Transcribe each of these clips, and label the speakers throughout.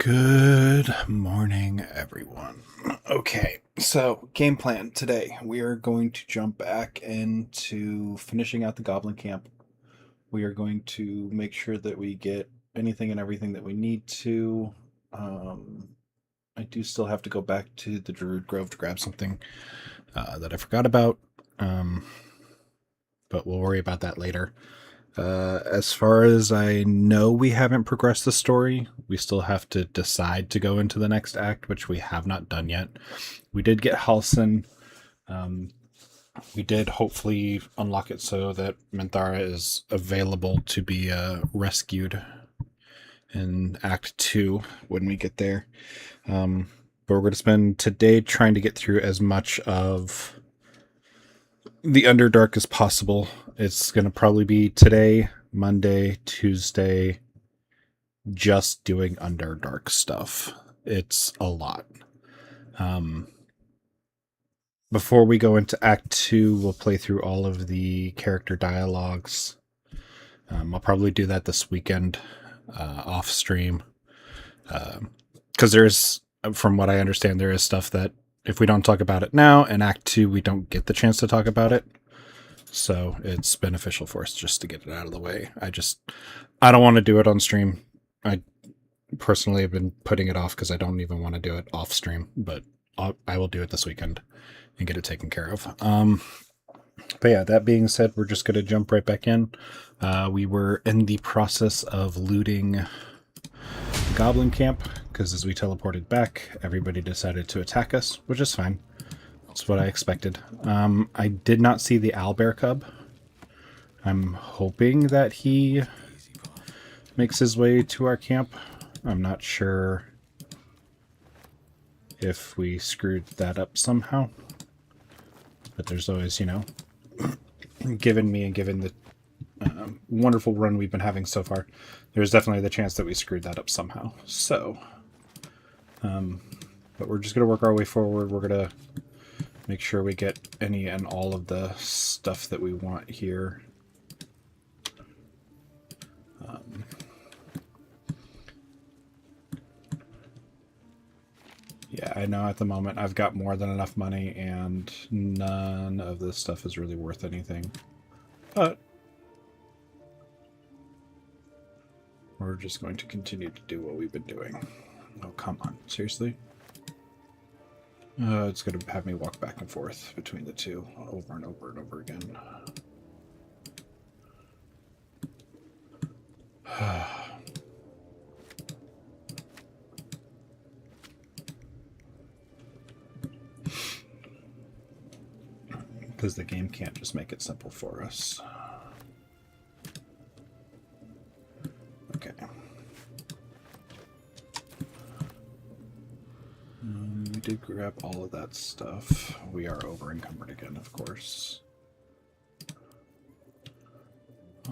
Speaker 1: Good morning, everyone. Okay, so game plan today. We are going to jump back into finishing out the Goblin Camp. We are going to make sure that we get anything and everything that we need to. Um, I do still have to go back to the Druid Grove to grab something that I forgot about, um, but we'll worry about that later. As far as I know, we haven't progressed the story. We still have to decide to go into the next act, which we have not done yet. We did get Halsin. Um, we did hopefully unlock it so that Minthara is available to be rescued in Act 2 when we get there. But we're going to spend today trying to get through as much of the Underdark as possible. It's going to probably be today, Monday, Tuesday, just doing Underdark stuff. It's a lot. Before we go into Act 2, we'll play through all of the character dialogues. I'll probably do that this weekend off stream. Because there's, from what I understand, there is stuff that if we don't talk about it now, in Act 2, we don't get the chance to talk about it. So it's beneficial for us just to get it out of the way. I don't want to do it on stream. I personally have been putting it off because I don't even want to do it off stream, but I will do it this weekend and get it taken care of. But yeah, that being said, we're just going to jump right back in. We were in the process of looting the Goblin Camp because as we teleported back, everybody decided to attack us, which is fine. That's what I expected. I did not see the owlbear cub. I'm hoping that he makes his way to our camp. I'm not sure if we screwed that up somehow. But there's always, given me and given the wonderful run we've been having so far, there's definitely the chance that we screwed that up somehow. So, but we're just going to work our way forward. We're going to make sure we get any and all of the stuff that we want here. Yeah, I know at the moment I've got more than enough money and none of this stuff is really worth anything. But we're just going to continue to do what we've been doing. Oh, come on. Seriously? It's going to have me walk back and forth between the two over and over and over again. Because the game can't just make it simple for us. Okay. We did grab all of that stuff. We are over encumbered again, of course.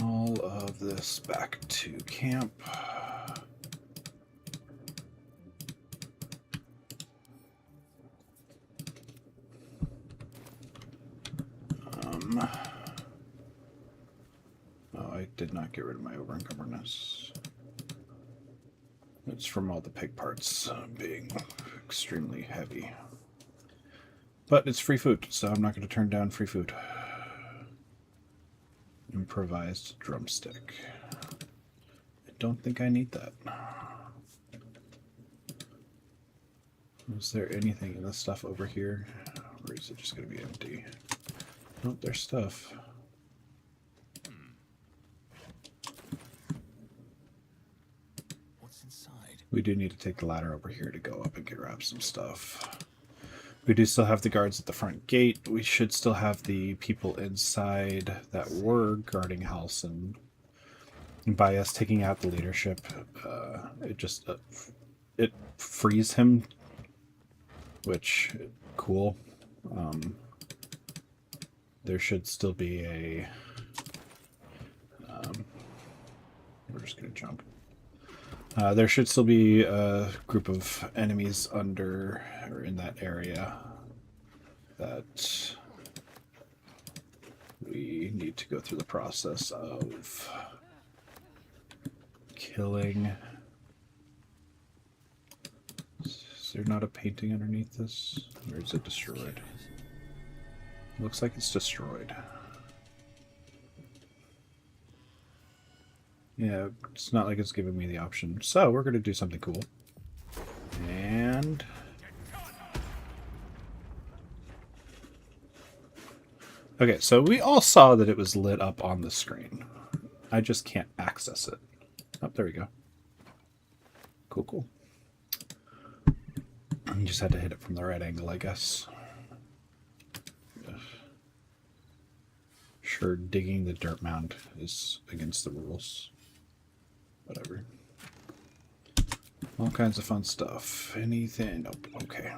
Speaker 1: All of this back to camp. Oh, I did not get rid of my over encumberness. It's from all the pig parts being extremely heavy. But it's free food, so I'm not going to turn down free food. Improvised drumstick. I don't think I need that. Is there anything in the stuff over here? Or is it just going to be empty? Nope, there's stuff.
Speaker 2: What's inside?
Speaker 1: We do need to take the ladder over here to go up and grab some stuff. We do still have the guards at the front gate. We should still have the people inside that were guarding Halsin. And by us taking out the leadership, it frees him, which cool. There should still be a. We're just gonna jump. There should still be a group of enemies under or in that area that we need to go through the process of killing there not a painting underneath this? Or is it destroyed? Looks like it's destroyed. Yeah, it's not like it's giving me the option. So we're going to do something cool. And... okay, so we all saw that it was lit up on the screen. I just can't access it. Oh, there we go. Cool, cool. You just had to hit it from the right angle, I guess. Sure, digging the dirt mound is against the rules. Whatever. All kinds of fun stuff. Anything? Nope. Okay.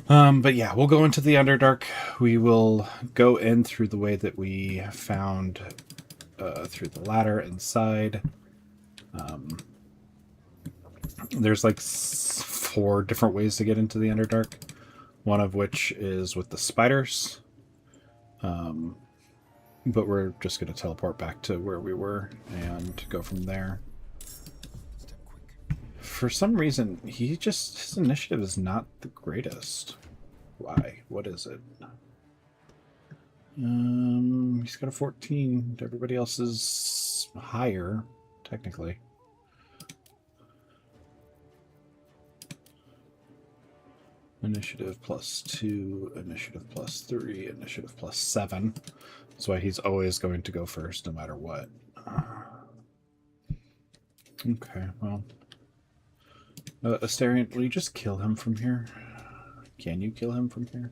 Speaker 1: But yeah, we'll go into the Underdark. We will go in through the way that we found through the ladder inside. There's like 4 different ways to get into the Underdark. One of which is with the spiders. But we're just going to teleport back to where we were and go from there. For some reason, his initiative is not the greatest. Why? What is it? He's got a 14. Everybody else is higher, technically. Initiative +2, initiative +3, initiative +7. That's why he's always going to go first, no matter what. Okay, well. Astarion, will you just kill him from here? Can you kill him from here?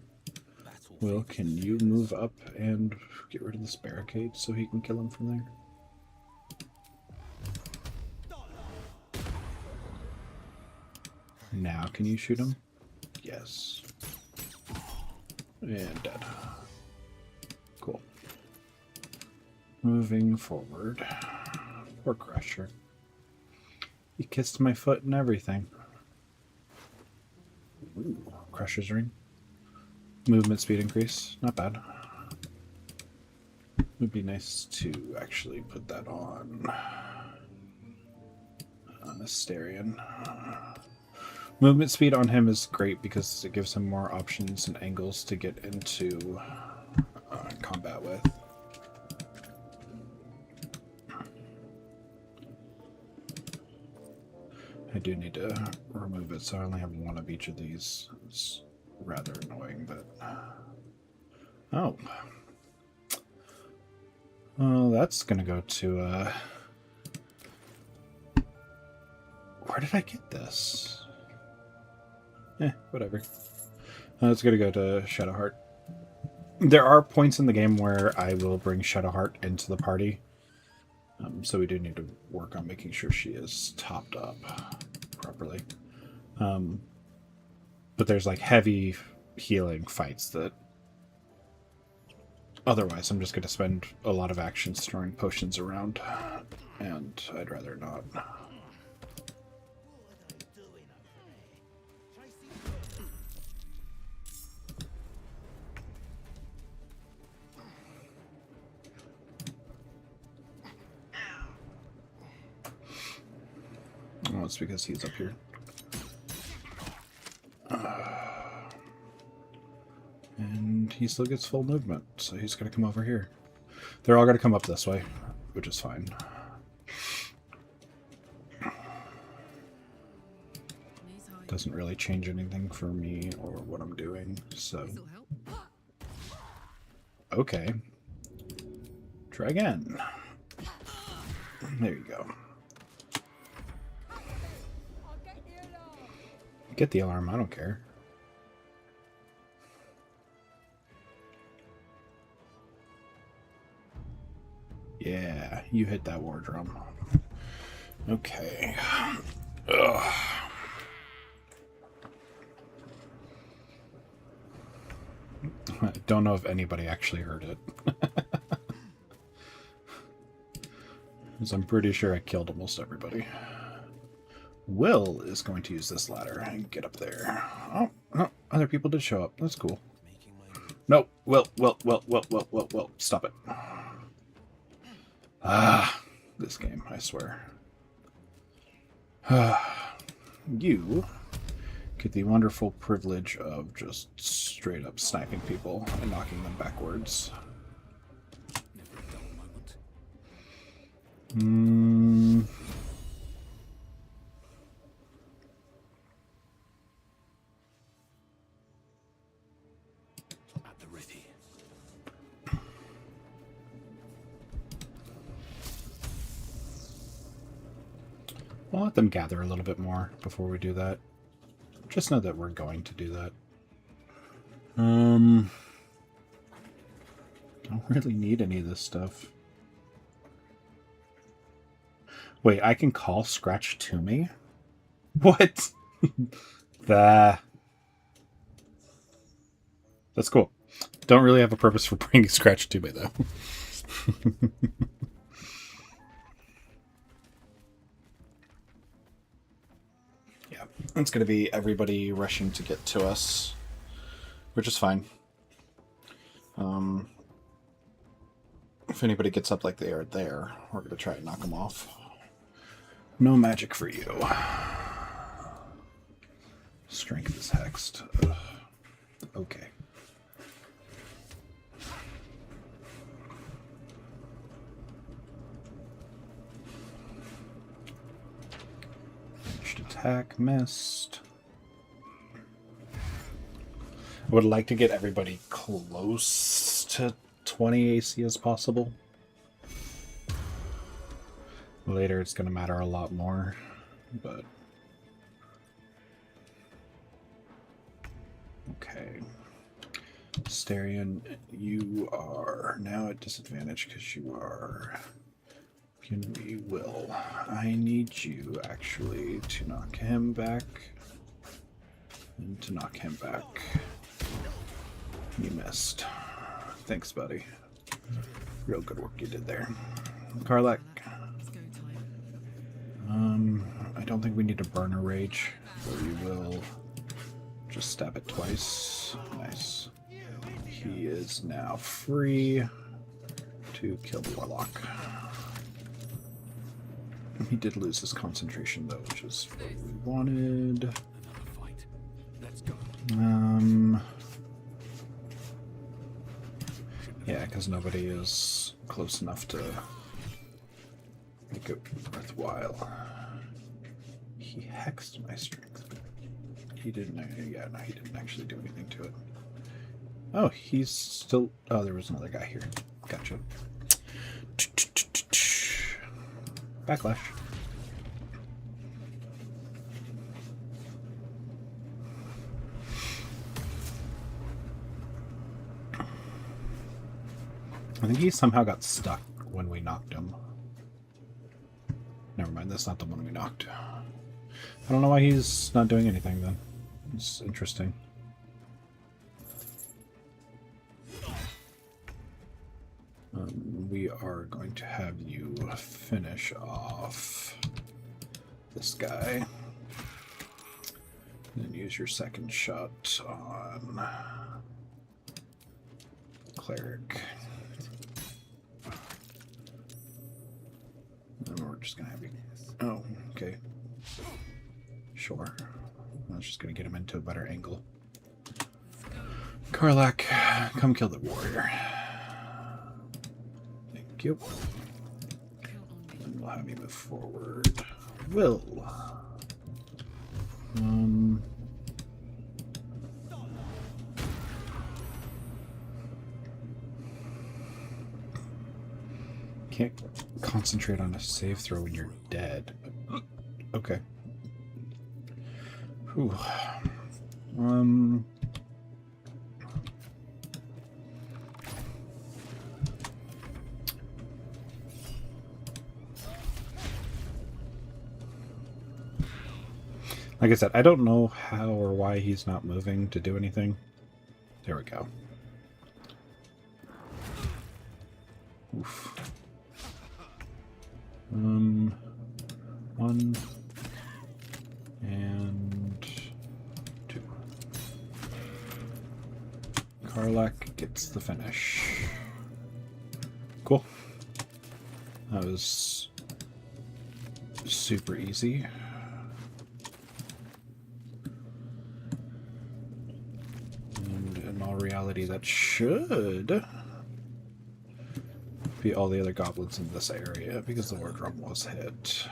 Speaker 1: Will, can you move up and get rid of this barricade so he can kill him from there? Now can you shoot him? Yes. And dead. Cool. Moving forward. Poor Crusher. He kissed my foot and everything. Ooh, Crusher's Ring. Movement speed increase. Not bad. Would be nice to actually put that on Astarion. Movement speed on him is great because it gives him more options and angles to get into combat with. I do need to remove it, so I only have one of each of these. It's rather annoying, but... oh. Well, that's gonna go to, where did I get this? Whatever. It's gonna go to Shadowheart. There are points in the game where I will bring Shadowheart into the party. So we do need to work on making sure she is topped up properly. But there's like heavy healing fights that otherwise I'm just going to spend a lot of action storing potions around, and I'd rather not. Oh, it's because he's up here. And he still gets full movement, so he's going to come over here. They're all going to come up this way, which is fine. Doesn't really change anything for me or what I'm doing, so... okay. Try again. There you go. Get the alarm, I don't care. Yeah, you hit that war drum. Okay. Ugh. I don't know if anybody actually heard it. Because I'm pretty sure I killed almost everybody. Will is going to use this ladder and get up there. Oh, no, other people did show up. That's cool. No, Will, stop it. Ah, this game, I swear. you get the wonderful privilege of just straight up sniping people and knocking them backwards.
Speaker 2: At the ready.
Speaker 1: We'll let them gather a little bit more before we do that. Just know that we're going to do that. Don't really need any of this stuff. Wait, I can call Scratch to me? What? That's cool. Don't really have a purpose for bringing Scratch to me, though. Yeah, it's going to be everybody rushing to get to us, which is fine. If anybody gets up like they are there, we're going to try and knock them off. No magic for you. Strength is hexed. Ugh. Okay. Ranged attack missed. I would like to get everybody close to 20 AC as possible. Later it's going to matter a lot more, but... Okay. Starion, you are now at disadvantage because you are... We will. I need you, actually, to knock him back. And to knock him back. You missed. Thanks, buddy. Real good work you did there. Karlach. I don't think we need to burn a rage, but we will just stab it twice. Nice. He is now free to kill the Warlock. He did lose his concentration though, which is what we wanted. Yeah, because nobody is close enough to make it worthwhile. He hexed my strength. He didn't. Yeah, no, he didn't actually do anything to it. Oh, he's still. Oh, there was another guy here. Gotcha. Backlash. I think he somehow got stuck when we knocked him. Never mind, that's not the one we knocked. I don't know why he's not doing anything then. It's interesting. We are going to have you finish off this guy. And then use your second shot on Cleric. And we're just going to have you... Oh, okay. Sure. I was just going to get him into a better angle. Karlach, come kill the warrior. Thank you. And we'll have you move forward. Will. Can't concentrate on a save throw when you're dead. Okay. Whew. Like I said, I don't know how or why he's not moving to do anything. There we go. Oof. 1 and 2. Karlach gets the finish. Cool. That was super easy. reality, that should be all the other goblins in this area, because the war drum was hit.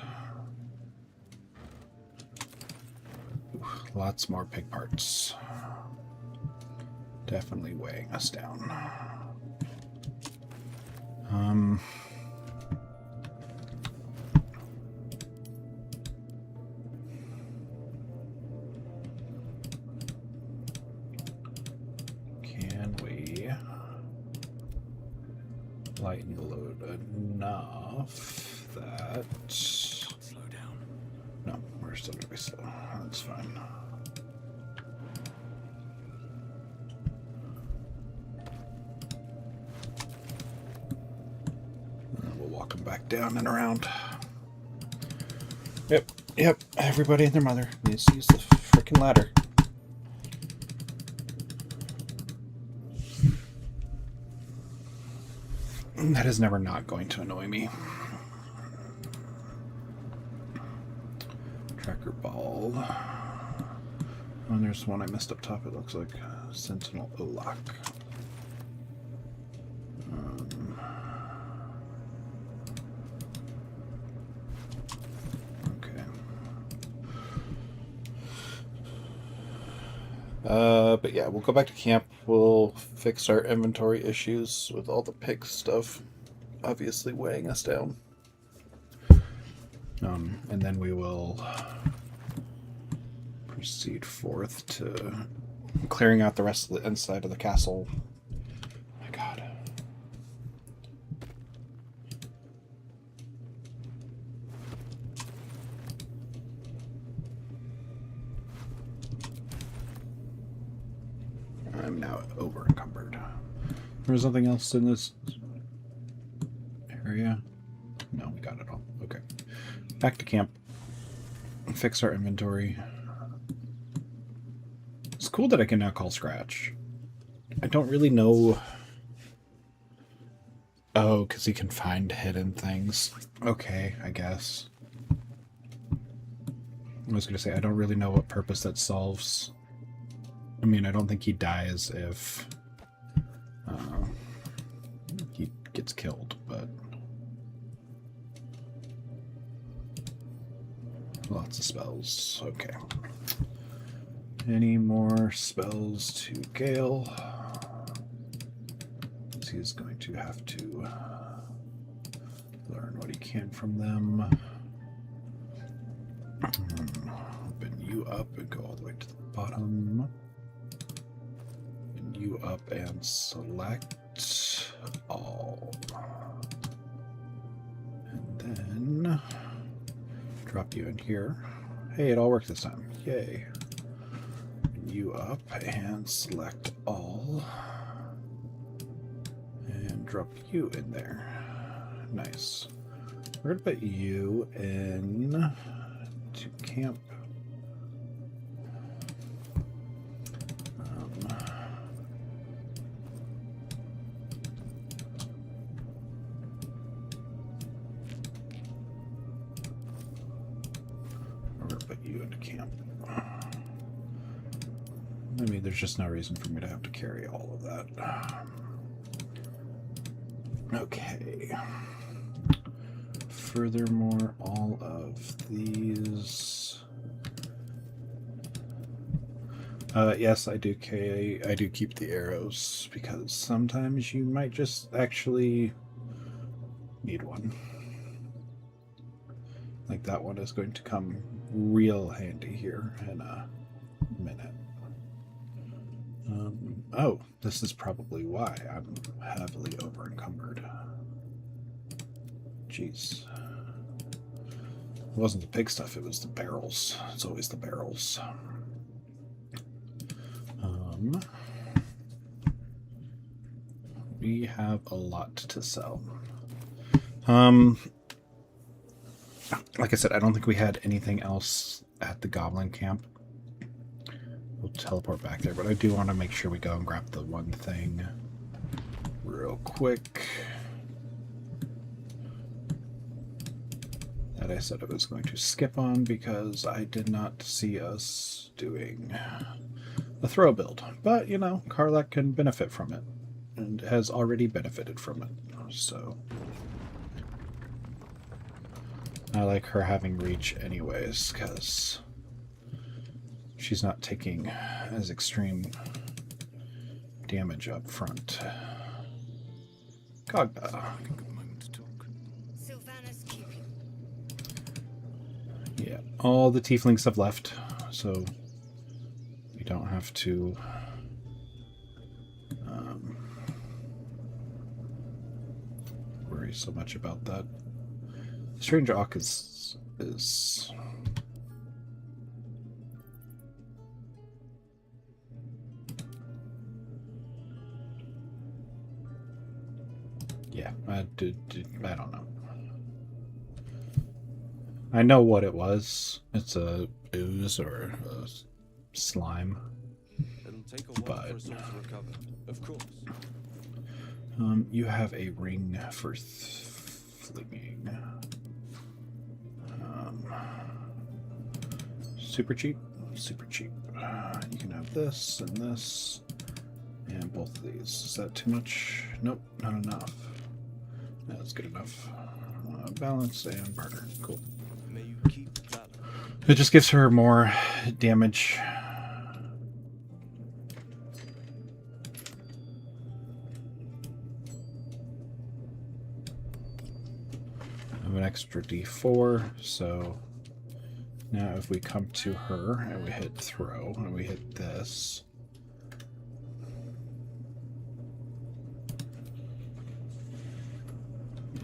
Speaker 1: Ooh, lots more pig parts. Definitely weighing us down. Can we lighten the load enough that...
Speaker 2: Slow down.
Speaker 1: No, we're still going to be slow. That's fine. We'll walk them back down and around. Yep. Everybody and their mother needs to use the freaking ladder. That is never not going to annoy me. Tracker ball. Oh, and there's one I missed up top. It looks like Sentinel Olak. Okay. But yeah, we'll go back to camp. We'll fix our inventory issues with all the pig stuff obviously weighing us down. And then we will proceed forth to clearing out the rest of the inside of the castle. My God. I'm now over encumbered. There's nothing else in this area. No, we got it all. Okay. Back to camp. Fix our inventory. It's cool that I can now call Scratch. I don't really know... Oh, because he can find hidden things. Okay, I guess. I was going to say, I don't really know what purpose that solves. I mean, I don't think he dies if he gets killed, but... Lots of spells. Okay. Any more spells to Gale? He's going to have to learn what he can from them. Open you up and go all the way to the bottom. Open you up and select all. And then drop you in here. Hey, it all worked this time. Yay. You up and select all. And drop you in there. Nice. We're going to put you in to camp. You into camp. I mean, there's just no reason for me to have to carry all of that. Okay. Furthermore, all of these... yes, I do keep the arrows, because sometimes you might just actually need one. Like that one is going to come real handy here in a minute. Oh, this is probably why I'm heavily over encumbered. Jeez. It wasn't the pig stuff, it was the barrels. It's always the barrels. We have a lot to sell. Like I said, I don't think we had anything else at the goblin camp. We'll teleport back there, but I do want to make sure we go and grab the one thing real quick that I said I was going to skip on because I did not see us doing a throw build. But, you know, Karlach can benefit from it, and has already benefited from it. So I like her having reach anyways, because she's not taking as extreme damage up front. Kagna.
Speaker 2: Good moment to talk.
Speaker 3: Sylvanas keeping.
Speaker 1: Yeah, all the tieflings have left, so we don't have to worry so much about that. Strange Ock is yeah, I don't know. I know what it was. It's a ooze or a slime.
Speaker 4: It'll take a while for us all to recover. Of course.
Speaker 1: You have a ring for flinging. Super cheap. Super cheap. You can have this and this. And both of these. Is that too much? Nope, not enough. That's good enough. Balance and barter. Cool.
Speaker 4: May you keep valor.
Speaker 1: It just gives her more damage. I have an extra d4, so now if we come to her and we hit throw and we hit this,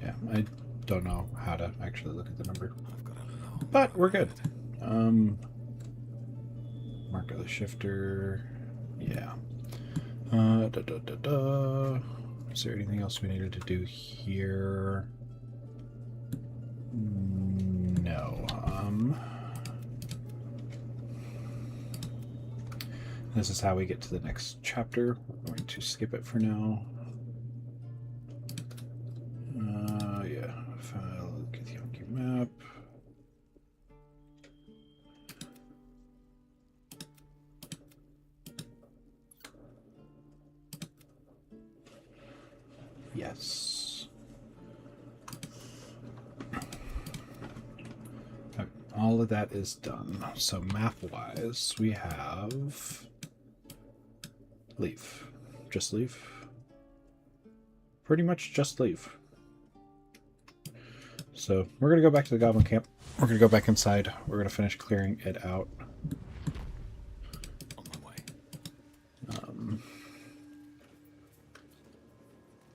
Speaker 1: yeah, I don't know how to actually look at the number,
Speaker 2: I've got a long
Speaker 1: but we're good. Mark of the shifter, yeah. Is there anything else we needed to do here? No. This is how we get to the next chapter. We're going to skip it for now. Yeah. File, Githyanki map. Yes. Okay, all of that is done. So map-wise, we have leave. Just leave. Pretty much just leave. So we're going to go back to the Goblin Camp. We're going to go back inside. We're going to finish clearing it out.
Speaker 2: on my way.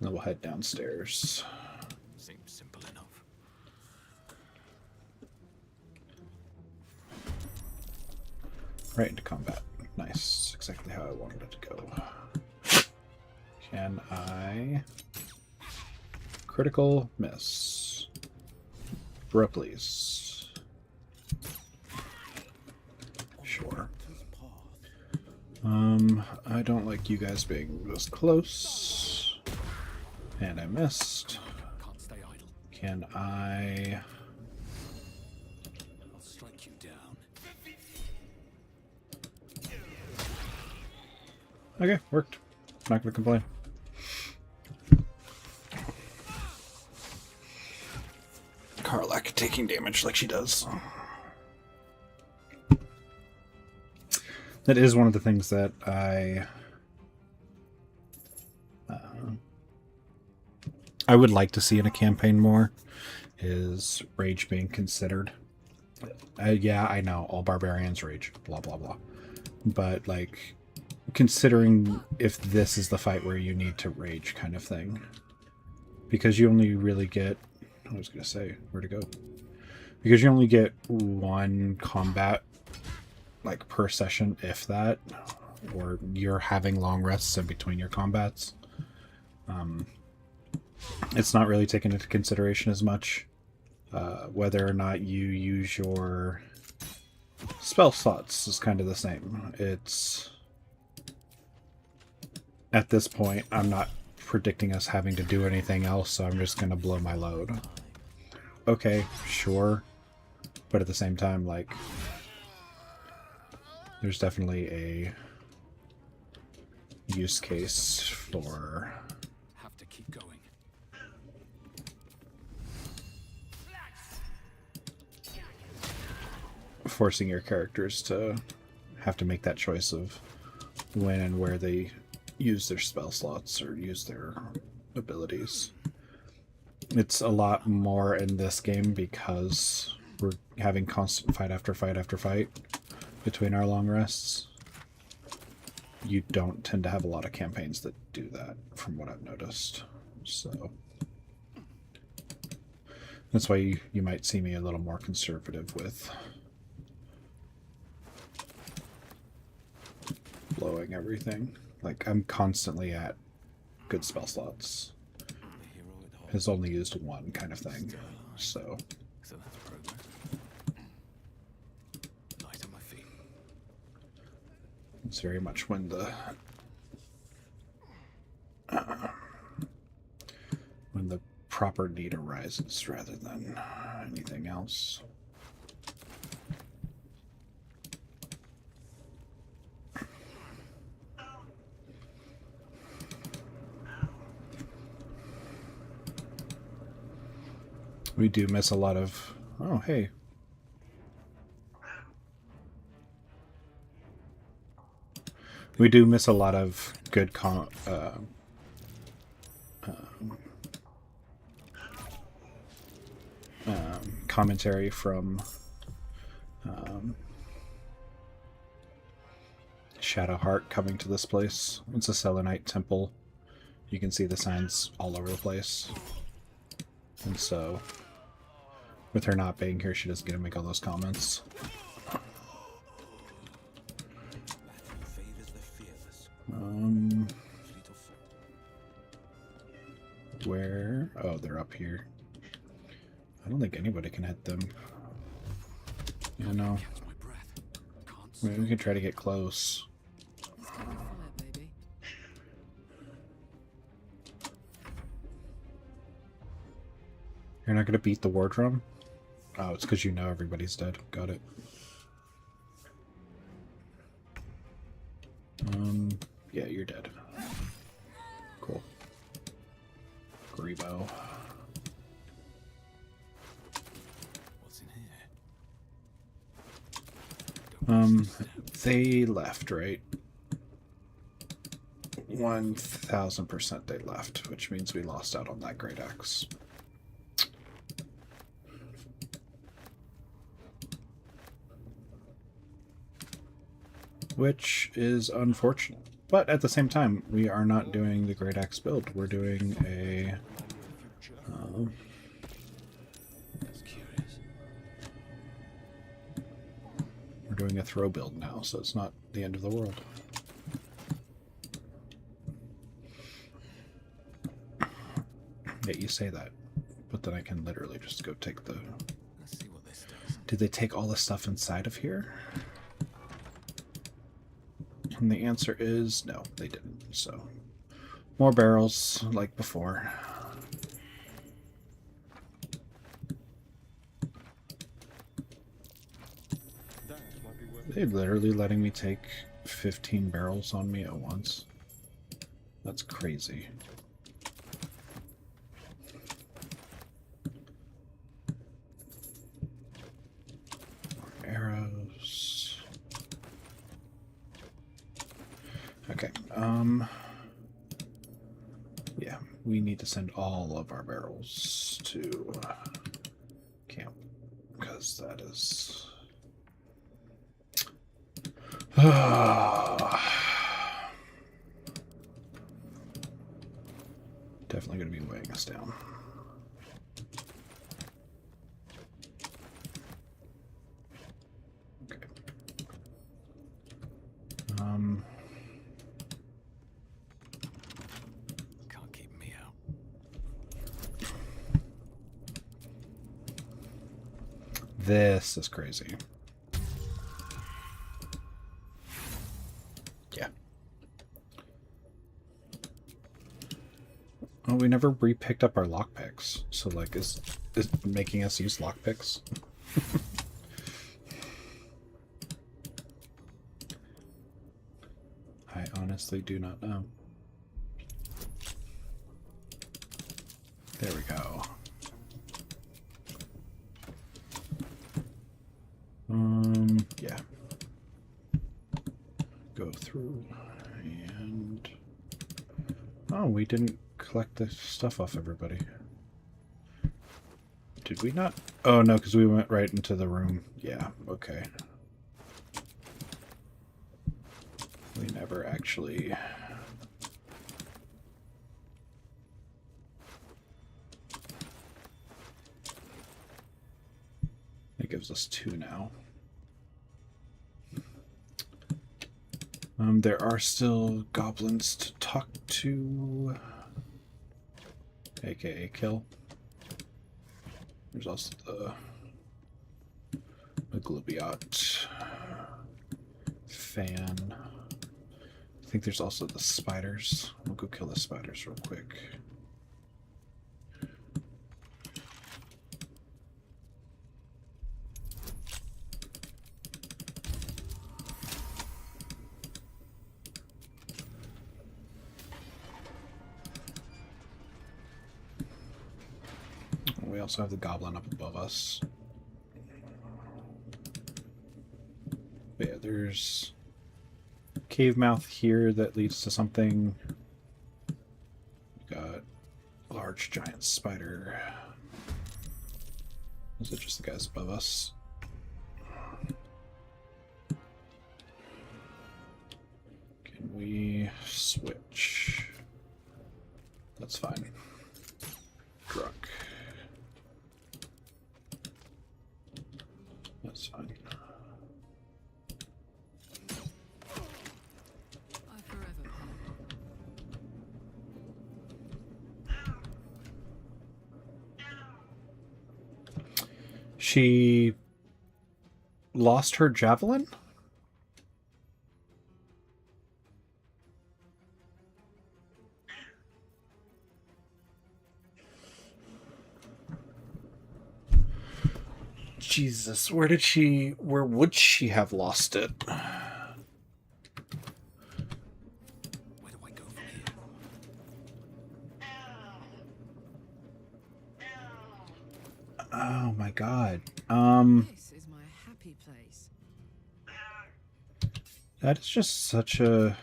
Speaker 1: Then we'll head downstairs.
Speaker 2: Seems simple enough.
Speaker 1: Right into combat. Nice. Exactly how I wanted it to go. Can I... Critical miss. Bro, please. Sure. I don't like you guys being this close. And I missed.
Speaker 2: Can't stay idle.
Speaker 1: Can I...
Speaker 2: I'll strike you down.
Speaker 1: Okay, worked. Not gonna complain. Karlach taking damage like she does. That is one of the things that I would like to see in a campaign more, is rage being considered. Yeah, I know, all barbarians rage, blah blah blah. But like, considering if this is the fight where you need to rage kind of thing. Because you only really get... I was going to say, where to go? Because you only get one combat, like, per session, if that. Or you're having long rests in between your combats. It's not really taken into consideration as much. Whether or not you use your spell slots is kind of the same. It's... At this point, I'm not predicting us having to do anything else, so I'm just going to blow my load. Okay, sure. But at the same time, like, there's definitely a use case for
Speaker 2: Have to keep going.
Speaker 1: forcing your characters to have to make that choice of when and where they use their spell slots or use their abilities. It's a lot more in this game because we're having constant fight after fight after fight between our long rests. You don't tend to have a lot of campaigns that do that, from what I've noticed. So that's why you might see me a little more conservative with blowing everything. Like, I'm constantly at good spell slots.
Speaker 4: The hero at heart.
Speaker 1: Has only used one kind of thing. So
Speaker 2: So that's progress. Light on my feet.
Speaker 1: it's very much when the proper need arises rather than anything else. We do miss a lot of... Oh, hey. We do miss a lot of good commentary from Shadowheart coming to this place. It's a Selenite temple. You can see the signs all over the place. And so, with her not being here, she doesn't get to make all those comments.
Speaker 4: Favors the fearless. Fleet of foot.
Speaker 1: Where? Oh, they're up here. I don't think anybody can hit them. You know,
Speaker 2: Catch my breath. Can't
Speaker 1: maybe we can try to get close.
Speaker 5: Fire, baby.
Speaker 1: You're not going to beat the war drum? Oh, it's because you know everybody's dead. Got it. Yeah, you're dead. Cool. Grebo.
Speaker 2: What's in here?
Speaker 1: They left, right? 1000% they left, which means we lost out on that great axe. Which is unfortunate. But at the same time, we are not doing the great axe build. We're doing a...
Speaker 2: That's curious.
Speaker 1: we're doing a throw build now, so it's not the end of the world. Yeah, you say that, but then I can literally just go take the...
Speaker 2: Let's see what this does.
Speaker 1: Did they take all the stuff inside of here? And the answer is no, they didn't. So, more barrels like before.
Speaker 4: That might be worth
Speaker 1: They're literally letting me take 15 barrels on me at once. That's crazy. More arrows. Okay, yeah, we need to send all of our barrels to camp, because that is... definitely going to be weighing us down. Okay.
Speaker 2: Can't keep me out.
Speaker 1: This is crazy. Yeah. Oh, we never re-picked up our lockpicks. So, like, is making us use lockpicks? I honestly do not know. There we go. Yeah. Go through and... Oh, we didn't collect the stuff off everybody. Did we not? Oh, no, because we went right into the room. Yeah, okay. We never actually... It gives us 2 now. There are still goblins to talk to, aka kill. There's also the Glubiot fan. I think there's also the spiders. We'll go kill the spiders real quick. We also have the goblin up above us. But yeah, there's a cave mouth here that leads to something. We got a large giant spider. Is it just the guys above us? Can we switch? That's fine. Druck. That's fine.
Speaker 5: I forever
Speaker 1: She lost her javelin? Jesus, where would she have lost it?
Speaker 2: Where do I go from here?
Speaker 1: Oh my god.
Speaker 5: This is my happy place.
Speaker 1: That is just such a...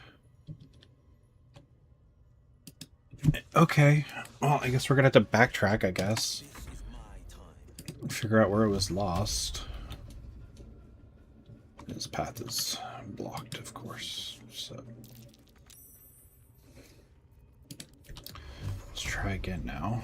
Speaker 1: Okay. Well, I guess we're gonna have to backtrack, I guess.
Speaker 2: This is my time.
Speaker 1: Figure out where it was lost. This path is blocked, of course, so... Let's try again now.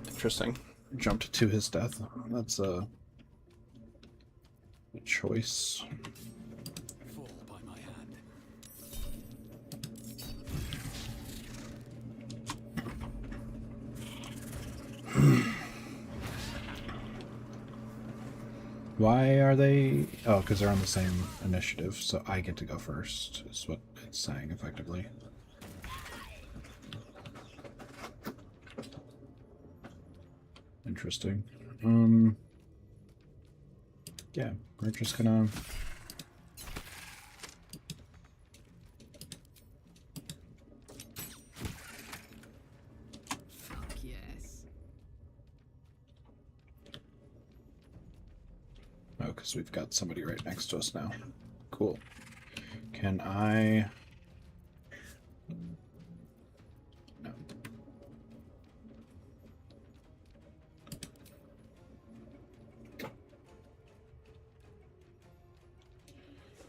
Speaker 1: Interesting. Jumped to his death. That's a choice.
Speaker 2: Fall by my hand.
Speaker 1: Why are they... Oh, because they're on the same initiative, so I get to go first, is what it's saying, effectively. Interesting. Yeah, we're just gonna...
Speaker 5: Fuck yes.
Speaker 1: Oh, because we've got somebody right next to us now. Cool. Can I... No.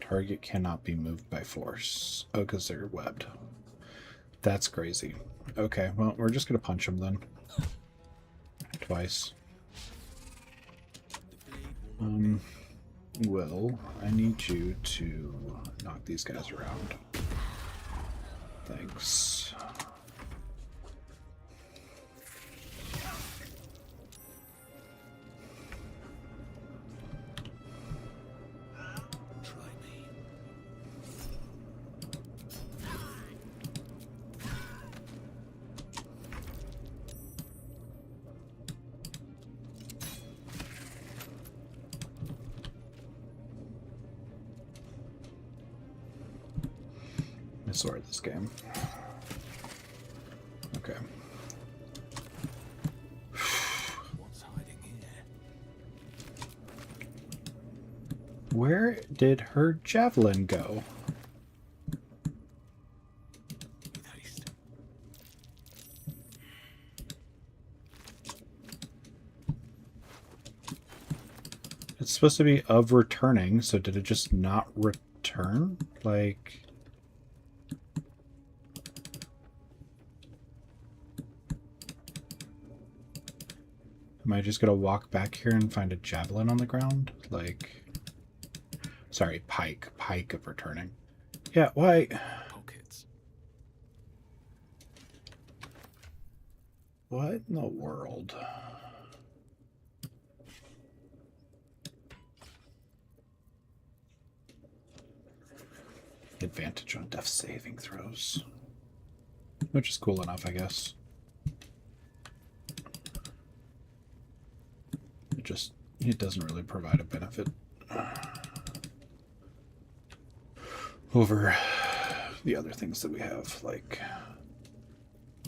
Speaker 1: Target cannot be moved by force. Oh, because they're webbed. That's crazy. Okay, well, we're just going to punch them then. Twice. Will, I need you to knock these guys around. Thanks.
Speaker 2: Try me.
Speaker 1: sword this game. Okay.
Speaker 2: What's hiding here?
Speaker 1: Where did her javelin go?
Speaker 2: With haste.
Speaker 1: It's supposed to be of returning, so did it just not return? Like... Am I just gonna walk back here and find a javelin on the ground? Like... Sorry, pike. Pike of returning. Yeah, why...
Speaker 2: Pockets.
Speaker 1: What in the world? Advantage on death saving throws. Which is cool enough, I guess. It doesn't really provide a benefit over the other things that we have, like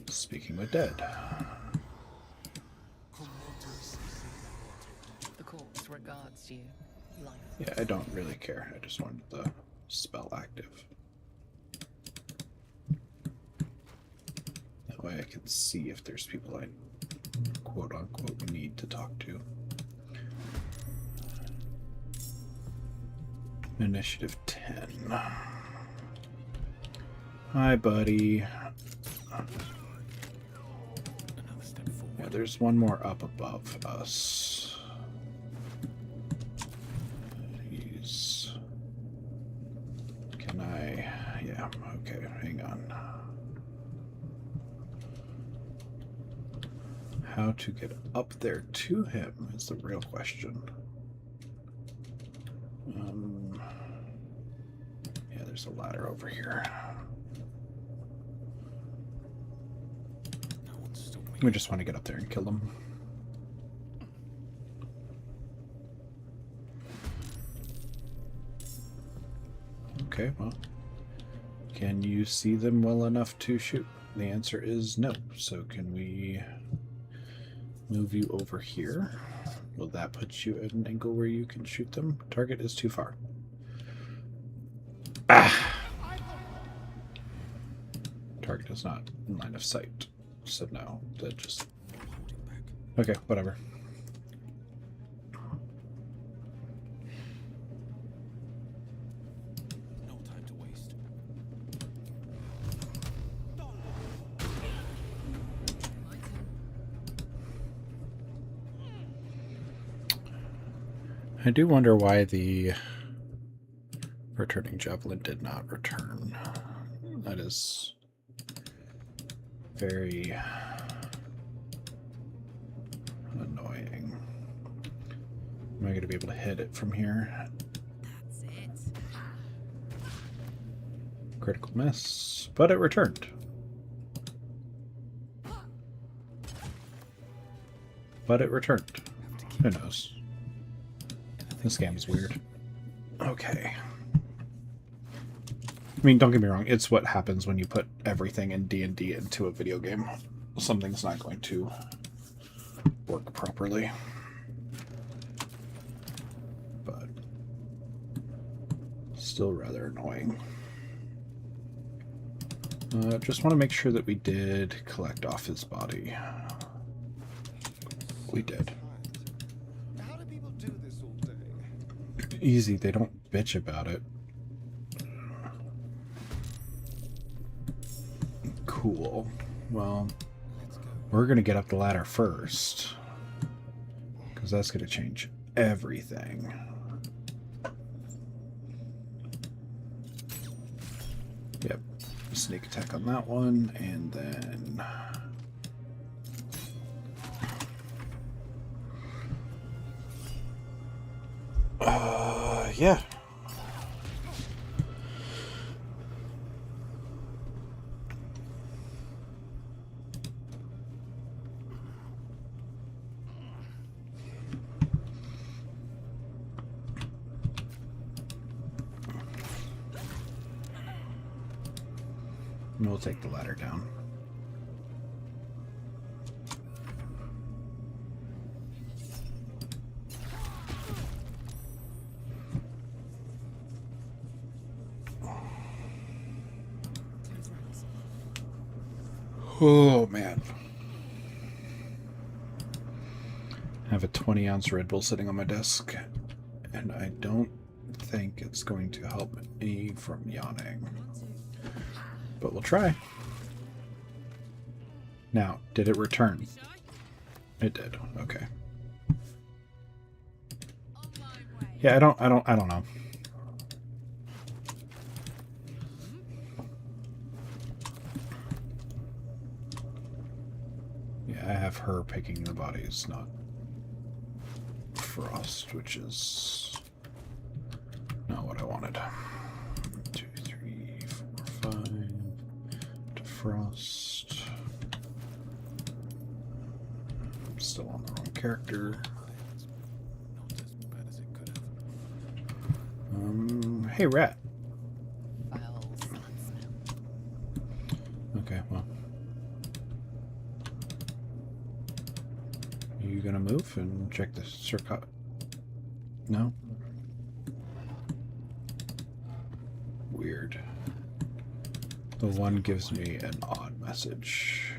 Speaker 1: speaking with dead.
Speaker 5: The corpse regards you. Life.
Speaker 1: Yeah, I don't really care. I just wanted the spell active. That way I can see if there's people I quote unquote need to talk to. Initiative 10. Hi, buddy.
Speaker 2: Another step forward.
Speaker 1: Yeah, there's one more up above us. He's... Can I... Yeah, okay, hang on. How to get up there to him is the real question. Yeah, there's a ladder over here.
Speaker 2: No one's stopped me.
Speaker 1: We just want to get up there and kill them. Okay, well, can you see them well enough to shoot? The answer is no. So can we move you over here? Will that put you at an angle where you can shoot them? Target is too far. Ah! Target is not in line of sight. So no, that just...
Speaker 2: Holding back.
Speaker 1: Okay, whatever.
Speaker 2: No time to waste.
Speaker 5: My turn.
Speaker 1: I do wonder why the returning javelin did not return. That is very annoying. Am I going to be able to hit it from here?
Speaker 5: That's it.
Speaker 1: Critical miss, but it returned. But it returned. Who knows? This game is weird. Okay. I mean, don't get me wrong. It's what happens when you put everything in D&D into a video game. Something's not going to work properly. But still rather annoying. Just want to make sure that we did collect off his body. We did.
Speaker 4: How do people do this all day?
Speaker 1: Easy, they don't bitch about it. Cool. Well, we're going to get up the ladder first. Because that's going to change everything. Yep. Sneak attack on that one, and then... yeah. And we'll take the ladder down. Oh man. I have a 20-ounce Red Bull sitting on my desk, and I don't think it's going to help me from yawning. But we'll try. Now, did it return? It did. Okay. Yeah, I don't know. Yeah, I have her picking the bodies, not Frost, which is not what I wanted. 2, 3, 4, 5 to Frost. I'm still on the wrong character.
Speaker 2: Not as bad as it could have.
Speaker 1: Hey, rat.
Speaker 5: Foul smell.
Speaker 1: Okay, well. You gonna move and check the circuit? No? Weird. The one gives me an odd message.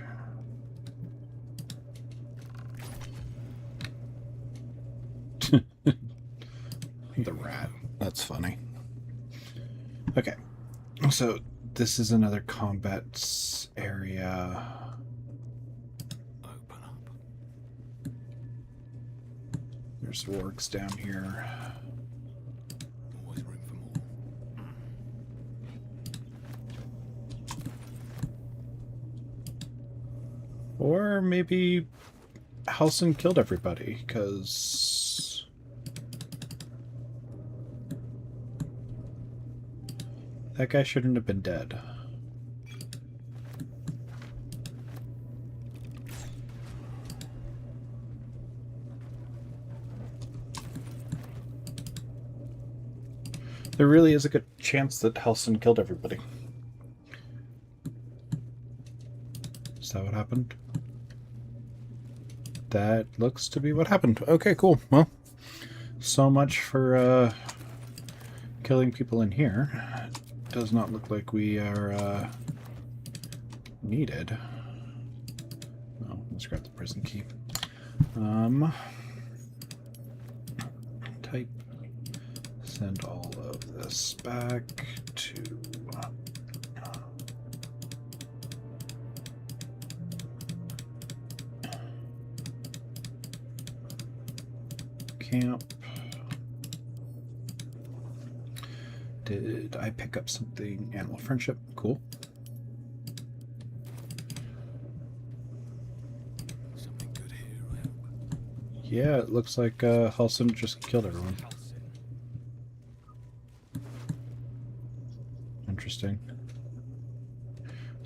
Speaker 1: The rat. That's funny. Okay. So, this is another combat area.
Speaker 2: Open up.
Speaker 1: There's wargs down here.
Speaker 2: Always room for more.
Speaker 1: Or maybe Halsin killed everybody, because that guy shouldn't have been dead. There really is a good chance that Halsin killed everybody. Is that what happened? That looks to be what happened. Okay, cool. Well, so much for killing people in here. Does not look like we are needed. Oh, let's grab the prison key. Type. Send all of this back to camp. Did I pick up something? Animal friendship. Cool.
Speaker 2: Something good here, I hope.
Speaker 1: Yeah, it looks like Halsin just killed everyone. Interesting.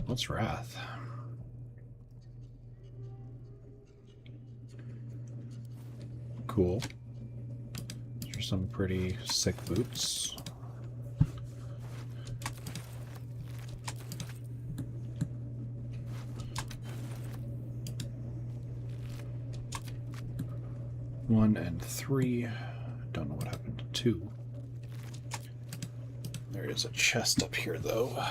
Speaker 1: What's Wrath? Cool. These are some pretty sick boots. One and 3. Don't know what happened to 2. There is a chest up here, though.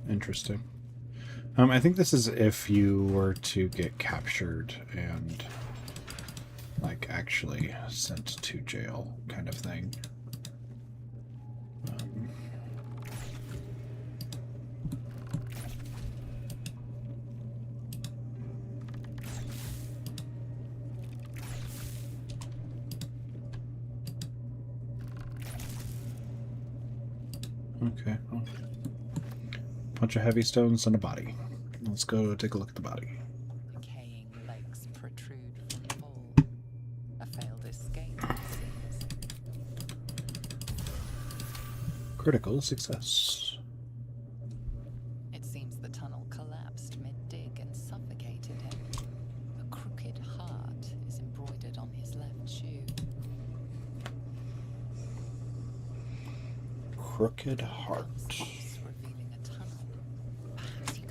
Speaker 1: Interesting. I think this is if you were to get captured and, like, actually sent to jail kind of thing. Okay, well, bunch of heavy stones and a body. Let's go take a look at the body.
Speaker 5: Decaying legs protrude from hole. A failed escape, it seems.
Speaker 1: Critical success.
Speaker 5: It seems the tunnel collapsed mid-dig and suffocated him. A crooked heart is embroidered
Speaker 1: Crooked Heart.
Speaker 5: Box revealing a tunnel. Perhaps you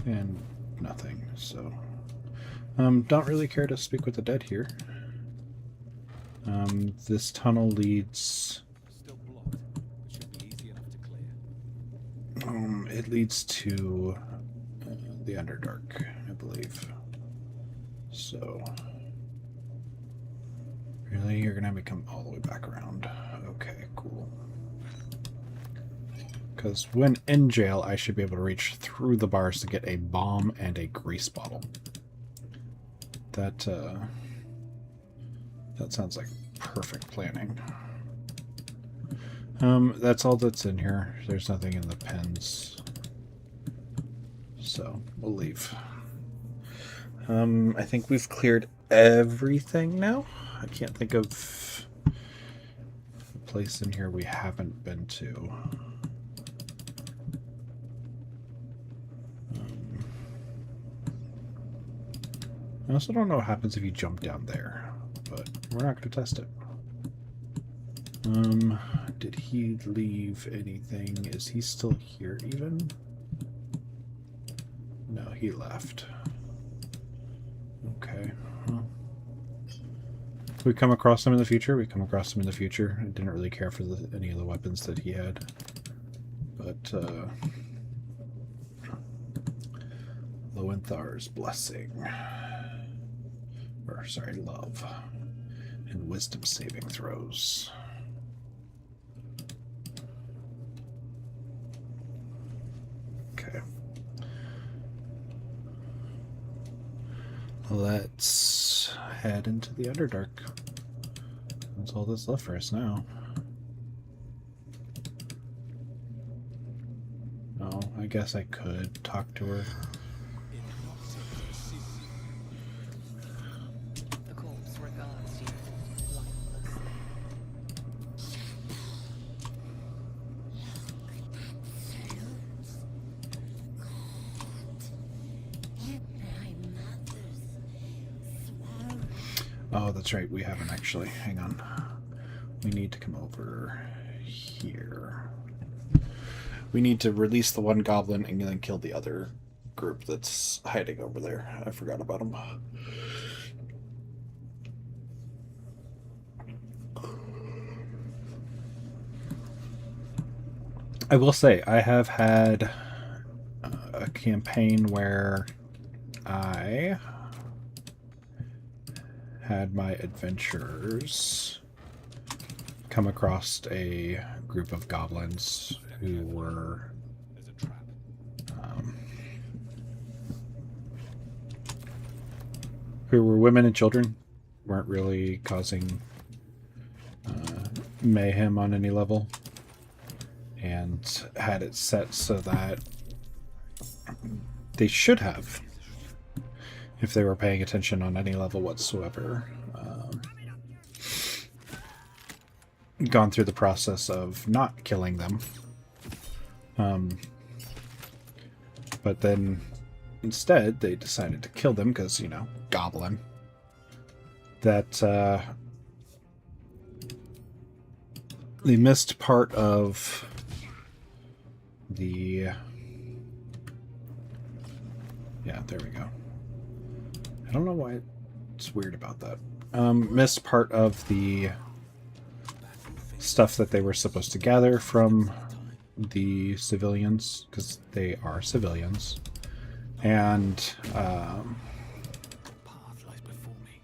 Speaker 5: can.
Speaker 1: And nothing, so... don't really care to speak with the dead here. This tunnel leads...
Speaker 2: Still blocked, but should be easy enough to clear.
Speaker 1: it leads to the Underdark, I believe. So... Really? You're gonna have me come all the way back around. Okay, cool. Because when in jail, I should be able to reach through the bars to get a bomb and a grease bottle. That sounds like perfect planning. That's all that's in here. There's nothing in the pens. So, we'll leave. I think we've cleared everything now. I can't think of a place in here we haven't been to. I also don't know what happens if you jump down there, but we're not going to test it. Did he leave anything? Is he still here even? No, he left. Okay. Well, if we come across him in the future, we come across him in the future. I didn't really care for any of the weapons that he had. But, Loenthar's Blessing. Or, sorry, Love. And Wisdom saving throws. Okay. Let's head into the Underdark. That's all that's left for us now. Oh, I guess I could talk to her.
Speaker 5: The corpse regards you lifeless.
Speaker 1: Oh, that's right. We haven't actually. Hang on. We need to come over here. We need to release the one goblin and then kill the other group that's hiding over there. I forgot about them. I will say, I have had a campaign where I had my adventurers come across a group of goblins who were
Speaker 2: There's a trap.
Speaker 1: who were women and children, weren't really causing mayhem on any level, and had it set so that they should have, if they were paying attention on any level whatsoever, gone through the process of not killing them. But then instead they decided to kill them because, you know, goblin. That they missed part of the... Yeah, there we go. I don't know why it's weird about that. Missed part of the stuff that they were supposed to gather from the civilians, because they are civilians, and
Speaker 2: Path lies before me.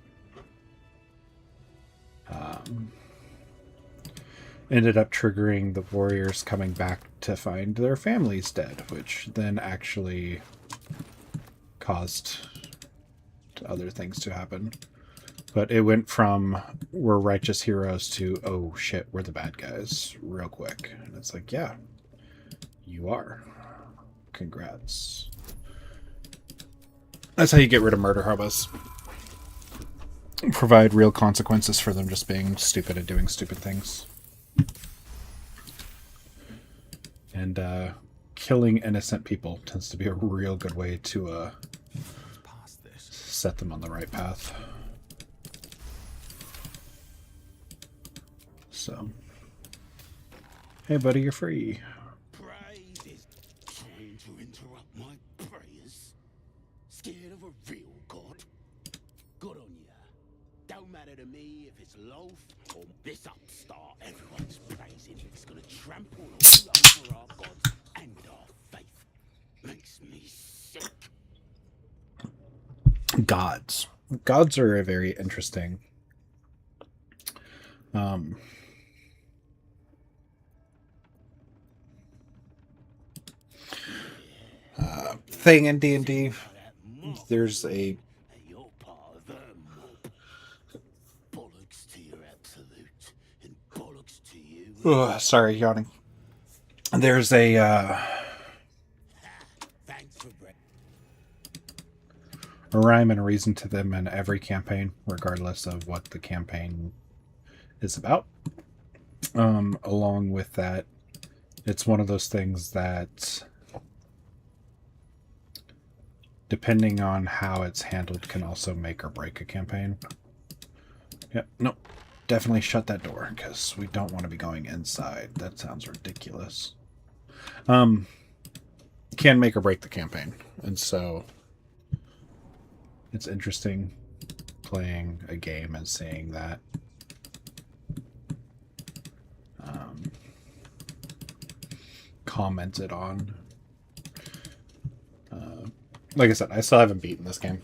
Speaker 1: ended up triggering the warriors coming back to find their families dead, which then actually caused other things to happen. But it went from we're righteous heroes to, oh shit, we're the bad guys real quick. And it's like, yeah, you are. Congrats. That's how you get rid of murder hobos. Provide real consequences for them just being stupid and doing stupid things. And killing innocent people tends to be a real good way to
Speaker 2: Past this.
Speaker 1: set them on the right path. So Hey, buddy, you're free.
Speaker 6: Praise is trying to interrupt my prayers. Scared of a real God? Good on ya. Don't matter to me if it's loaf or this upstart everyone's praising. It's gonna trample all over our gods and our faith. Makes me sick.
Speaker 1: Gods. Gods are a very interesting thing in D&D. There's a
Speaker 6: You're part of the mob. Bollocks to your absolute, and bollocks to you.
Speaker 1: sorry, yawning. There's a
Speaker 6: Thanks for break.
Speaker 1: a rhyme and a reason to them in every campaign, regardless of what the campaign is about. Along with that, it's one of those things that, depending on how it's handled, can also make or break a campaign. Yep, nope. Definitely shut that door, because we don't want to be going inside. That sounds ridiculous. Can make or break the campaign. And so it's interesting playing a game and seeing that. Commented on. Like I said, I still haven't beaten this game.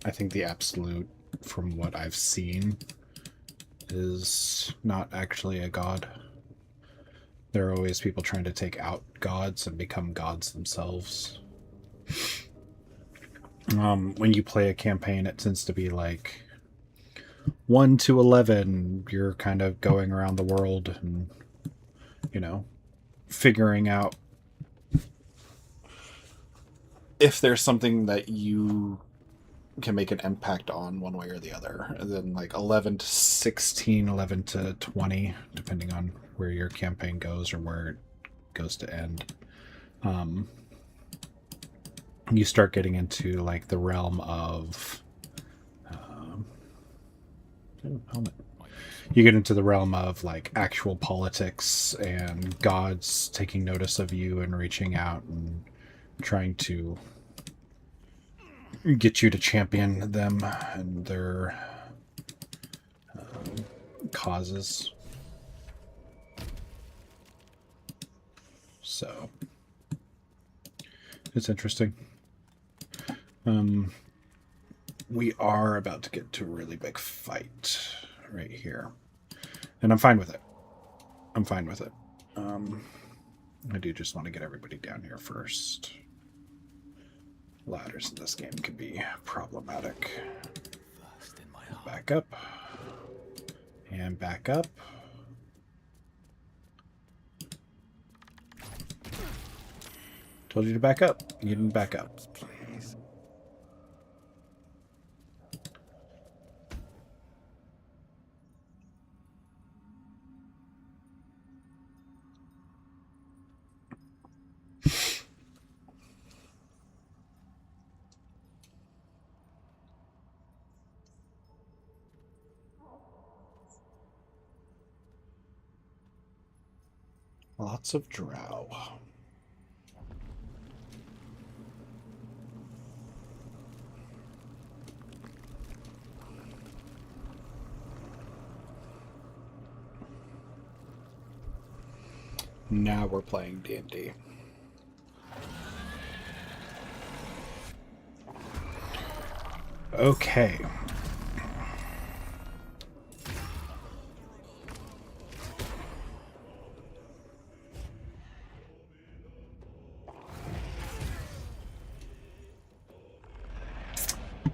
Speaker 1: I think the absolute, from what I've seen, is not actually a god. There are always people trying to take out gods and become gods themselves. When you play a campaign, it tends to be like 1 to 11. You're kind of going around the world and, you know, figuring out if there's something that you can make an impact on one way or the other. And then like 11 to 16, 11 to 20, depending on where your campaign goes or where it goes to end. You start getting into like the realm of helmet. You get into the realm of like actual politics and gods taking notice of you and reaching out and trying to get you to champion them and their causes. So it's interesting. We are about to get to a really big fight right here, and I'm fine with it. I'm fine with it. I do just want to get everybody down here first. Ladders in this game can be problematic. Back up. And back up. Told you to back up. You didn't back up.
Speaker 2: Please.
Speaker 1: Lots of drow. Now we're playing D&D. Okay.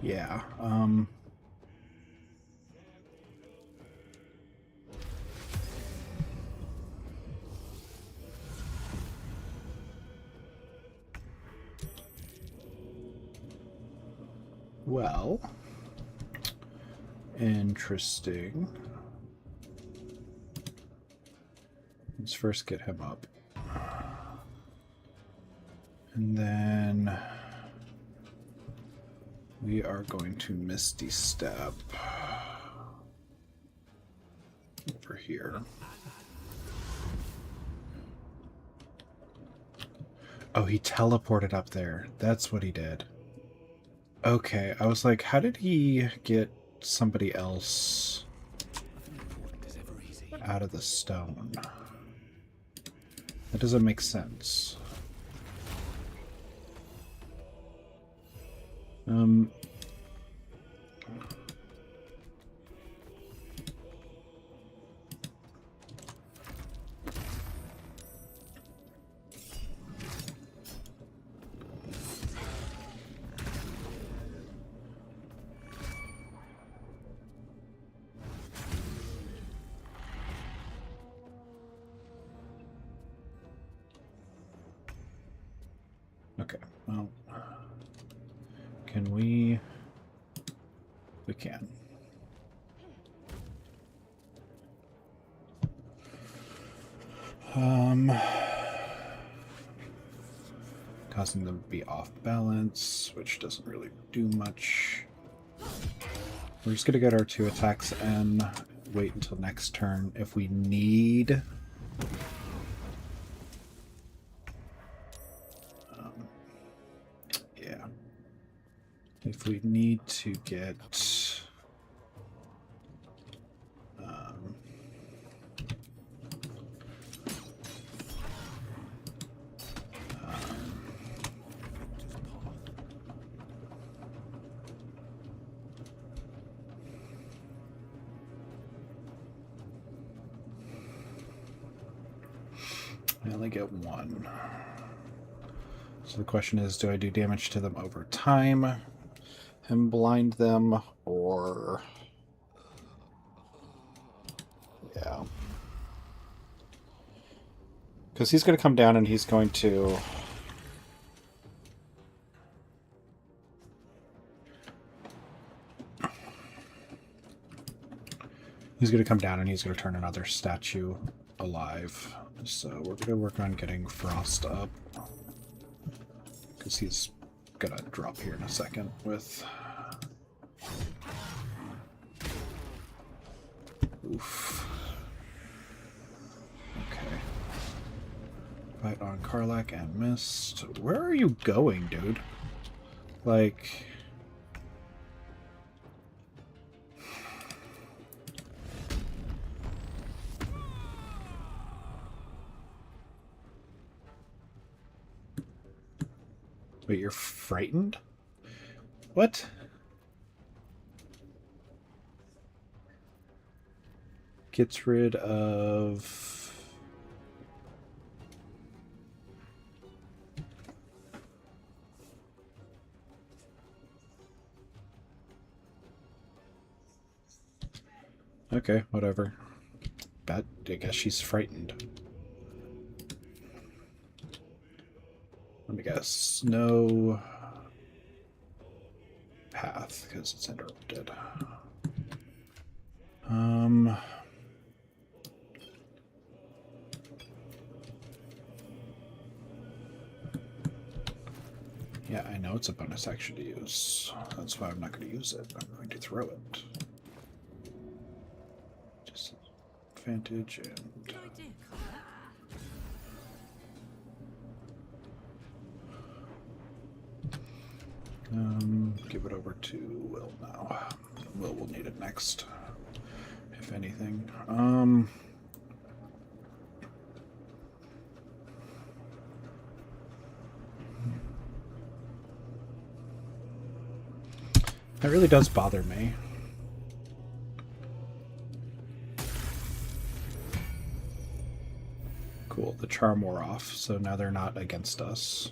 Speaker 1: Yeah. Well, interesting. Let's first get him up. And then we are going to Misty Step over here. Oh, he teleported up there. That's what he did. Okay, I was like, how did he get somebody else
Speaker 2: Nothing important is ever easy.
Speaker 1: out of the stone? That doesn't make sense. Okay, well, can we? We can. Causing them to be off balance, which doesn't really do much. We're just gonna get our 2 attacks and wait until next turn if we need. Yeah. If we need to get I only get 1. So the question is, do I do damage to them over time and blind them, or... Yeah. Because he's going to come down and he's going to... He's going to come down and he's going to turn another statue alive. So we're going to work on getting Frost up. Because he's going to drop here in a second with... Oof. Okay. Fight on Karlach and Mist. Where are you going, dude? Like... Wait, you're frightened? What? Gets rid of... Okay, whatever. But I guess she's frightened. Let me guess. No path, because it's interrupted. Yeah, I know it's a bonus action to use. That's why I'm not going to use it. I'm going to throw it. Just advantage and... Give it over to Will now. Will need it next, if anything. That really does bother me. Cool, the charm wore off, so now they're not against us.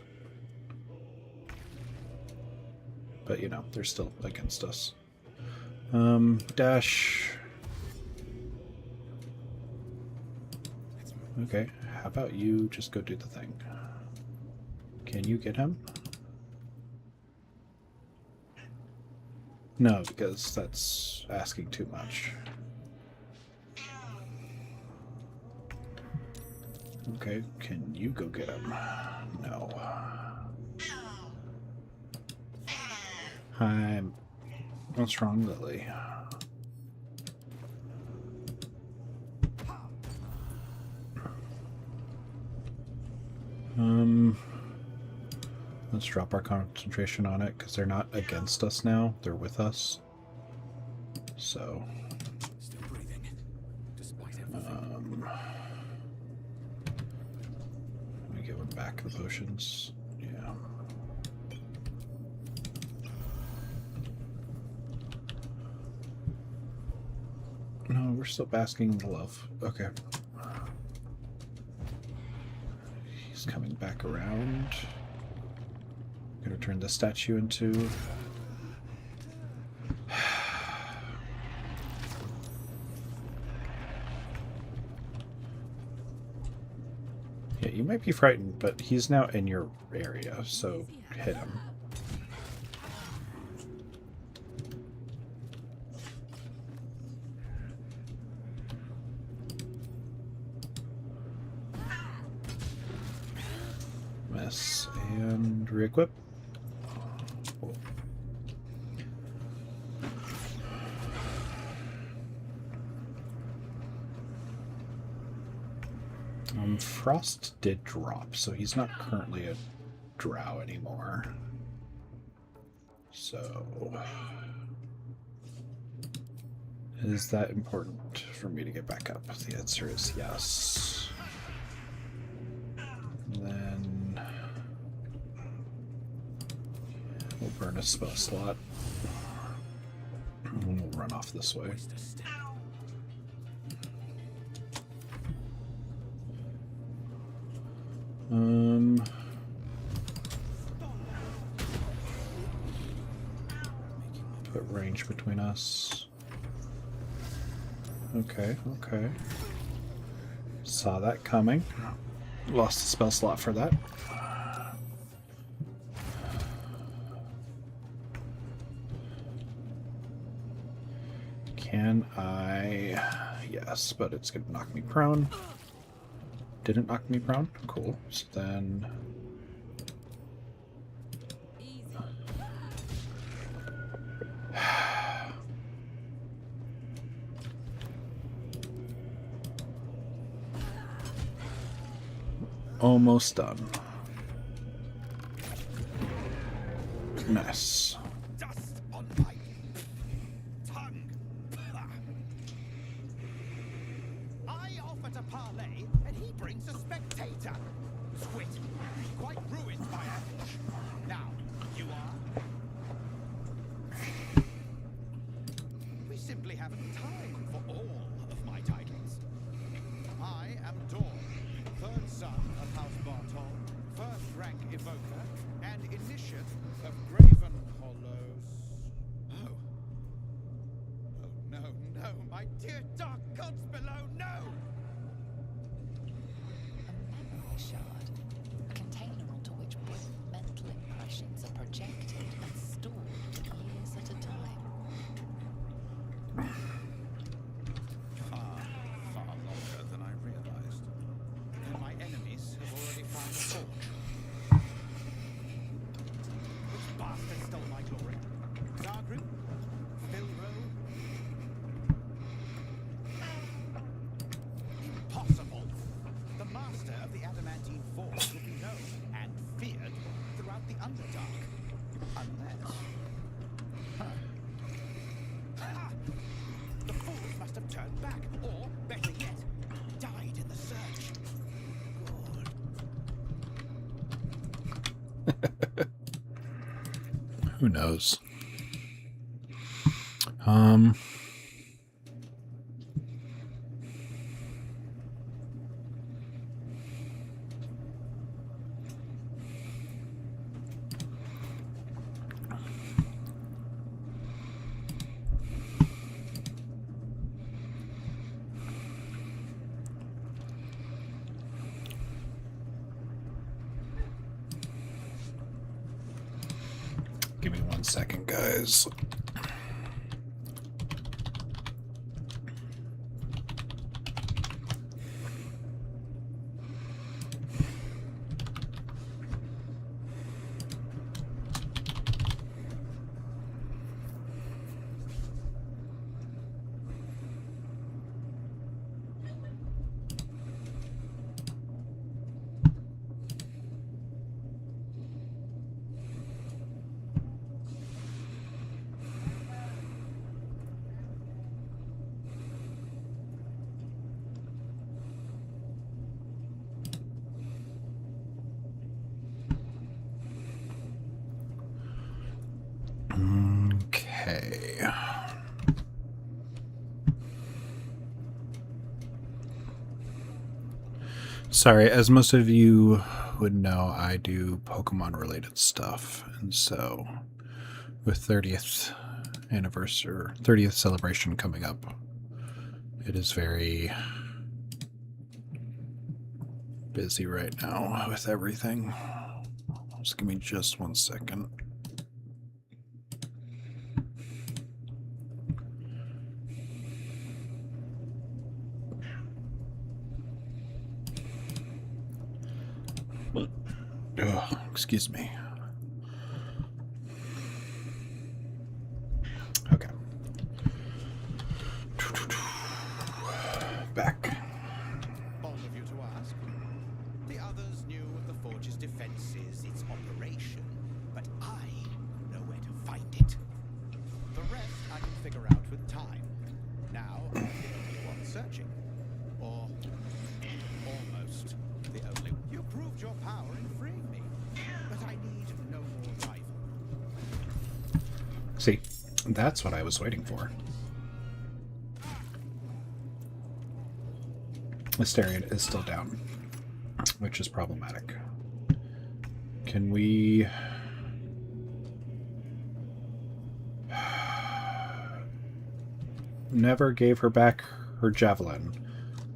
Speaker 1: But, you know, they're still against us. Dash. Okay, how about you just go do the thing? Can you get him? No, because that's asking too much. Okay, can you go get him? No. Hi. What's wrong, Lily? Let's drop our concentration on it because they're not against us now. They're with us. So.
Speaker 2: Still breathing, despite everything.
Speaker 1: Let me give him back the potions. Yeah. No, we're still basking in the love. Okay. He's coming back around. Gonna turn the statue into... Yeah, you might be frightened, but he's now in your area, so hit him. Miss and re-equip. Cool. Frost did drop, so he's not currently a drow anymore. So, is that important for me to get back up? The answer is yes. And then we'll burn a spell slot. And we'll run off this way. Put range between us. Okay, okay. Saw that coming. Lost a spell slot for that. Can I... Yes, but it's going to knock me prone. Didn't knock me prone? Cool. So then... Almost done. Nice.
Speaker 6: Dust on my tongue. I offer to parlay, and he brings a spectator. Squid, quite ruined by Ash. Now, you are? We simply haven't time for all of my titles. I am Dawn, third son of House Bartol, first rank evoker, and initiate of Graven Hollows. Oh. Oh, no, no, my dear dark gods below, no!
Speaker 5: A memory shard. A container onto which brief mental impressions are projected and stored for years at a time.
Speaker 6: Far longer than I realized. And my enemies have already found the forge. Which bastard stole my glory? Zargrim? Filro? Impossible! The master of the adamantine forge will be known and feared throughout the Underdark. Unless... Ha! The fools must have turned back, or, better yet, died in the search. Good.
Speaker 1: Who knows? Give me 1 second, guys. Okay. Sorry, as most of you would know, I do Pokemon related stuff, and so with 30th anniversary, 30th celebration coming up, it is very busy right now with everything. Just give me just 1 second. Ugh, excuse me. Okay. Back.
Speaker 7: Bold of you to ask. The others knew of the Forge's defenses, its operation, but I know where to find it. The rest I can figure out with time. Now, I'm the only one searching. Or almost the only. You proved your power in freeing me, but I need no more rival.
Speaker 1: See, that's what I was waiting for. Asterion is still down, which is problematic. Can we... Never gave her back her javelin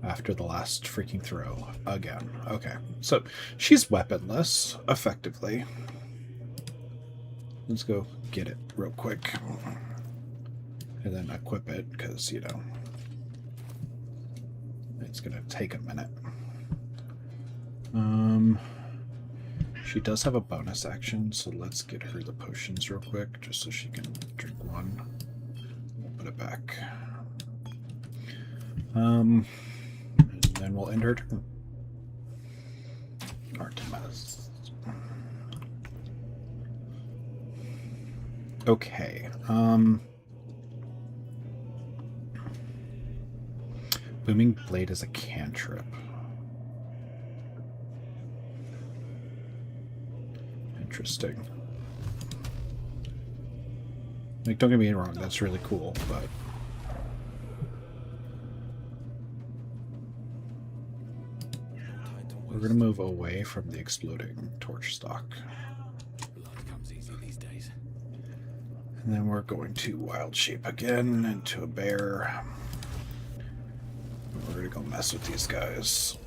Speaker 1: after the last freaking throw again. Okay, so she's weaponless, effectively. Let's go get it real quick. And then equip it, because, you know, it's going to take a minute. She does have a bonus action, so let's get her the potions real quick, just so she can drink one. We'll put it back. And then we'll end her turn. Artemis. Okay. Booming Blade is a cantrip. Interesting. Like, don't get me wrong, that's really cool, but... We're gonna move away from the exploding torch stock.
Speaker 2: Blood comes easy these days.
Speaker 1: And then we're going to wild shape again into a bear. We're gonna go mess with these guys.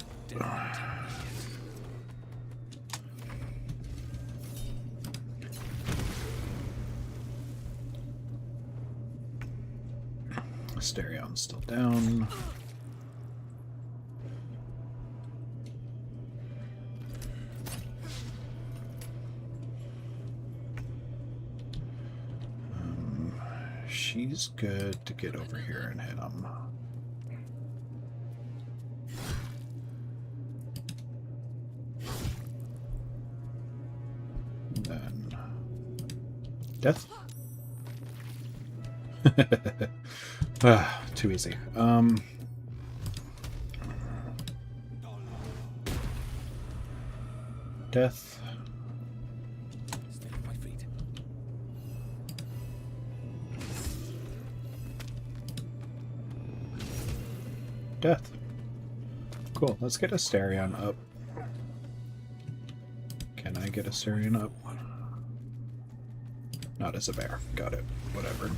Speaker 1: Asterion's still down. She's good to get over here and hit him. Then death. Too easy. Death.
Speaker 2: Stay on my feet.
Speaker 1: Death. Cool. Let's get Asterion up. Can I get Asterion up? Not as a bear. Got it. Whatever.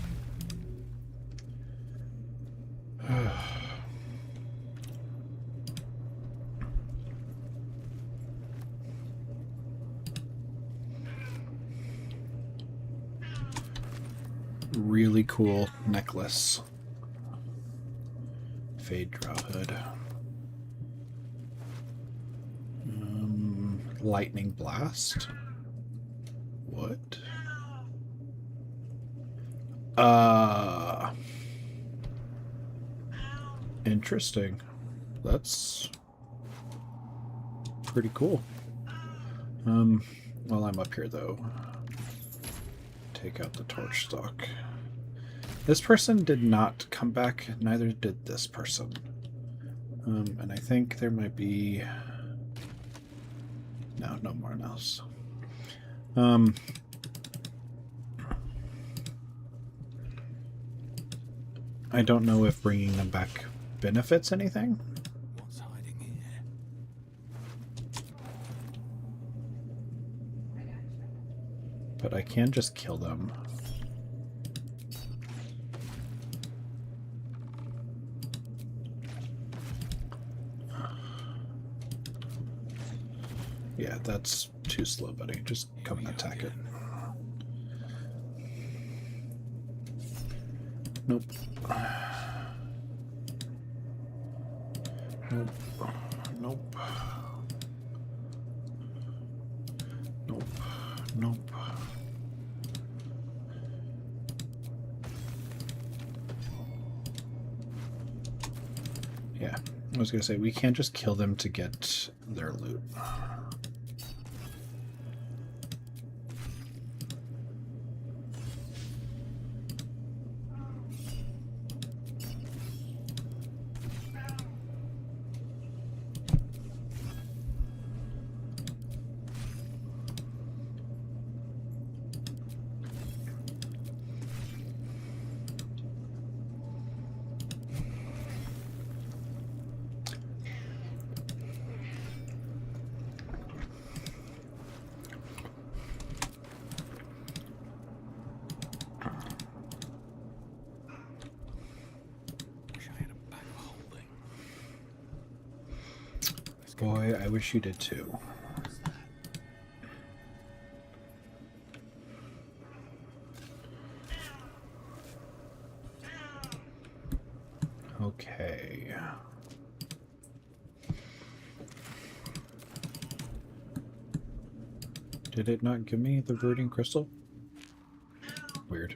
Speaker 1: Really cool necklace. Fade Draw Hood. Lightning Blast. What? Interesting. That's pretty cool. While I'm up here though, take out the torch stock. This person did not come back, neither did this person. And I think there might be... No more else. I don't know if bringing them back benefits anything.
Speaker 2: What's hiding here?
Speaker 1: But I can just kill them. Yeah, that's too slow, buddy. Just come and attack it. Nope. Nope. Nope. Nope. Nope. Yeah, I was gonna say, we can't just kill them to get their loot.
Speaker 2: Wish I had a bag of holding.
Speaker 1: Boy, I wish you did too. Okay. Did it not give me the rooting crystal? Weird.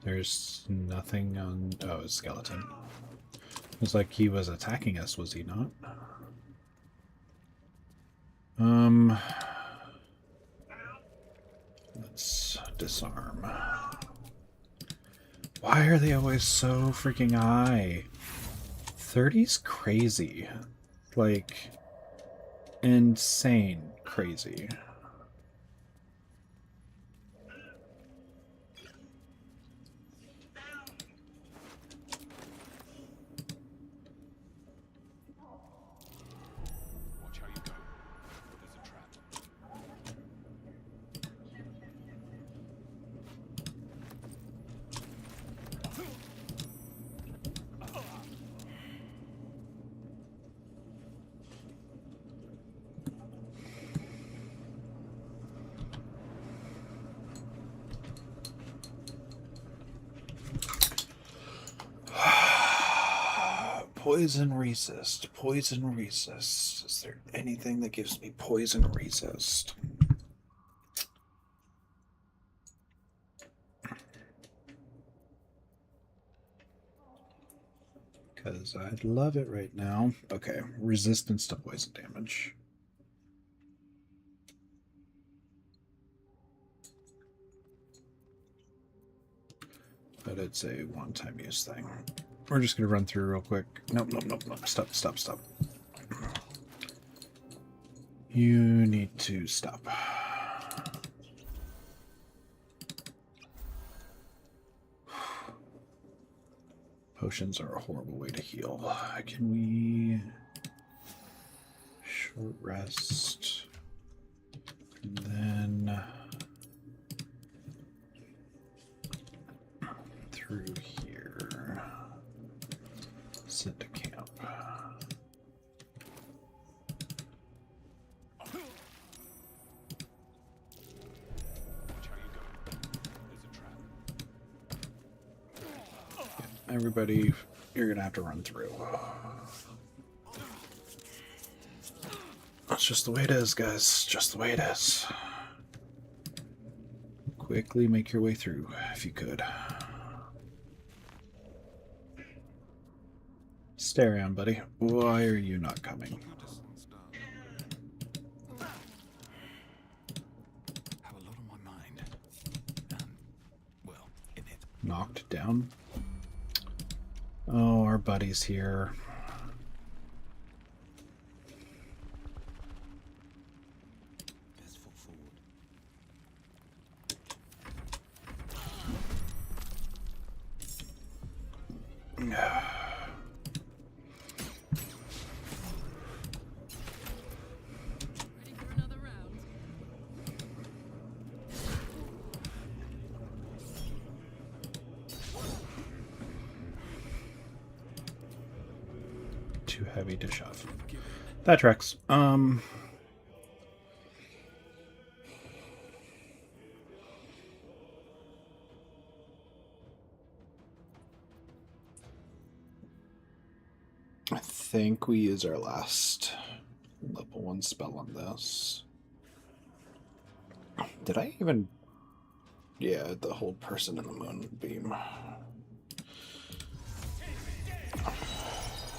Speaker 1: There's nothing on... Oh, it's skeleton. It was like he was attacking us, was he not? Let's disarm. Why are they always so freaking high? 30's crazy. Like, insane crazy.
Speaker 2: Watch how you go. There's a trap.
Speaker 1: Poison resist. Poison resist. Is there anything that gives me poison resist? Because I'd love it right now. Okay, resistance to poison damage. But it's a one-time use thing. We're just going to run through real quick. Nope, nope, nope, nope. Stop, stop, stop. You need to stop. Potions are a horrible way to heal. Can we... Short rest. And then... Through here. Sit to camp.
Speaker 2: Watch how you go. There's a trap.
Speaker 1: Everybody, you're gonna have to run through. That's just the way it is, guys. Just the way it is. Quickly make your way through, if you could. Stay around, buddy. Why are you not coming?
Speaker 2: Have a lot on my mind. Well, in it.
Speaker 1: Knocked down? Oh, our buddy's here.
Speaker 2: Let's fall forward.
Speaker 1: too heavy to shove. That tracks. I think we use our last level 1 spell on this. Did I even... Yeah, the hold person in the moonbeam.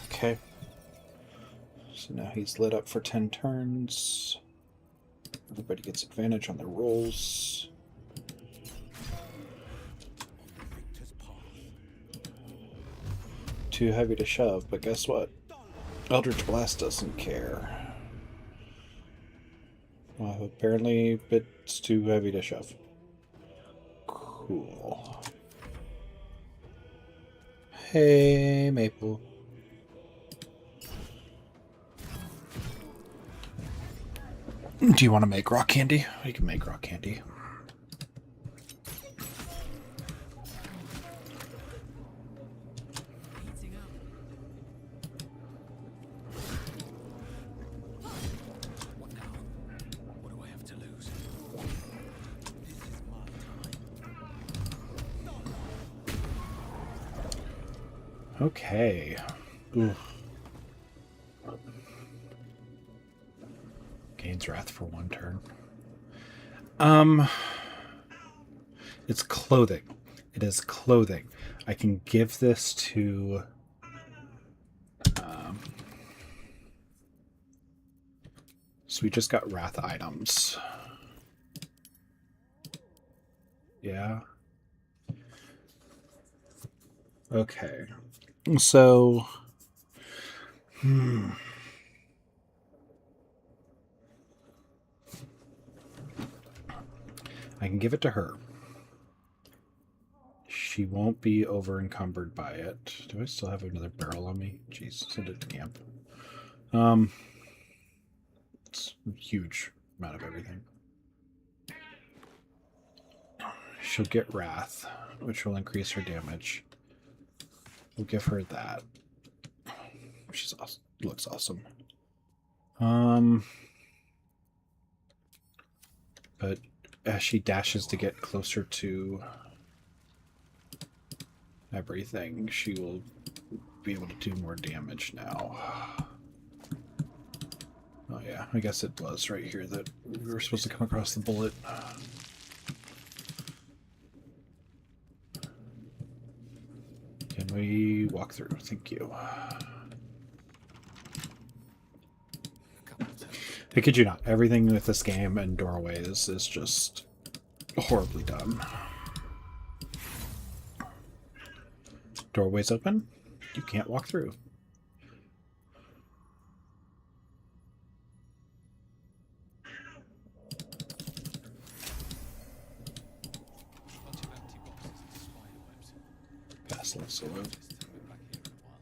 Speaker 1: Okay. So now he's lit up for 10 turns. Everybody gets advantage on their rolls. Too heavy to shove, but guess what? Eldritch Blast doesn't care. Well, apparently it's too heavy to shove. Cool. Hey, Maple. Do you want to make rock candy? We can make rock candy.
Speaker 2: What now? What do I have to lose? This is my time.
Speaker 1: Okay. Ooh. Gains Wrath for 1 turn. It's clothing. It is clothing. I can give this to so we just got Wrath items. Yeah. Okay. So I can give it to her. She won't be over encumbered by it. Do I still have another barrel on me? Jeez, send it to camp. It's a huge amount of everything. She'll get Wrath, which will increase her damage. We'll give her that. She's awesome. Looks awesome. But as she dashes to get closer to everything, she will be able to do more damage now. Oh yeah, I guess it was right here that we were supposed to come across the bullet. Can we walk through? Thank you. I kid you not, everything with this game and doorways is just horribly done. Doorways open, you can't walk through.
Speaker 2: Bunch of empty boxes and spider webs.
Speaker 1: Pestilence Sword.
Speaker 2: Just haven't been back here in a while.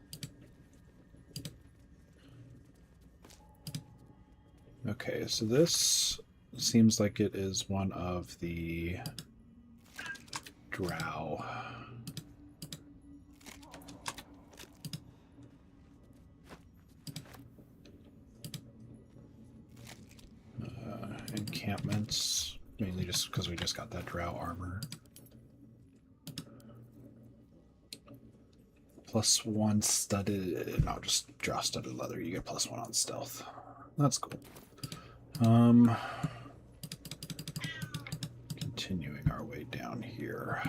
Speaker 1: Okay, so this seems like it is one of the drow. Encampments, mainly just because we just got that drow armor. +1 studded, no, just drow studded leather. You get +1 on stealth. That's cool. Continuing our way down here.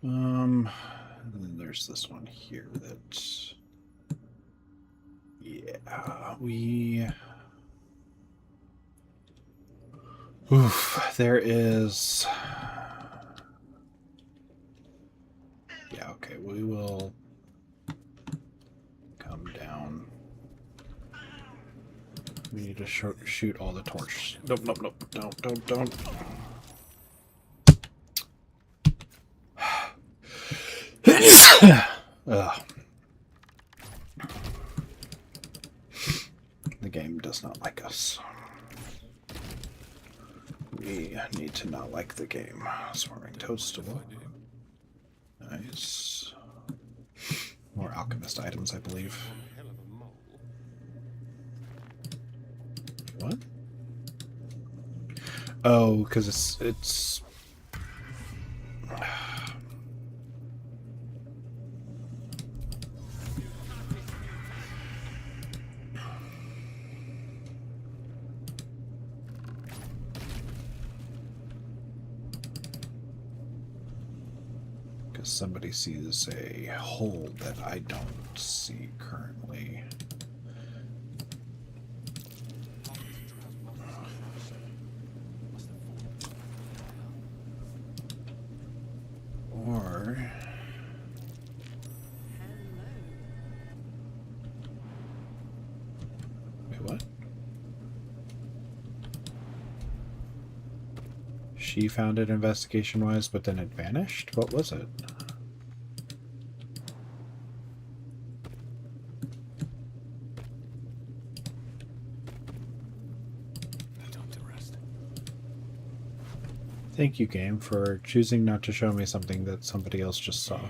Speaker 1: And then there's this one here that, yeah, we. Oof, there is. Yeah, okay, we will come down. We need to shoot all the torches. Nope, nope, nope. Don't. The game does not like us. We need to not like the game. Swarming toadstool. Nice. More alchemist items, I believe.
Speaker 4: One hell of a mole.
Speaker 1: What? Oh, because it's. Because somebody sees a hole that I don't see currently. Or wait, what? She found it investigation-wise, but then it vanished? What was it?
Speaker 2: Time to rest.
Speaker 1: Thank you, game, for choosing not to show me something that somebody else just saw.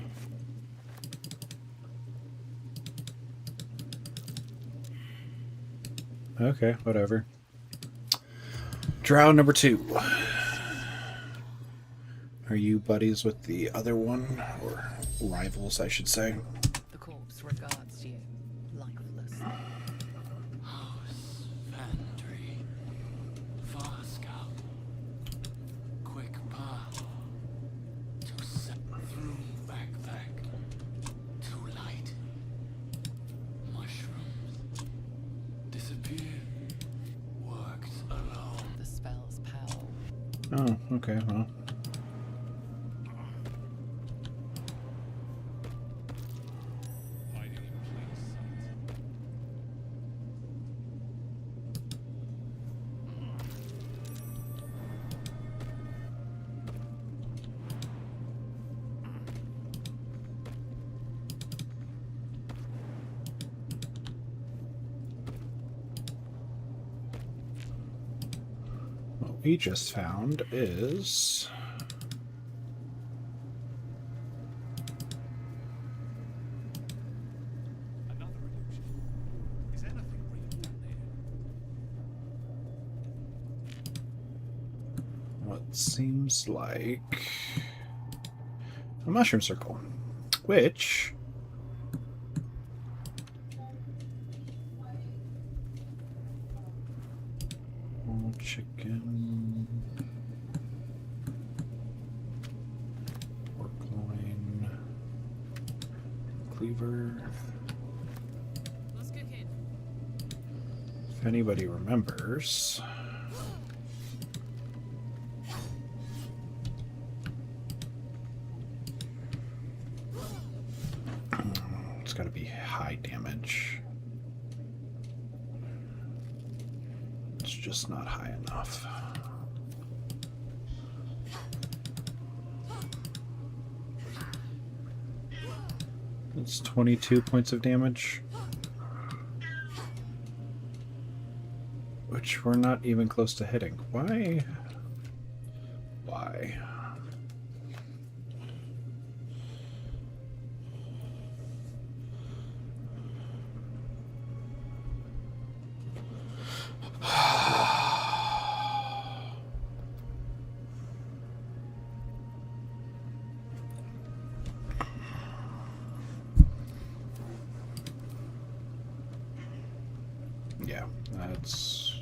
Speaker 1: Okay, whatever. Drow number 2. Are you buddies with the other one? Or rivals, I should say.
Speaker 5: The corpse regards you, lifeless.
Speaker 2: House, Vandry, Farscout, quick path, to set through backpack, too light, mushrooms, disappear, worked alone.
Speaker 5: The spell's power.
Speaker 1: Oh, okay, well.
Speaker 4: Hiding in plain sight.
Speaker 1: What we just found is
Speaker 2: Another illusion. Is anything real down there?
Speaker 1: what seems like a mushroom circle, which chicken, pork loin, cleaver. If anybody remembers, it's got to be high damage. It's just not high enough. It's 22 points of damage, which we're not even close to hitting. Why? Why? Yeah, that's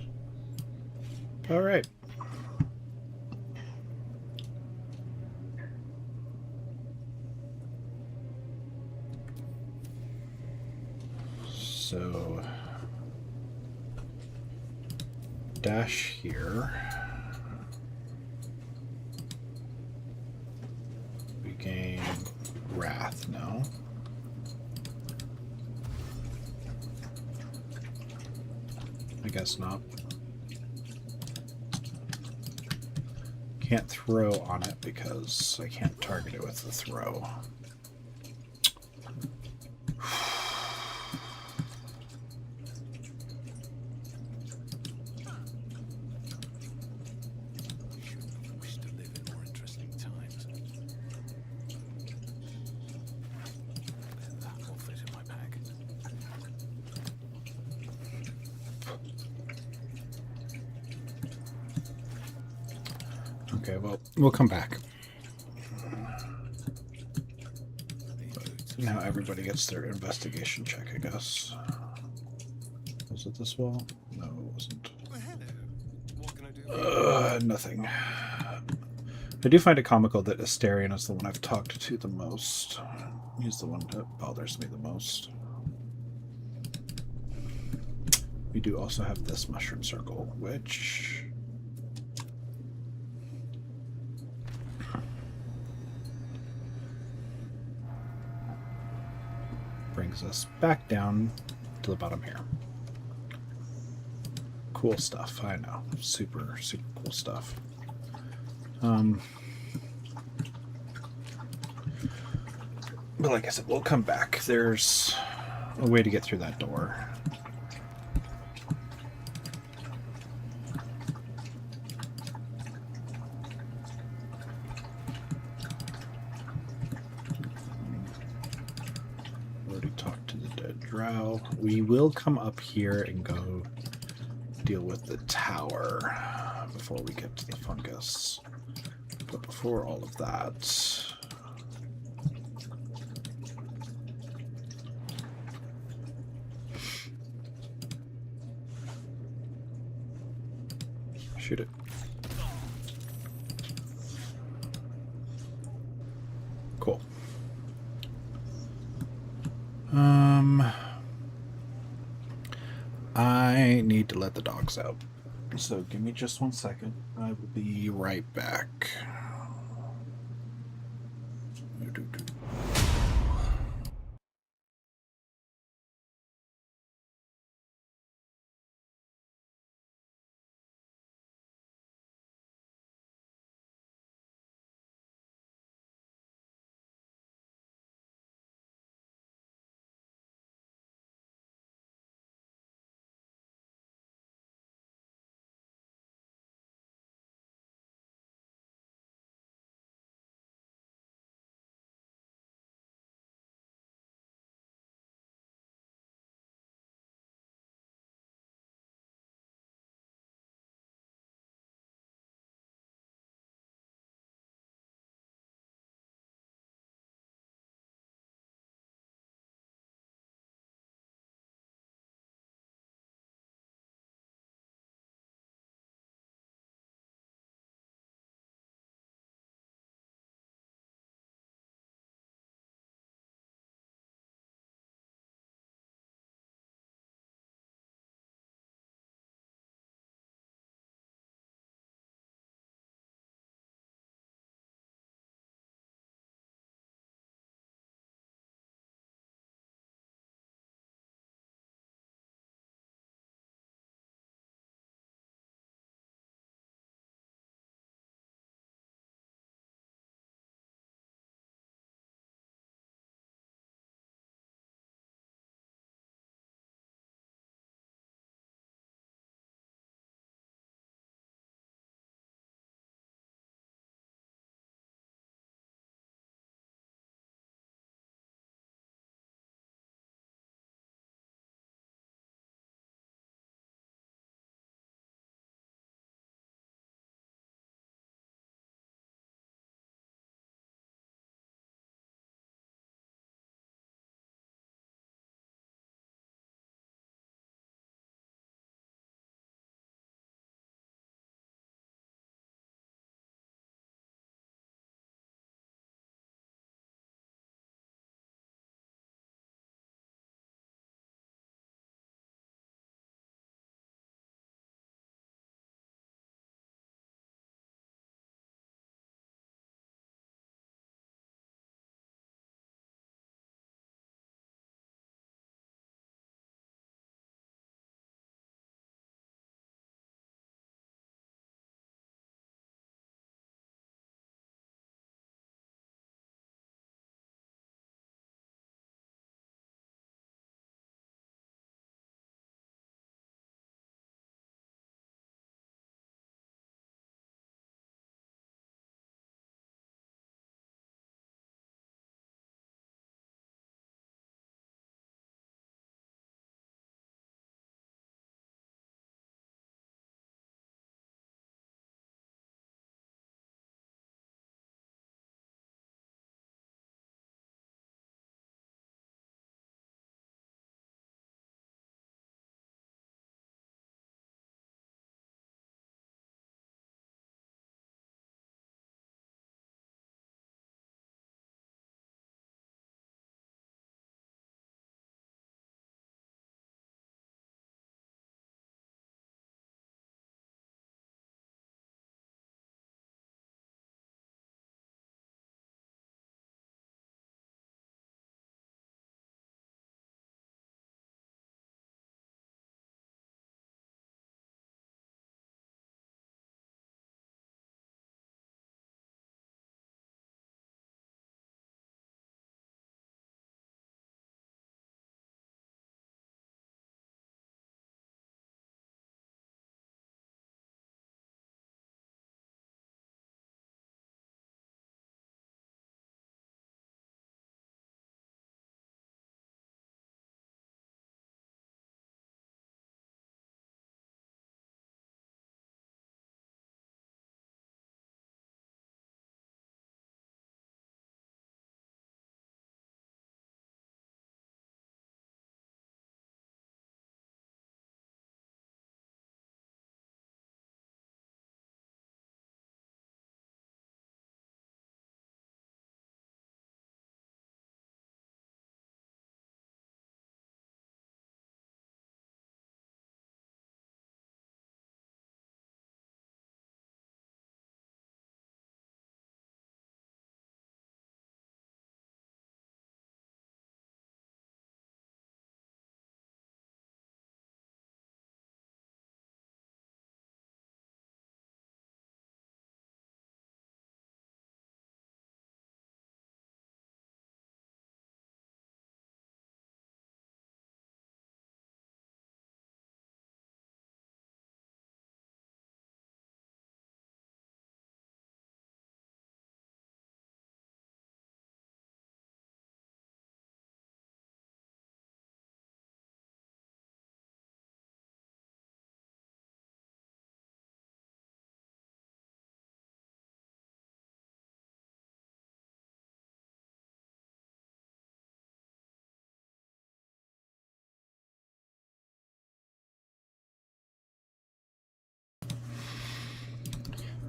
Speaker 1: all right. So dash here. We gain wrath now. I guess not. Can't throw on it because I can't target it with the throw.
Speaker 2: Shouldn't wish to live in more interesting times. That will fit.
Speaker 1: Okay, well, we'll come back. Now everybody gets their investigation check, I guess. Was it this wall? No, it wasn't.
Speaker 4: Well, hello. What can I do for you?
Speaker 1: Nothing. I do find it comical that Asterion is the one I've talked to the most. He's the one that bothers me the most. We do also have this mushroom circle, which... brings us back down to the bottom here. Cool stuff, I know. Super, super cool stuff. But like I said, we'll come back. There's a way to get through that door. Already talked to the dead drow. We will come up here and go deal with the tower before we get to the fungus. But before all of that... shoot it. Cool. I need to let the dogs out. So give me just 1 second. I will be right back.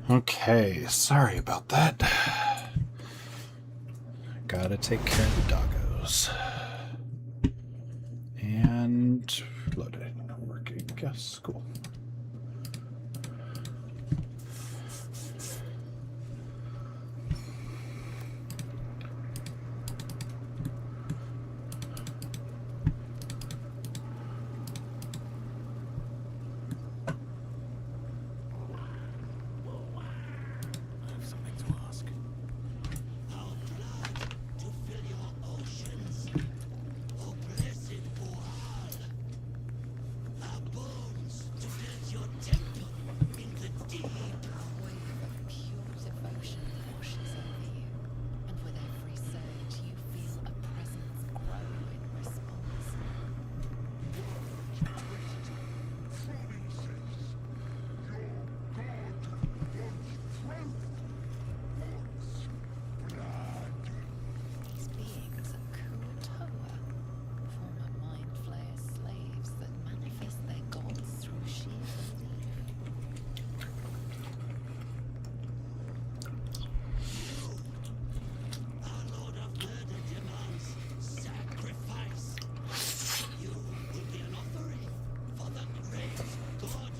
Speaker 1: Okay, sorry about that. Gotta take care of the doggos. And loaded. Working. Yes, cool.
Speaker 2: I have something to ask.
Speaker 6: Our blood to fill your oceans, oh blessed Boal. Our bones to build your temple in the deep.
Speaker 5: A wave of pure devotion washes over you, and with every surge you feel a presence grow in response. These beings are Kuo-toa, former Mind Flayer slaves that manifest their gods through sheer belief.
Speaker 6: Our Lord of Murder demands sacrifice. You will be an offering for the great God.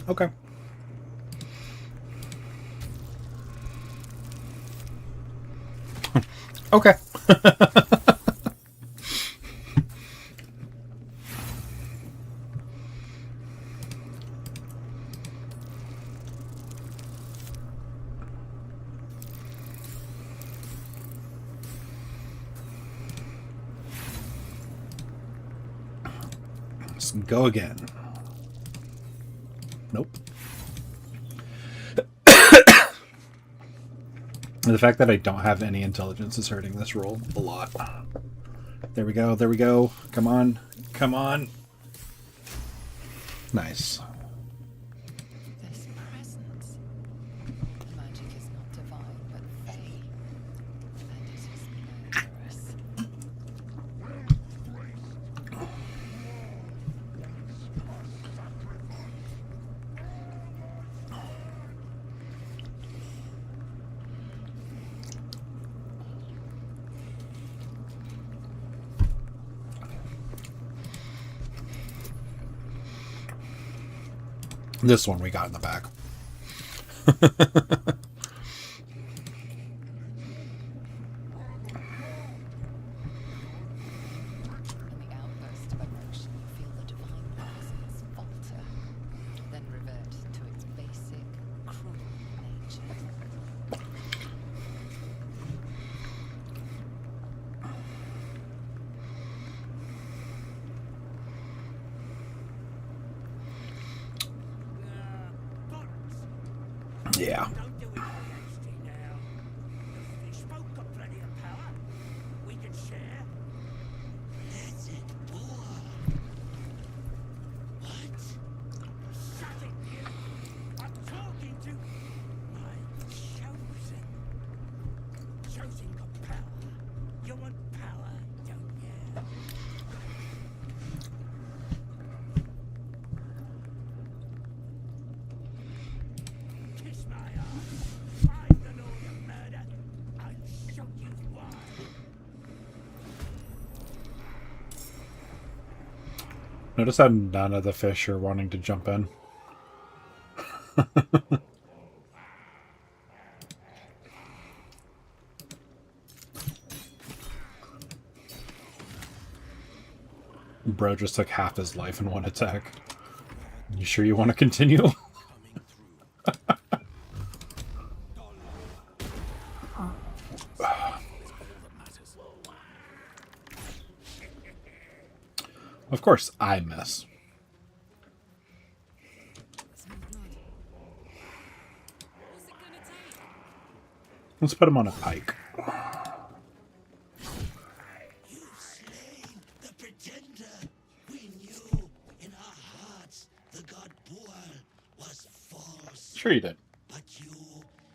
Speaker 1: Okay. Okay. Let's go again. Nope. The fact that I don't have any intelligence is hurting this roll a lot. There we go. There we go. Come on. Come on. Nice.
Speaker 5: This presence. The magic is not divine, but fey. And it is murderous.
Speaker 1: This one we got in the back.
Speaker 5: In the outburst of emotion, you feel the divine presence falter, then revert to its basic, cruel nature.
Speaker 1: Yeah.
Speaker 6: Don't do it hasty now. The fish folk got plenty of power. We can share. That's it, boy. What? Shut it, you! I'm talking to my chosen. Chosen got power. You want power, don't you? Kiss my ass. I'm the Lord of Murder. I'll show you why.
Speaker 1: Notice how none of the fish are wanting to jump in. Bro just took half his life in one attack. You sure you want to continue?
Speaker 4: Coming through.
Speaker 1: Of course, I miss. Let's put him on a pike.
Speaker 6: You've slain the pretender. We knew in our hearts the god Boal was false.
Speaker 1: Sure you did.
Speaker 6: But you,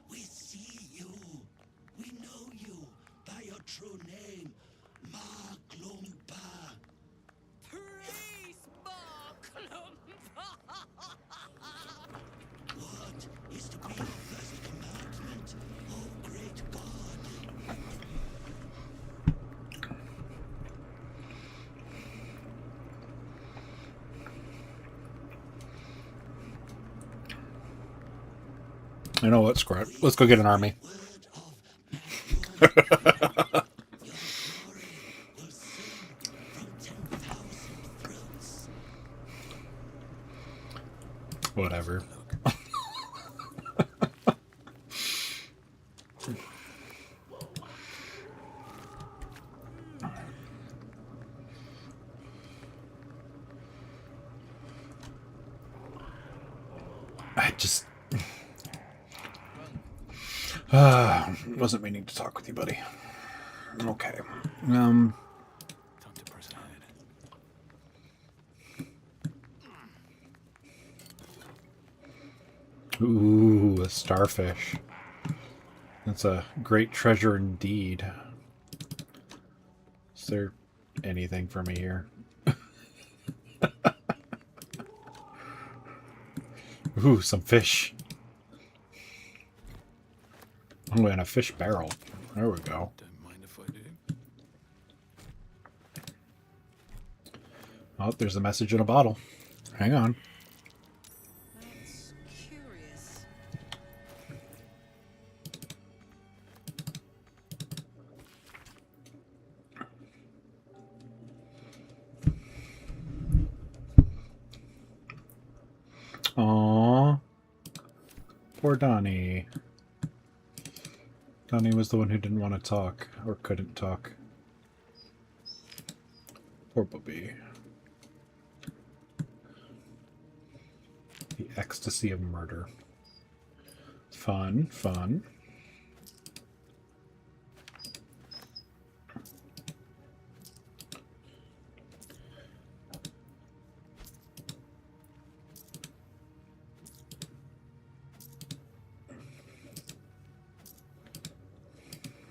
Speaker 6: we see you. We know you by your true name, Maglumba.
Speaker 1: I know what, Scrat. Let's go get an army. Whatever. I just wasn't meaning to talk with you, buddy. Okay.
Speaker 2: Time to press ahead.
Speaker 1: Ooh, a starfish. That's a great treasure indeed. Is there anything for me here? Ooh, some fish. Oh, and a fish barrel. There we go.
Speaker 2: Don't mind if I do.
Speaker 1: Oh, there's a message in a bottle. Hang on.
Speaker 3: That's curious.
Speaker 1: Aww. Poor Donnie. Donnie was the one who didn't want to talk, or couldn't talk. Poor Bubby. The ecstasy of murder. Fun, fun.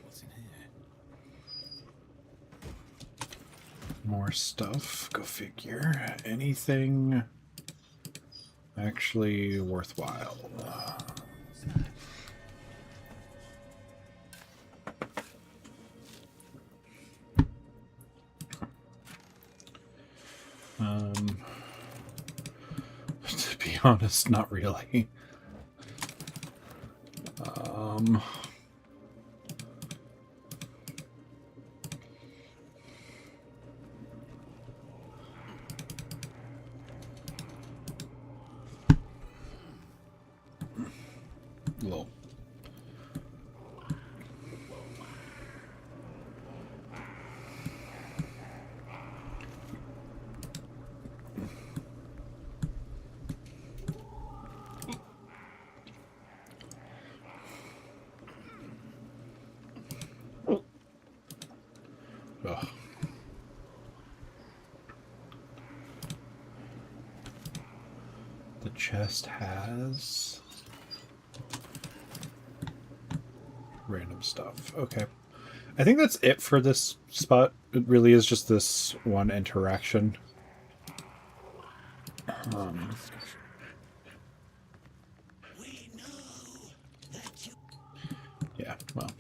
Speaker 2: What's in here?
Speaker 1: More stuff. Go figure. Anything actually worthwhile? To be honest, not really. Lol. Ugh. The chest has random stuff. Okay. I think that's it for this spot. It really is just this one interaction. Yeah, well.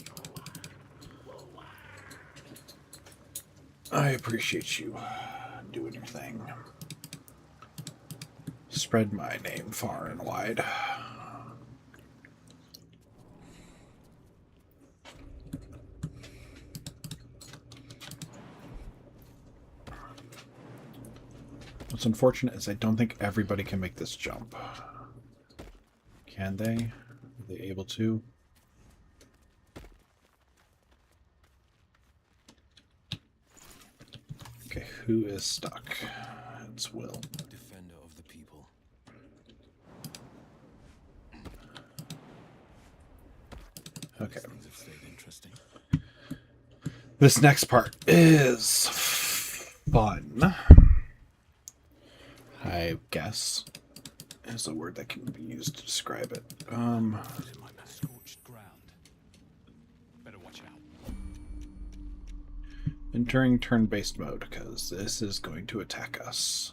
Speaker 1: I appreciate you doing your thing. Spread my name far and wide. What's unfortunate is I don't think everybody can make this jump. Can they? Are they able to? Okay, who is stuck? It's Will.
Speaker 2: Defender of the people.
Speaker 1: Okay.
Speaker 2: Things have stayed interesting.
Speaker 1: This next part is fun. I guess is a word that can be used to describe it.
Speaker 2: It might be scorched ground. Better watch out.
Speaker 1: Entering turn-based mode, because this is going to attack us.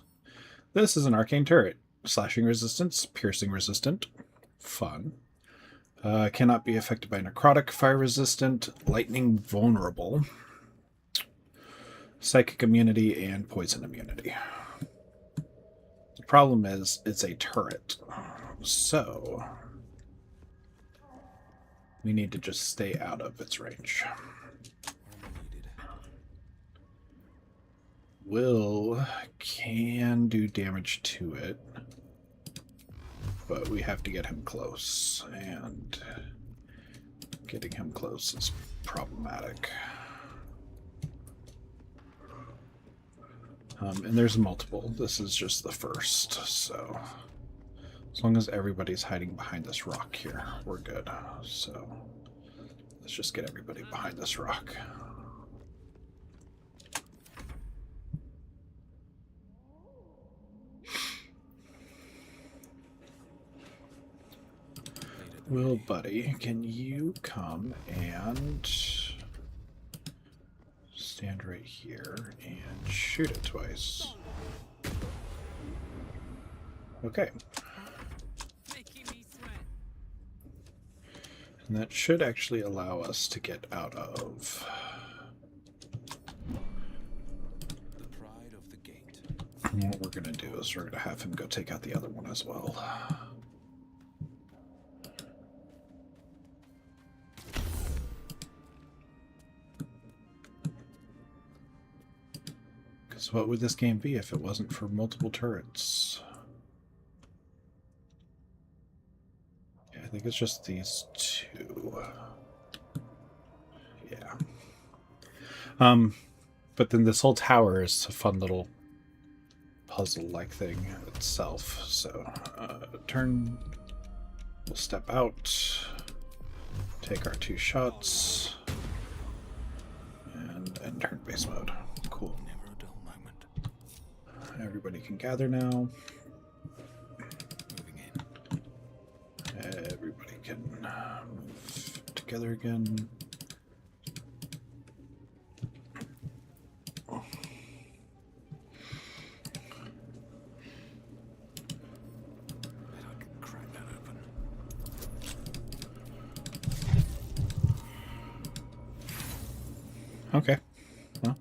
Speaker 1: This is an arcane turret. Slashing resistance, piercing resistant. Fun. Cannot be affected by necrotic, fire resistant, lightning vulnerable, psychic immunity, and poison immunity. The problem is it's a turret. So We need to just stay out of its range. Will can do damage to it, but we have to get him close, and getting him close is problematic. And there's multiple. This is just the first, so as long as everybody's hiding behind this rock here, we're good. So let's just get everybody behind this rock. Will, buddy, can you come and stand right here and shoot it twice? Okay. And that should actually allow us to get out of
Speaker 4: The pride of the gate.
Speaker 1: And what we're going to do is we're going to have him go take out the other one as well. Because what would this game be if it wasn't for multiple turrets? Yeah, I think it's just these two. Yeah. But then this whole tower is a fun little puzzle-like thing itself. So, we'll step out, take our 2 shots, and end turn-based mode. Cool.
Speaker 2: Never a dull moment.
Speaker 1: Everybody can gather now.
Speaker 2: Moving in.
Speaker 1: Everybody can move together again.
Speaker 2: Bet I can crack that open.
Speaker 1: Okay. Well.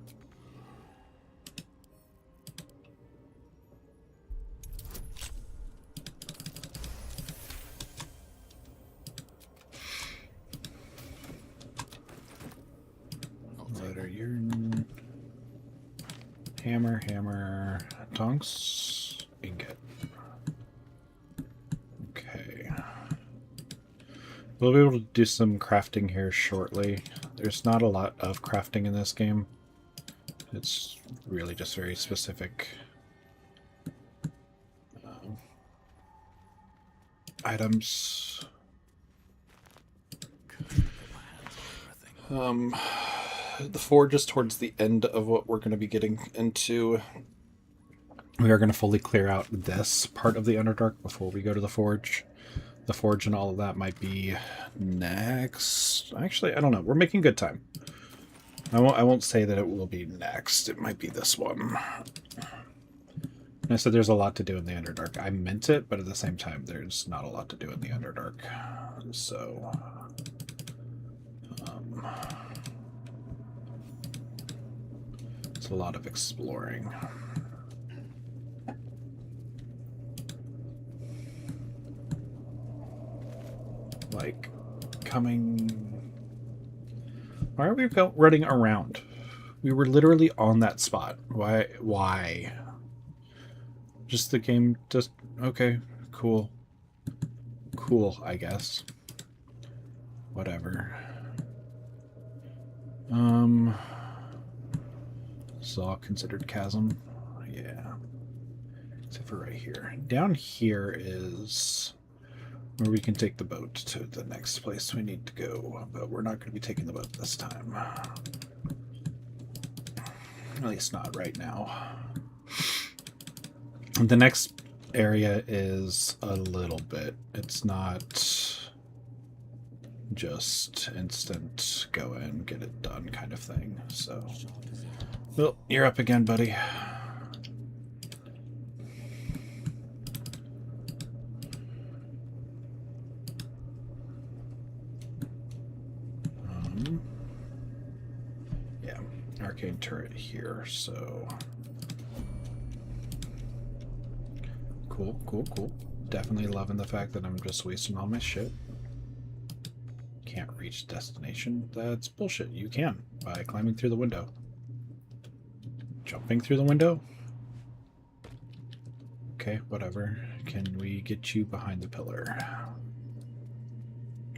Speaker 1: Letter urine. Hammer, tonks, ingot. Okay. We'll be able to do some crafting here shortly. There's not a lot of crafting in this game. It's really just very specific items. The forge is towards the end of what we're going to be getting into. We are going to fully clear out this part of the Underdark before we go to the forge. The forge and all of that might be next. Actually, I don't know. We're making good time. I won't say that it will be next. It might be this one. I said there's a lot to do in the Underdark. I meant it, but at the same time, there's not a lot to do in the Underdark. So, it's a lot of exploring. Like, coming... Why are we running around? We were literally on that spot. Why? Just the game just... Okay, cool. Cool, I guess. Whatever. This is all considered chasm. Yeah. Except for right here. Down here is where we can take the boat to the next place we need to go, but we're not going to be taking the boat this time. At least not right now. The next area is a little bit. It's not just instant go in, get it done kind of thing. So, well, you're up again, buddy. Yeah, arcane turret here, so cool. Definitely loving the fact that I'm just wasting all my shit. can't reach destination. That's bullshit. You can by climbing through the window. Jumping through the window? Okay, whatever. Can we get you behind the pillar?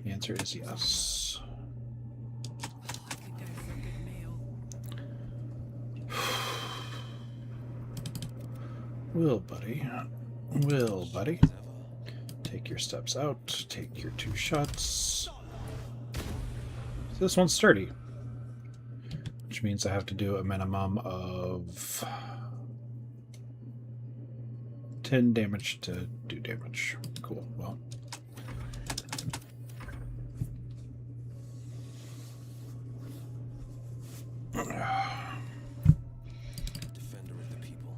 Speaker 1: The answer is yes.
Speaker 3: I could go for a good meal.
Speaker 1: Will, buddy. Will, buddy. Take your steps out. Take your 2 shots. This one's sturdy. Which means I have to do a minimum of 10 damage to do damage. Cool. Well.
Speaker 2: Defender of the people.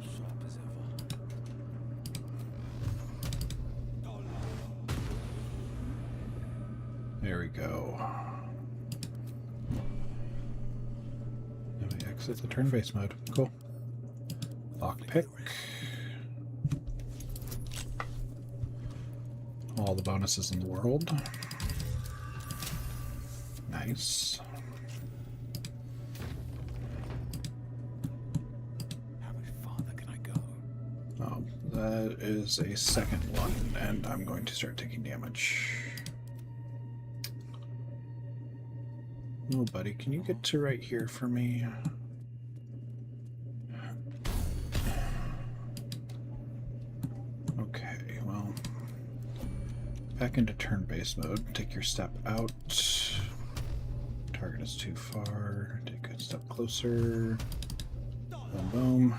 Speaker 2: Sharp as ever.
Speaker 1: There we go. Now we exit the turn-based mode. Cool. Lockpick. All the bonuses in the world. Nice.
Speaker 2: How much farther can I go?
Speaker 1: Oh, that is a second one, and I'm going to start taking damage. Oh, buddy, can you get to right here for me? Okay, well, back into turn-based mode. Take your step out. Target is too far. Take a step closer. Boom, boom.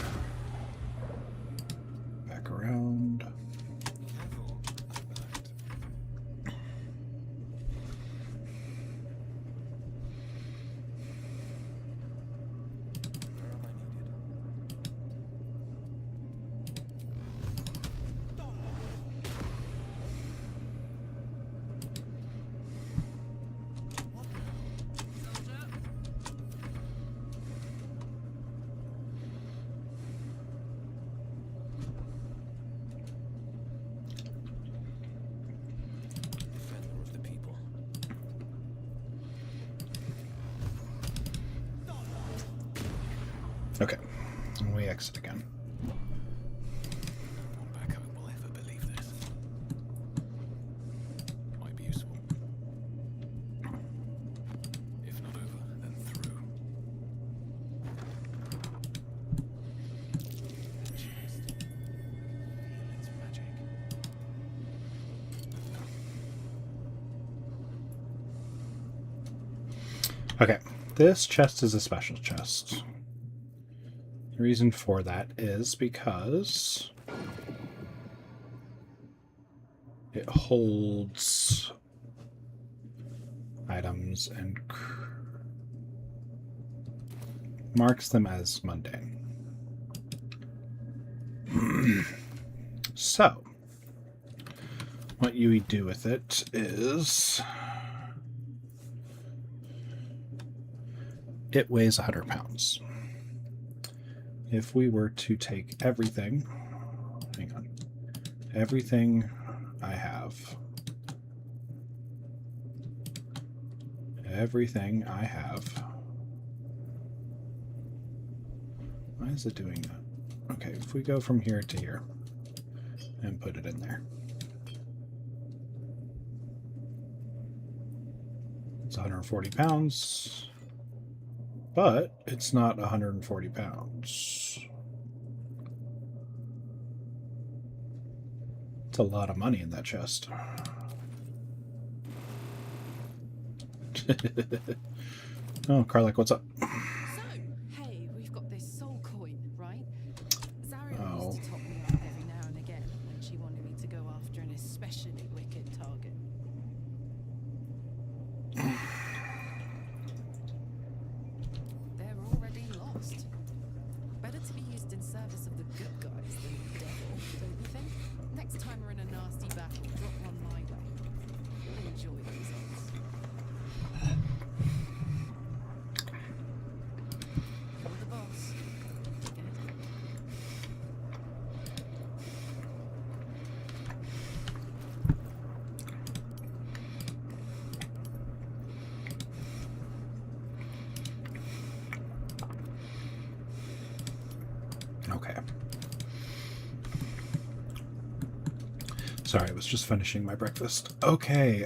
Speaker 1: Back around.
Speaker 2: Where am I needed? Defender of the people.
Speaker 1: Okay, and we exit again.
Speaker 2: No one back home will ever believe this. Might be useful. If not over, then through. Chest. Feel its magic.
Speaker 1: Okay, this chest is a special chest. The reason for that is because it holds items and marks them as mundane. So, what you do with it is it weighs 100 pounds. If we were to take everything, hang on, everything I have, why is it doing that? Okay, if we go from here to here and put it in there, it's 140 pounds. But it's not 140 pounds. It's a lot of money in that chest. Oh, Karlach, what's up?
Speaker 3: So, hey, we've got this soul coin, right? Zariel
Speaker 1: Oh.
Speaker 3: used to top me up every now and again when she wanted me to go after an especially wicked target. They're already lost. Better to be used in service of the good guys than the devil, don't you think? Next time we're in a nasty battle, drop one my way.
Speaker 1: Sorry, I was just finishing my breakfast. Okay,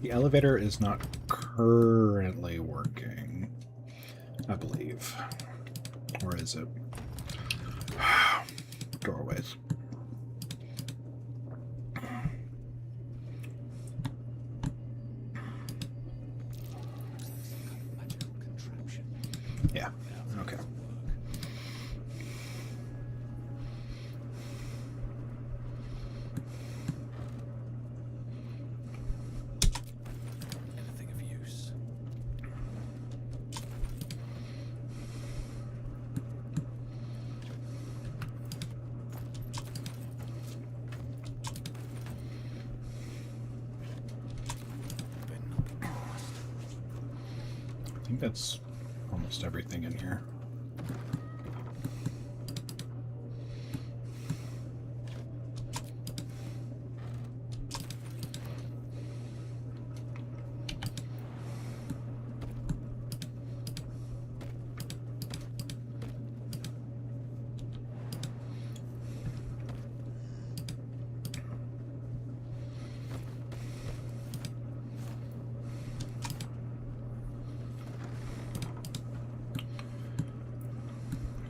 Speaker 1: the elevator is not currently working, I believe. Or is it? Doorways.
Speaker 2: Magical contraption.
Speaker 1: Yeah, okay.
Speaker 2: Anything of use? Been knocking past.
Speaker 1: I think that's almost everything in here.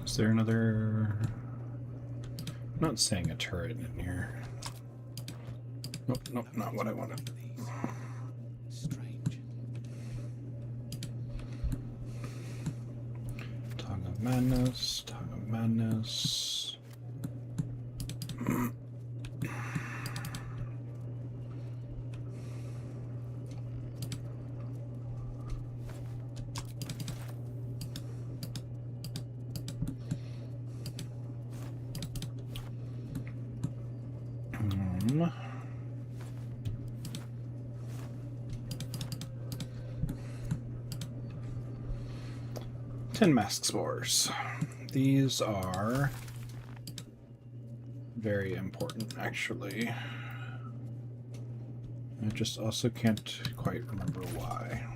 Speaker 1: Is there another... I'm not saying a turret in here. Nope, nope, not what I wanted.
Speaker 2: Strange.
Speaker 1: Tongue of Madness, Tongue of Madness. Tin mask spores. These are very important, actually. I just also can't quite remember why.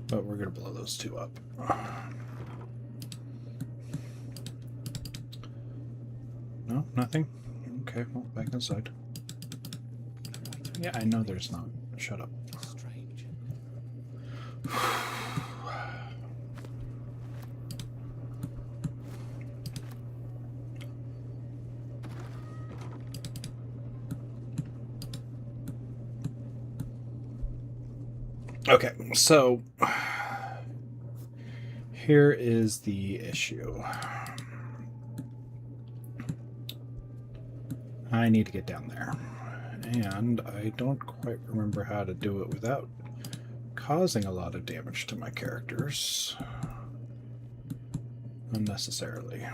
Speaker 1: But we're gonna blow those two up. No, nothing? Okay, well, back inside. Yeah, I know there's not. Shut up.
Speaker 2: Strange.
Speaker 1: Okay, so here is the issue. I need to get down there. And I don't quite remember how to do it without causing a lot of damage to my characters. Unnecessarily.
Speaker 2: No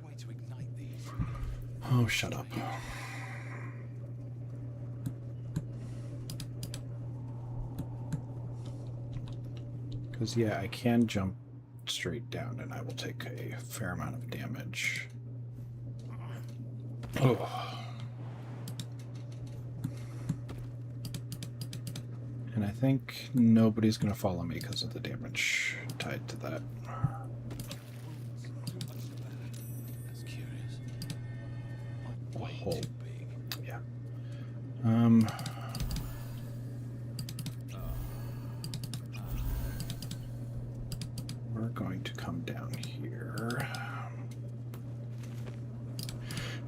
Speaker 2: way to ignite these.
Speaker 1: Oh, shut up. Because, yeah, I can jump straight down and I will take a fair amount of damage. Oh. And I think nobody's going to follow me because of the damage tied to that.
Speaker 2: That's curious.
Speaker 1: A
Speaker 2: Way
Speaker 1: hole.
Speaker 2: too big.
Speaker 1: Yeah. We're going to come down here.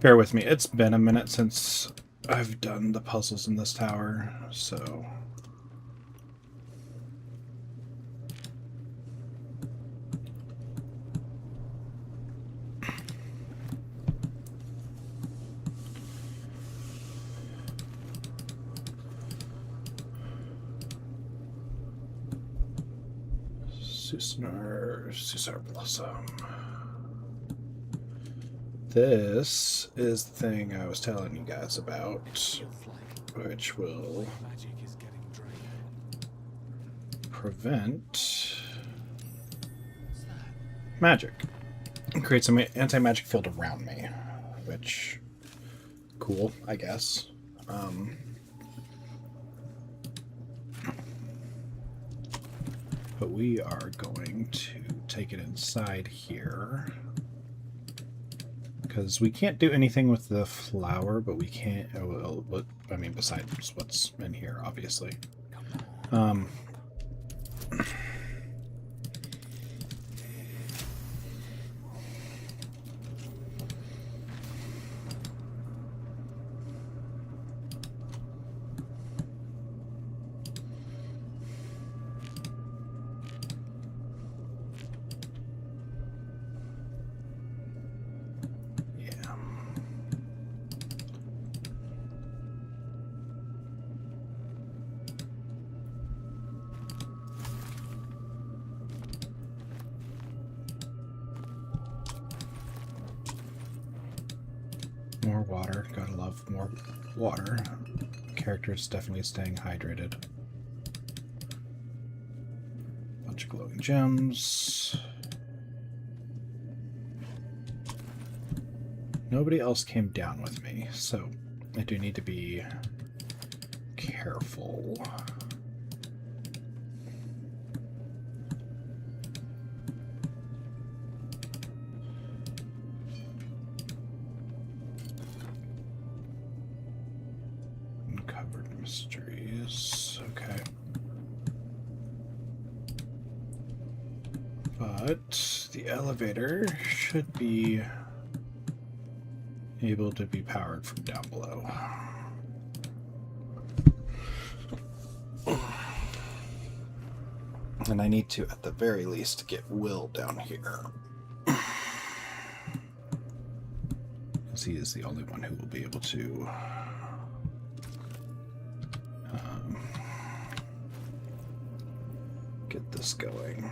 Speaker 1: Bear with me. It's been a minute since I've done the puzzles in this tower, so... Susar Blossom. This is the thing I was telling you guys about, which will
Speaker 2: Magic is getting drained.
Speaker 1: prevent magic. It creates an anti-magic field around me, which cool, I guess. but we are going to take it inside here. Because we can't do anything with the flower, but we can't... Oh, well, I mean, besides what's in here, obviously. More water. Gotta love more water. Character's definitely staying hydrated. Bunch of glowing gems. Nobody else came down with me, so I do need to be careful. Uncovered mysteries. Okay. But the elevator should be able to be powered from down below. And I need to, at the very least, get Will down here. Because he is the only one who will be able to get this going.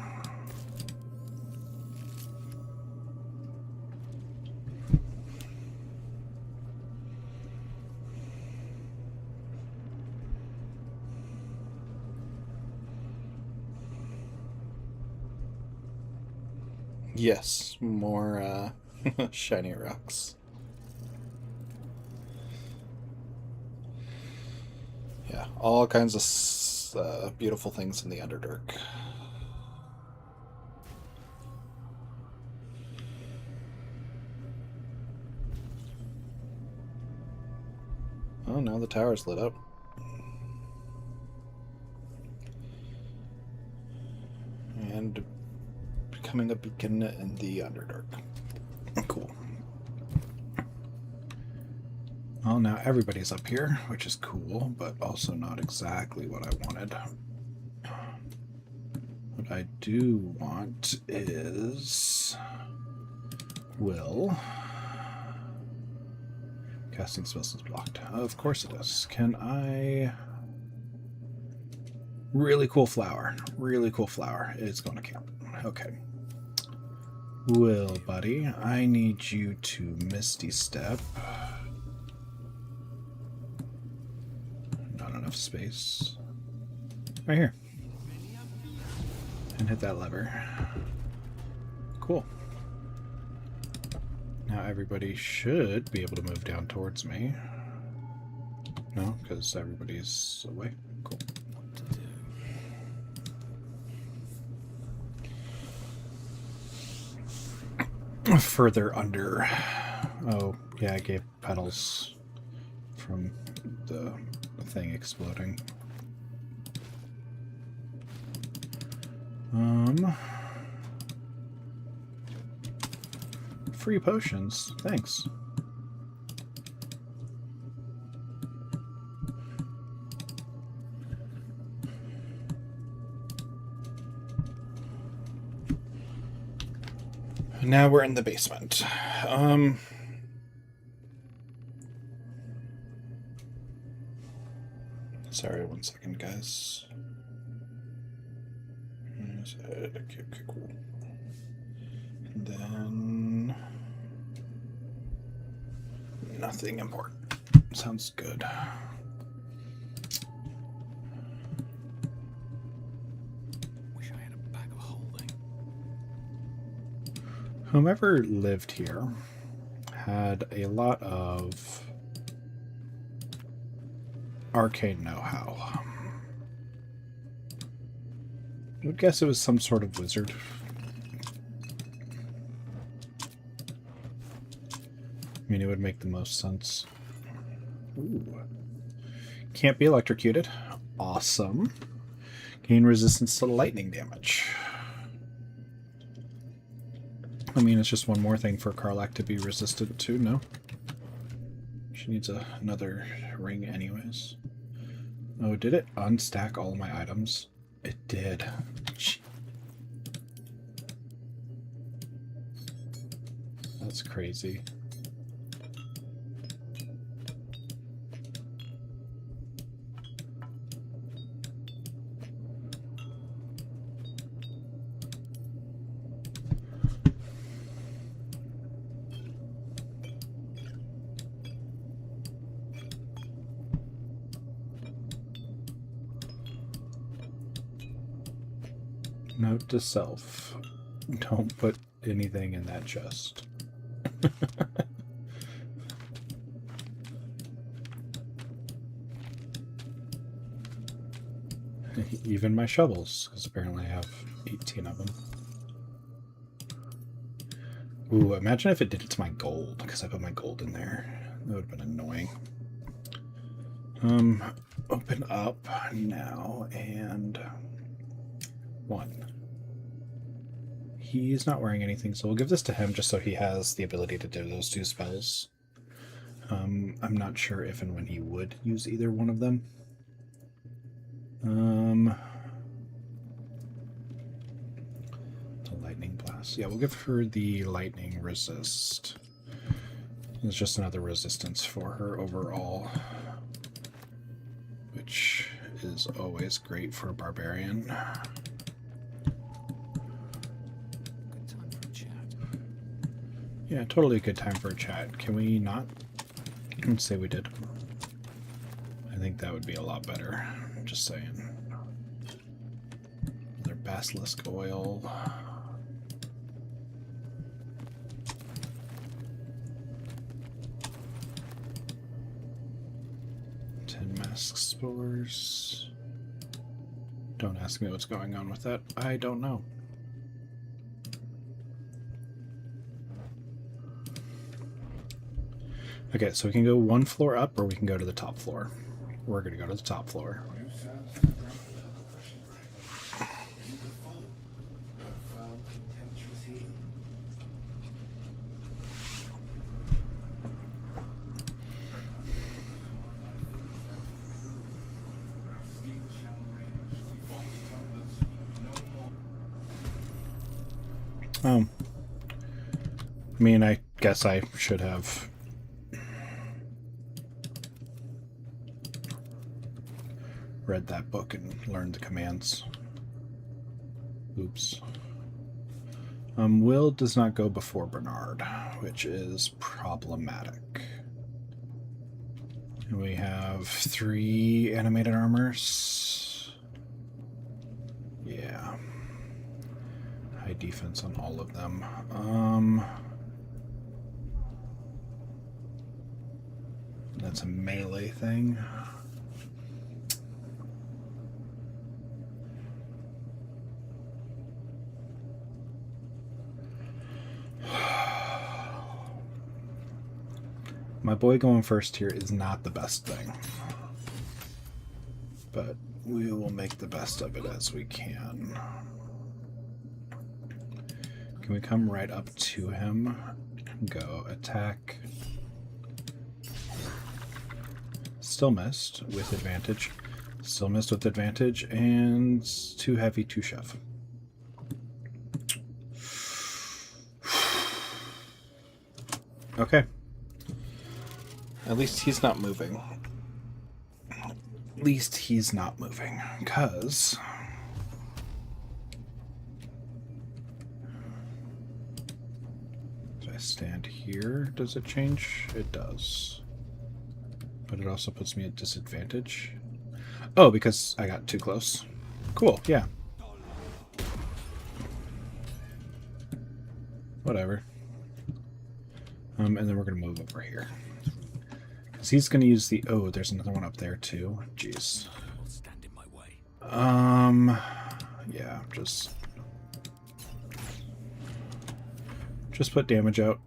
Speaker 1: Yes, more shiny rocks. Yeah, all kinds of beautiful things in the Underdark. Oh, now the tower's lit up. And becoming a beacon in the Underdark. Cool. Well, now everybody's up here, which is cool, but also not exactly what I wanted. What I do want is... Will. Casting spells is blocked. Of course it is. Can I... Really cool flower. Really cool flower. It's going to count. Okay. Will, buddy, I need you to Misty Step. Not enough space. Right here. And hit that lever. Cool. Now everybody should be able to move down towards me. No, because everybody's away. Cool. Further under. Oh, yeah, I gave petals from the thing exploding. Free potions. Thanks. Now we're in the basement. Sorry, 1 second, guys. Okay, cool. And then... Nothing important. Sounds good.
Speaker 2: Wish I had a bag of holding.
Speaker 1: Whomever lived here had a lot of arcane know-how. I would guess it was some sort of wizard. I mean, it would make the most sense. Ooh. Can't be electrocuted. Awesome. Gain resistance to lightning damage. I mean, it's just one more thing for Karlach to be resistant to, no? She needs another ring anyways. Oh, did it unstack all of my items? It did. That's crazy. Note to self. Don't put anything in that chest. Even my shovels, because apparently I have 18 of them. Ooh, imagine if it did it to my gold, because I put my gold in there. That would have been annoying. Open up now, and... 1. He's not wearing anything, so we'll give this to him just so he has the ability to do those 2 spells. I'm not sure if and when he would use either one of them. The lightning blast. Yeah, we'll give her the lightning resist. It's just another resistance for her overall, which is always great for a barbarian.
Speaker 2: Good time for a chat.
Speaker 1: Yeah, totally a good time for a chat. Can we not? Let's say we did. I think that would be a lot better. Just saying. Another basilisk oil. Mask spores. Don't ask me what's going on with that. I don't know. Okay, so we can go 1 floor up or we can go to the top floor. We're going to go to the top floor. I mean, I guess I should have read that book and learned the commands. Oops. Will does not go before Bernard, which is problematic. And we have 3 animated armors. Yeah. High defense on all of them. That's a melee thing. My boy going first here is not the best thing, but we will make the best of it as we can. Can we come right up to him? Go attack. Still missed with advantage. Still missed with advantage, and too heavy to shove. Okay. At least he's not moving. At least he's not moving, because... if I stand here, does it change? It does. But it also puts me at disadvantage. Oh, because I got too close. Cool, yeah. Whatever. And then we're going to move over here. Because he's going to use the... oh, there's another one up there too. Jeez.
Speaker 2: Stand in my way.
Speaker 1: Yeah, just put damage out.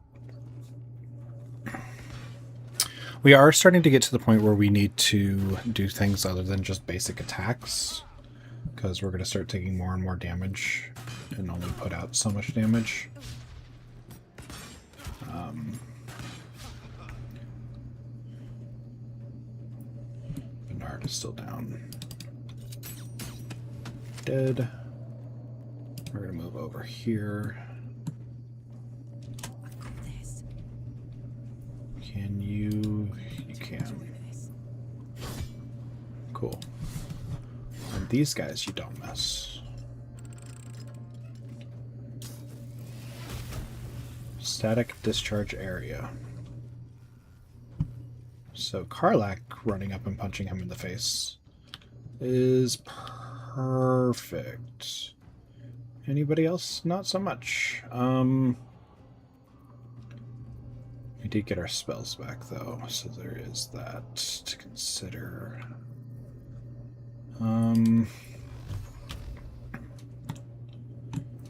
Speaker 1: We are starting to get to the point where we need to do things other than just basic attacks, because we're going to start taking more and more damage and only put out so much damage. Bernard is still down. Dead. We're going to move over here.
Speaker 3: This.
Speaker 1: Can you? You can. Cool. And these guys you don't miss. Static discharge area. So Karlach running up and punching him in the face is perfect. Anybody else? Not so much. We did get our spells back though, so there is that to consider.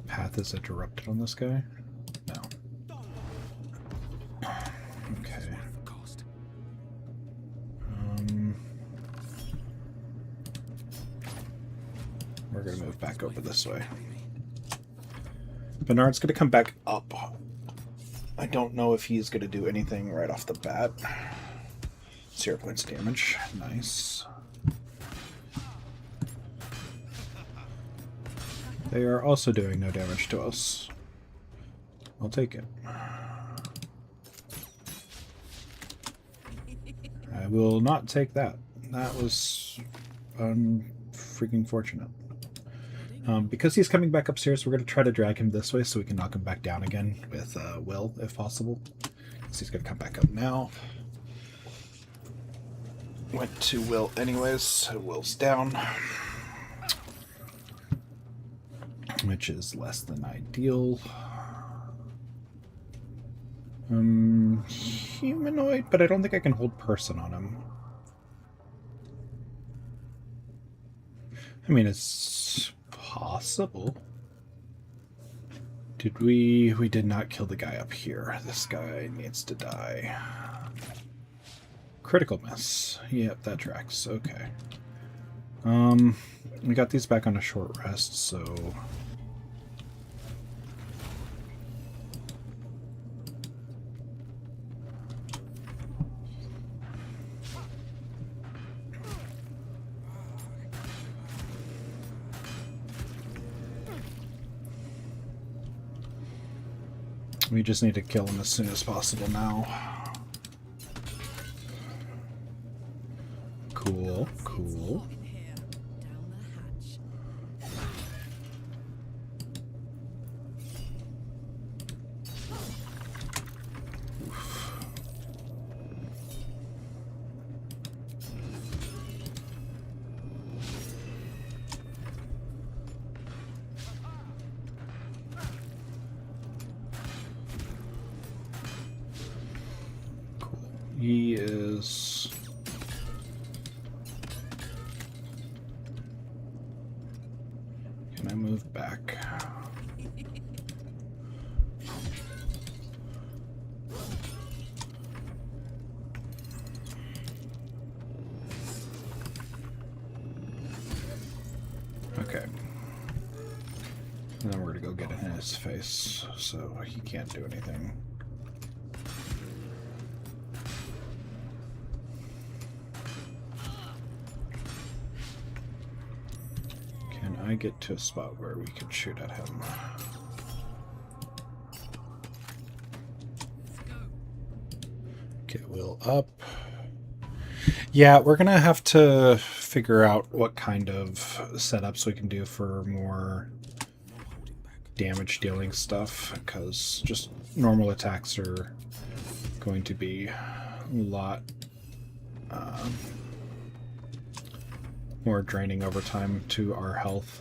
Speaker 1: Path is interrupted on this guy? No. Okay. We're gonna move back over this way. Bernard's gonna come back up. I don't know if he's gonna do anything right off the bat. 0 points damage. Nice. They are also doing no damage to us. I'll take it. I will not take that. That was freaking fortunate. Because he's coming back upstairs, we're going to try to drag him this way so we can knock him back down again with Will, if possible. So he's going to come back up now. Went to Will anyways, so Will's down. Which is less than ideal. Humanoid, but I don't think I can hold person on him. I mean, it's possible. Did we did not kill the guy up here. This guy needs to die. Critical miss. Yep, that tracks. Okay. We got these back on a short rest, so we just need to kill him as soon as possible now. Cool, cool.
Speaker 3: In here, down the hatch.
Speaker 1: Cool. He is... Can I move back? Okay. And then we're gonna go get in his face, so he can't do anything. Can I get to a spot where we can shoot at him? Get Will up. Yeah, we're gonna have to figure out what kind of setups we can do for more damage dealing stuff, because just normal attacks are going to be a lot more draining over time to our health.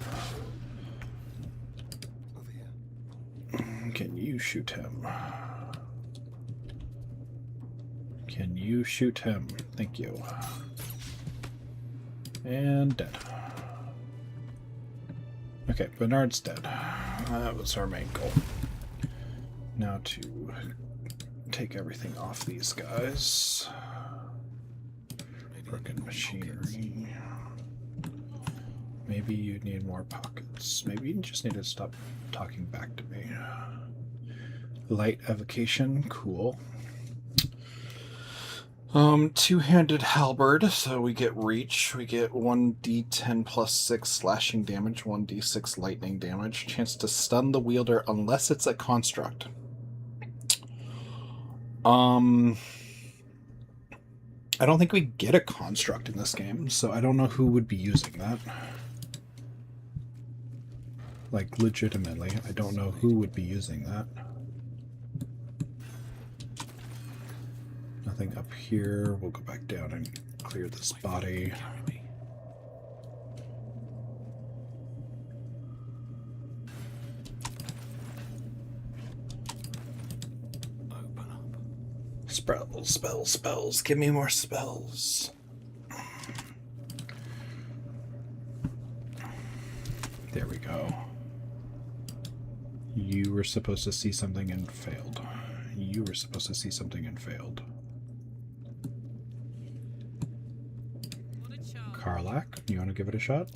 Speaker 1: Can you shoot him? Can you shoot him? Thank you. And dead. Okay, Bernard's dead. That was our main goal. Now to take everything off these guys. Broken machinery. Maybe you need more pockets. Maybe you just need to stop talking back to me. Light evocation, cool. Two-handed halberd, so we get reach. We get 1d10 plus 6 slashing damage, 1d6 lightning damage. Chance to stun the wielder unless it's a construct. I don't think we get a construct in this game, so I don't know who would be using that. Like, legitimately, I don't know who would be using that. Nothing up here. We'll go back down and clear this body.
Speaker 2: Open up.
Speaker 1: Spells, spells, spells. Give me more spells. There we go. You were supposed to see something and failed. You were supposed to see something and failed. Karlach, you want to give it a shot?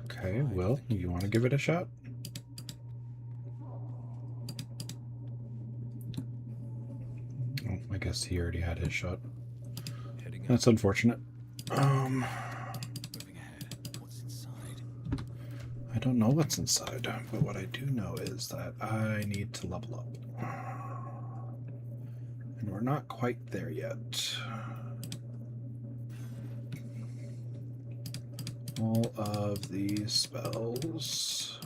Speaker 1: Okay, Will, you want to give it a shot? Oh, I guess he already had his shot. That's unfortunate.
Speaker 2: Moving ahead. What's inside?
Speaker 1: I don't know what's inside, but what I do know is that I need to level up. And we're not quite there yet. All of these spells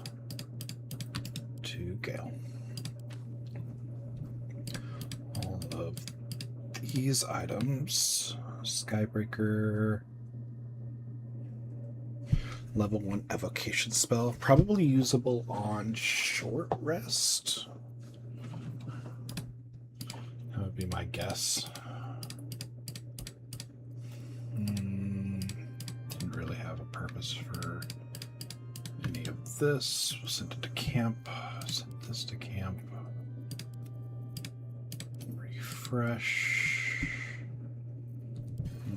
Speaker 1: to Gale. All of these items. Skybreaker. Level 1 evocation spell. Probably usable on short rest. That would be my guess. Didn't really have a purpose for any of this. We'll send it to camp. Send this to camp. Refresh.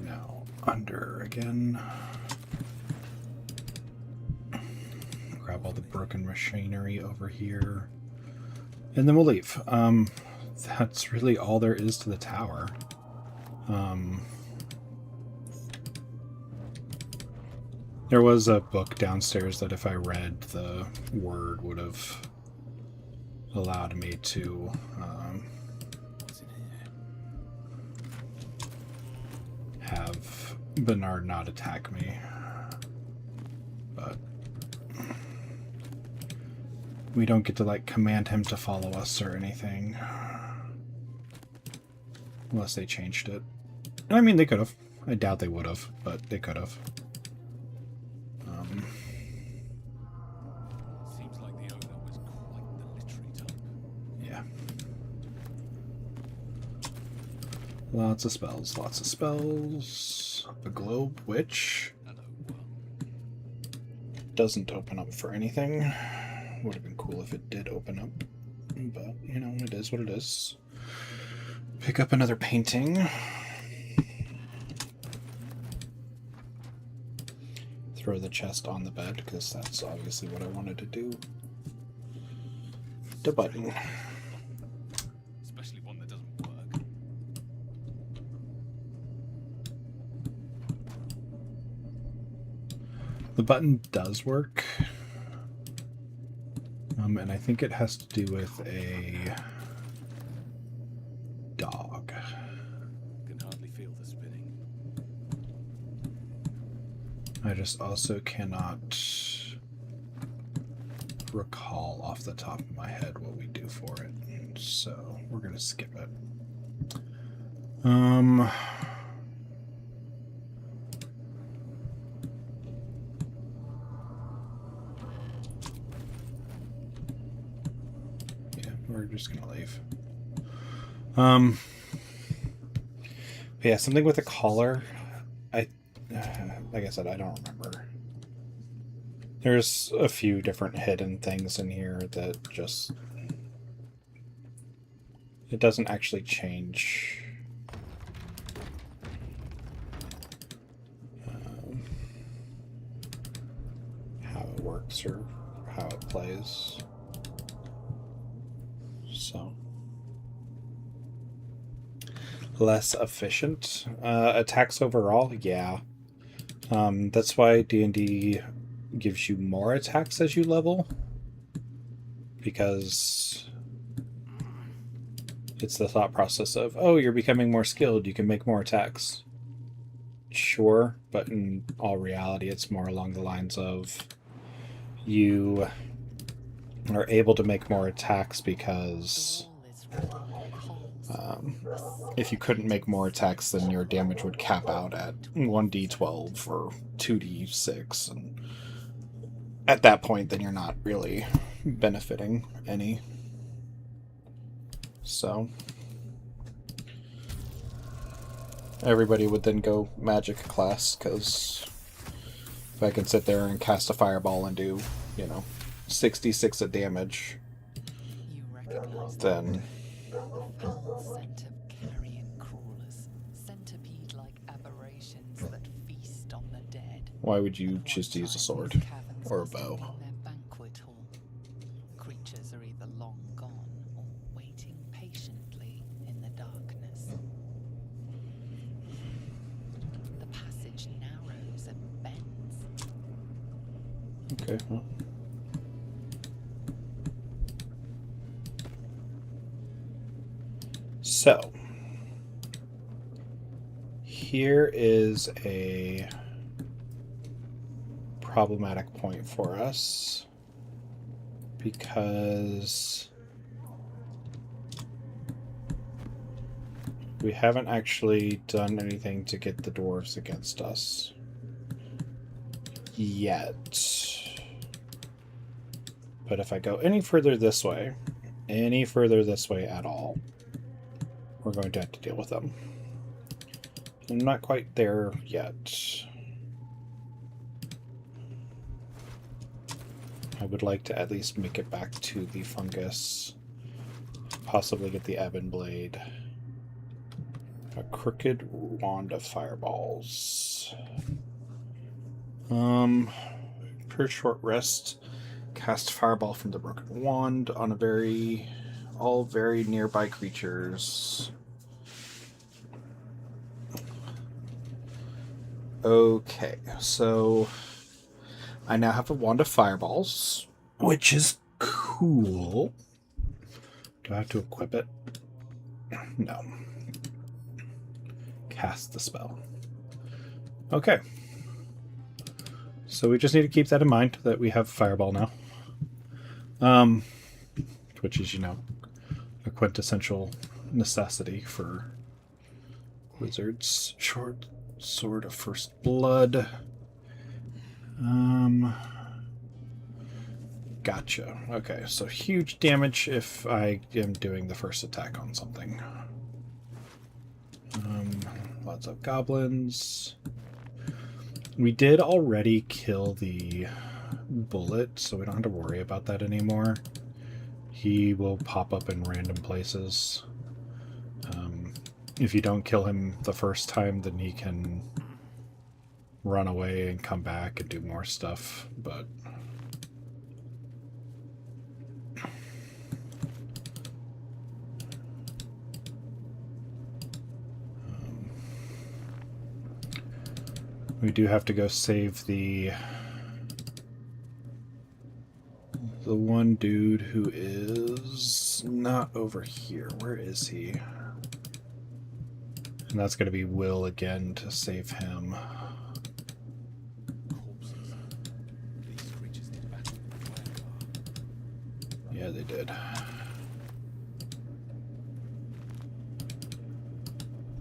Speaker 1: Now under again. Grab all the broken machinery over here. And then we'll leave. That's really all there is to the tower. There was a book downstairs that if I read, the word would have allowed me to
Speaker 2: What's in here?
Speaker 1: have Bernard not attack me. But we don't get to, like, command him to follow us or anything. Unless they changed it. I mean, they could have. I doubt they would have, but they could have.
Speaker 2: Seems like the owner was quite the literary type.
Speaker 1: Yeah. Lots of spells, lots of spells. A globe, which
Speaker 2: Hello.
Speaker 1: doesn't open up for anything. Would have been cool if it did open up. But, you know, it is what it is. Pick up another painting. Throw the chest on the bed, because that's obviously what I wanted to do. The button.
Speaker 2: Especially one that doesn't work.
Speaker 1: The button does work. And I think it has to do with a dog.
Speaker 2: Can hardly feel the spinning.
Speaker 1: I just also cannot recall off the top of my head what we do for it. So we're going to skip it. Yeah, we're just going to leave. But yeah, something with a collar. Like I said, I don't remember. There's a few different hidden things in here that just... It doesn't actually change how it works or how it plays. So... Less efficient. Attacks overall, yeah. That's why D&D gives you more attacks as you level. Because it's the thought process of, oh, you're becoming more skilled, you can make more attacks. Sure, but in all reality, it's more along the lines of you are able to make more attacks because if you couldn't make more attacks, then your damage would cap out at 1d12 or 2d6, and at that point, then you're not really benefiting any. So everybody would then go magic class, because if I can sit there and cast a fireball and do, 66 of damage,
Speaker 5: You recognize
Speaker 1: then
Speaker 5: the foul scent of carrion crawlers, centipede-like aberrations that feast on the dead.
Speaker 1: why would you
Speaker 5: At
Speaker 1: choose
Speaker 5: one
Speaker 1: to use a
Speaker 5: time,
Speaker 1: sword
Speaker 5: these caverns
Speaker 1: or a
Speaker 5: must have
Speaker 1: bow?
Speaker 5: been their banquet hall. Creatures are either long gone or waiting patiently in the darkness. The passage narrows and bends.
Speaker 1: Okay, well. So, here is a problematic point for us, because we haven't actually done anything to get the dwarves against us yet. But if I go any further this way at all, we're going to have to deal with them. I'm not quite there yet. I would like to at least make it back to the fungus. Possibly get the ebon blade. A crooked wand of fireballs. Per short rest, cast fireball from the broken wand on all very nearby creatures. Okay, so I now have a wand of fireballs, which is cool. Do I have to equip it? No. Cast the spell. Okay. So we just need to keep that in mind, that we have fireball now. Which is, a quintessential necessity for wizards. Short sword of first blood. Gotcha. Okay, so huge damage if I am doing the first attack on something. Lots of goblins. We did already kill the bullet, so we don't have to worry about that anymore. He will pop up in random places. If you don't kill him the first time, then he can run away and come back and do more stuff, but we do have to go save the one dude who is not over here. Where is he? And that's going to be Will again to save him.
Speaker 2: Corpses. These creatures did battle with
Speaker 1: Yeah, they did.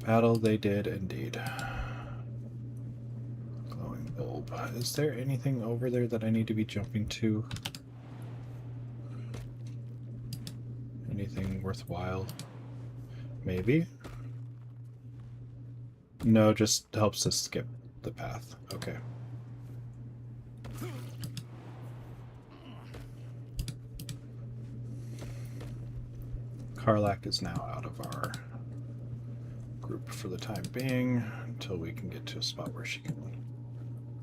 Speaker 1: Battle they did indeed. Glowing bulb. Is there anything over there that I need to be jumping to? Anything worthwhile? Maybe? No, just helps us skip the path. Okay. Karlak is now out of our group for the time being until we can get to a spot where she can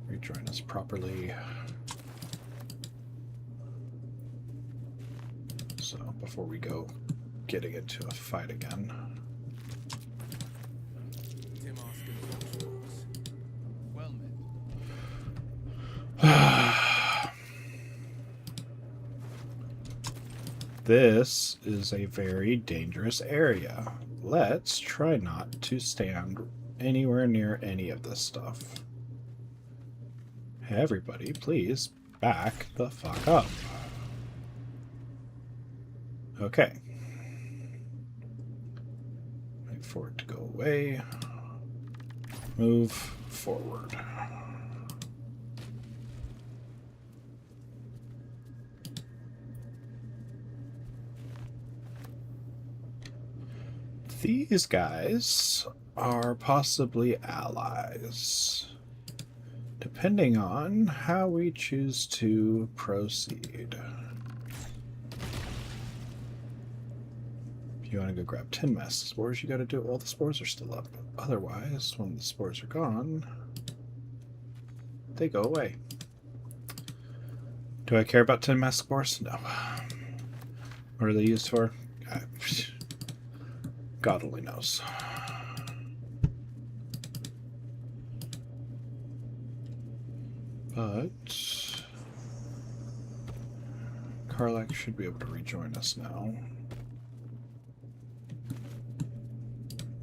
Speaker 1: rejoin us properly. So before we go getting into a fight again.
Speaker 2: Tim asking well met.
Speaker 1: This is a very dangerous area. Let's try not to stand anywhere near any of this stuff. Everybody, please back the fuck up. Okay. Wait for it to go away. Move forward. These guys are possibly allies, depending on how we choose to proceed. If you want to go grab 10 mass spores, you got to do it while the spores are still up. Otherwise, when the spores are gone, they go away. Do I care about 10 mass spores? No. What are they used for? God only knows. But Karlak should be able to rejoin us now.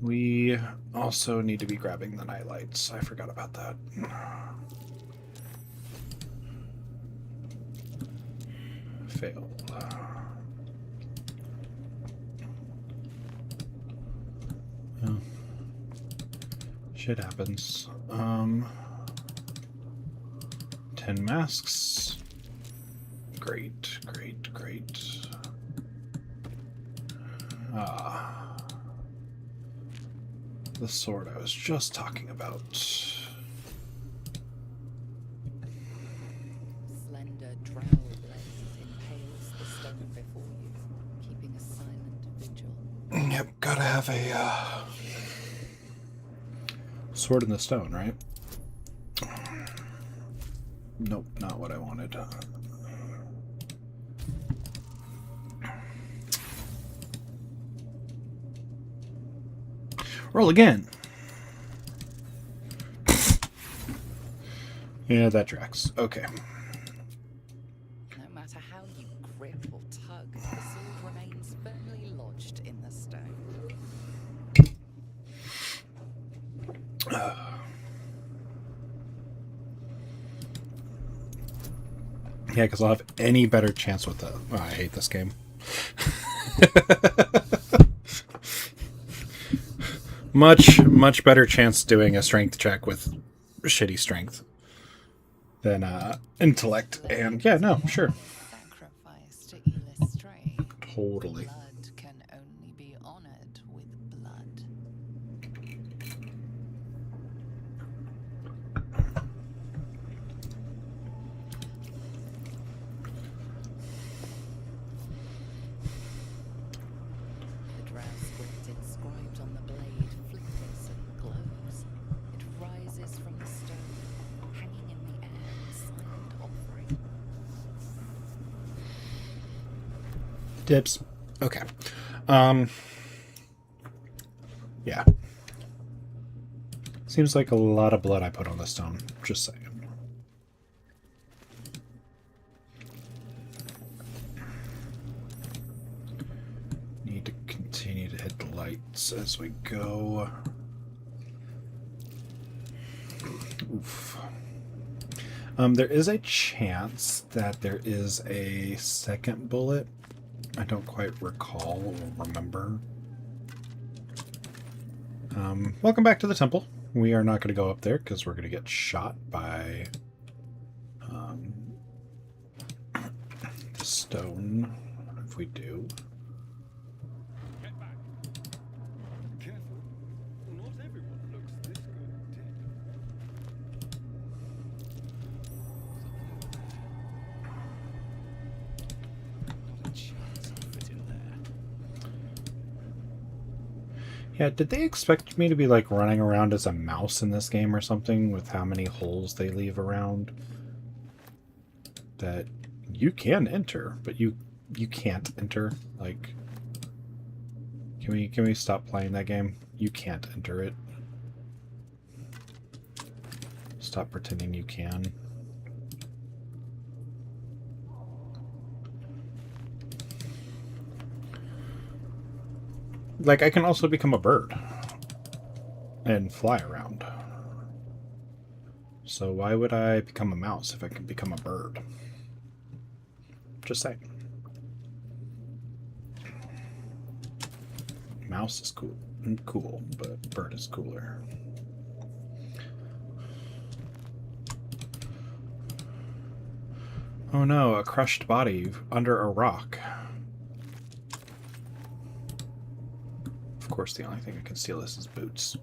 Speaker 1: We also need to be grabbing the nightlights. I forgot about that. Failed. Oh. Shit happens. 10 masks. Great, great, great. The sword I was just talking about.
Speaker 5: Slender drow blade impales the stone before you, keeping a silent vigil.
Speaker 1: Yep, gotta have a sword in the stone, right? Nope, not what I wanted. Roll again. Yeah, that tracks. Okay.
Speaker 5: No matter how you grip or tug, the sword remains firmly lodged in the stone.
Speaker 1: Yeah, because I'll have any better chance with that. Oh, I hate this game. much better chance doing a strength check with shitty strength than intellect. And yeah, no, sure.
Speaker 5: Sacrifice to Illustray.
Speaker 1: Totally.
Speaker 5: Blood can only be honored with blood. The drow script inscribed on the blade flickers and glows. It rises from the stone, hanging in the air, a silent offering.
Speaker 1: Dips. Okay. Yeah. Seems like a lot of blood I put on the stone. Just saying. Need to continue to hit the lights as we go. Oof. There is a chance that there is a second bullet. I don't quite recall or remember. Welcome back to the temple. We are not going to go up there because we're going to get shot by the stone if we do.
Speaker 4: Get back. Careful. Not everyone looks this good dead.
Speaker 7: Not a chance I'll fit in there.
Speaker 1: Yeah, did they expect me to be like running around as a mouse in this game or something with how many holes they leave around? That you can enter, but you can't enter. Like, can we stop playing that game? You can't enter it. Stop pretending you can. Like, I can also become a bird and fly around. So why would I become a mouse if I can become a bird? Just saying. Mouse is cool, but bird is cooler. Oh no, a crushed body under a rock. Of course, the only thing that can steal this is boots.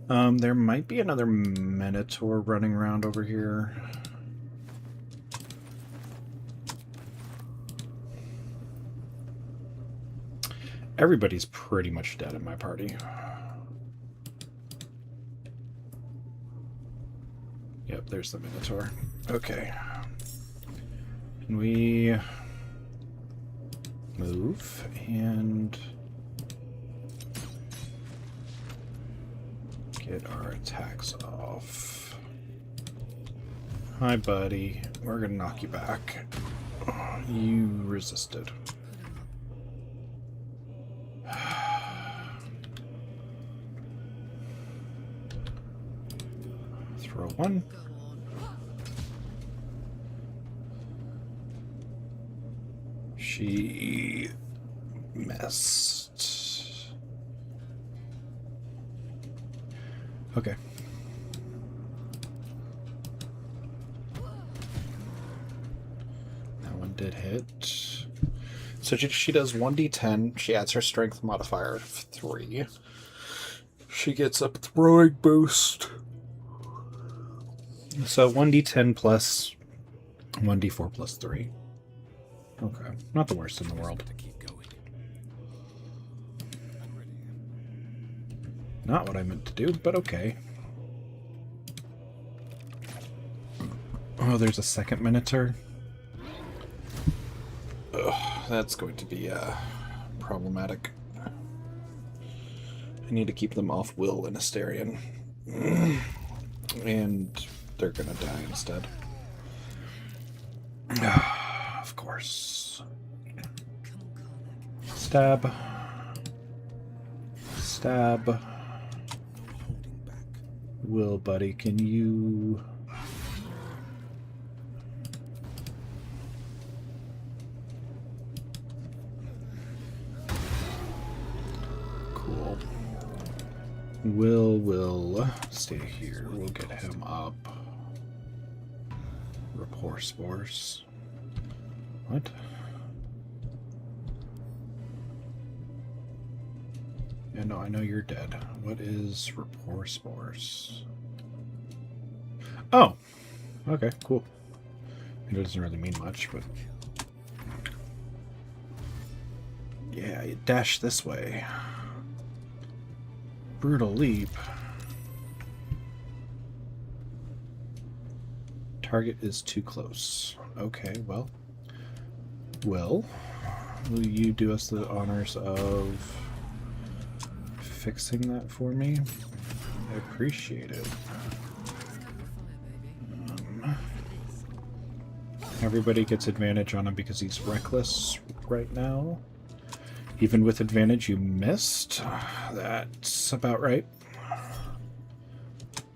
Speaker 1: There might be another Minotaur running around over here. Everybody's pretty much dead in my party. Yep, there's the Minotaur. Okay. Can we move and get our attacks off? Hi, buddy. We're gonna knock you back. You resisted. Throw one. She missed. Okay. That one did hit. So she does 1d10. She adds her strength modifier of 3. She gets a throwing boost. So 1d10 plus 1d4 plus 3. Okay, not the worst in the world.
Speaker 2: To keep going. I'm ready.
Speaker 1: Not what I meant to do, but okay. Oh, there's a second Minotaur. Ugh, that's going to be problematic. I need to keep them off Will and Asterion. And they're gonna die instead. Of course. Stab. Stab.
Speaker 2: Holding back.
Speaker 1: Will, buddy, can you... Cool. Will stay here. We'll get him up. Rapport spores. What? Yeah, no, I know you're dead. What is rapport spores? Oh! Okay, cool. It doesn't really mean much, but... Yeah, you dash this way. Brutal leap. Target is too close. Okay, well. Will you do us the honors of fixing that for me? I appreciate it. Everybody gets advantage on him because he's reckless right now. Even with advantage, you missed. That's about right.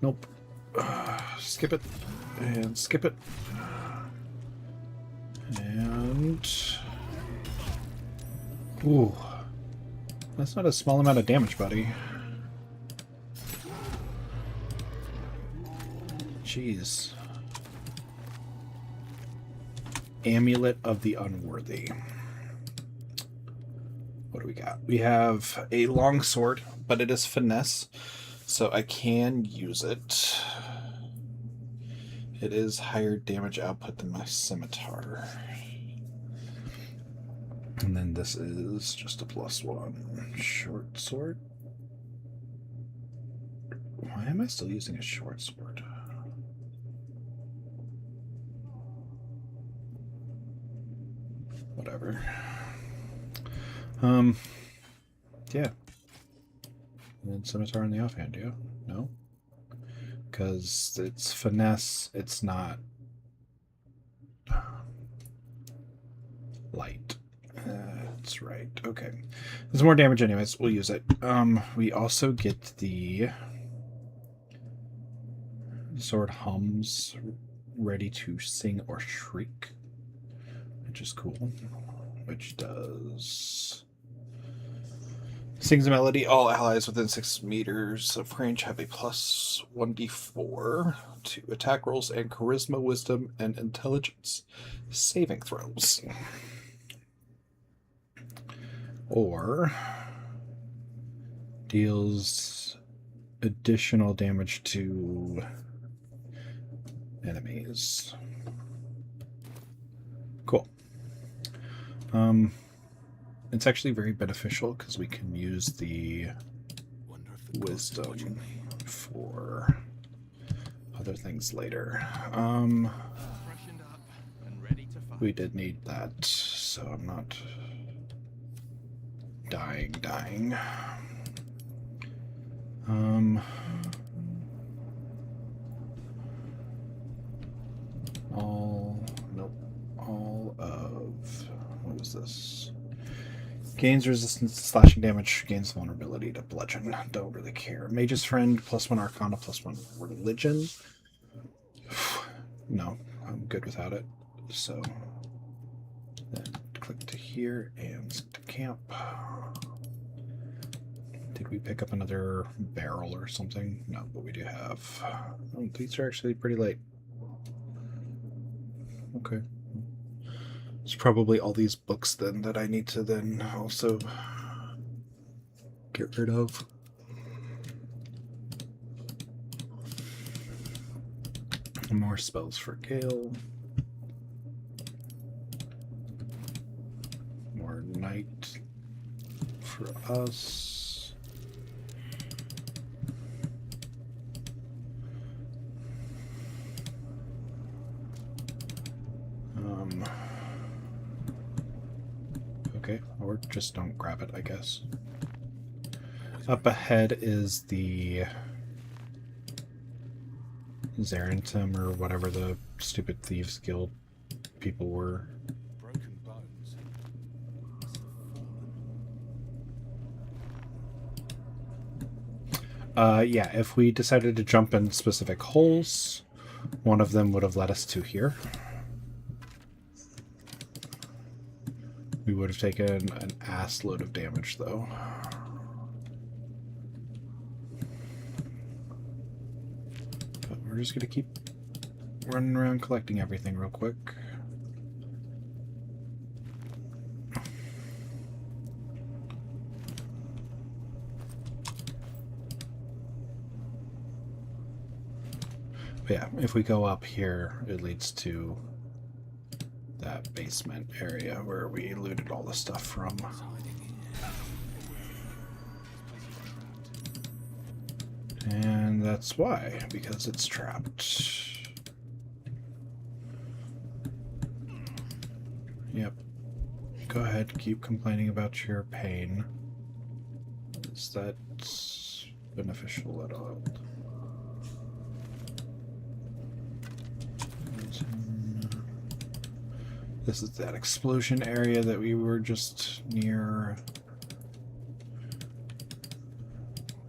Speaker 1: Nope. Skip it. And skip it. And... Ooh. That's not a small amount of damage, buddy. Jeez. Amulet of the Unworthy. What do we got? We have a long sword, but it is finesse, so I can use it. It is higher damage output than my scimitar. And then this is just a +1 short sword. Why am I still using a short sword? Whatever. Yeah. And scimitar in the offhand, yeah? No? Because it's finesse, it's not light. That's right. Okay. There's more damage anyways. We'll use it. We also get the sword hums ready to sing or shriek, which is cool. Which does sings a melody. All allies within 6 meters of range have a plus 1d4 to attack rolls and charisma, wisdom, and intelligence saving throws. Or deals additional damage to enemies. Cool. It's actually very beneficial because we can use the wisdom for other things later.
Speaker 2: Freshened up and ready to fight.
Speaker 1: We did need that, so I'm not dying. All of what was this? Gains resistance to slashing damage, gains vulnerability to bludgeon. Don't really care. Mage's Friend, +1 Arcana, +1 Religion. No, I'm good without it. So then click to here and to camp. Did we pick up another barrel or something? No, but we do have. Oh, these are actually pretty late. Okay. It's probably all these books then that I need to then also get rid of. More spells for Gale. More night for us. Okay, or just don't grab it, I guess. Up ahead is the Zarentum or whatever the stupid Thieves Guild people were.
Speaker 2: Broken bones.
Speaker 1: Yeah, if we decided to jump in specific holes, one of them would have led us to here. We would have taken an ass load of damage, though. But we're just going to keep running around collecting everything real quick. But yeah, if we go up here, it leads to that basement area where we looted all the stuff from. And that's why, because it's trapped. Yep. Go ahead, keep complaining about your pain. Is that beneficial at all? This is that explosion area that we were just near.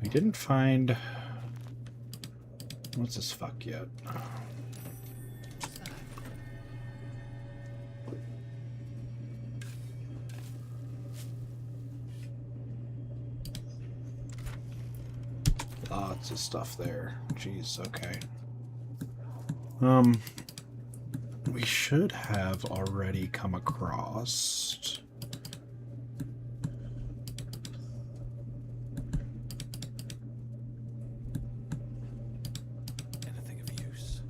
Speaker 1: We didn't find... What's this fuck yet? Lots of stuff there. Jeez, okay. We should have already come across...
Speaker 2: Anything of use?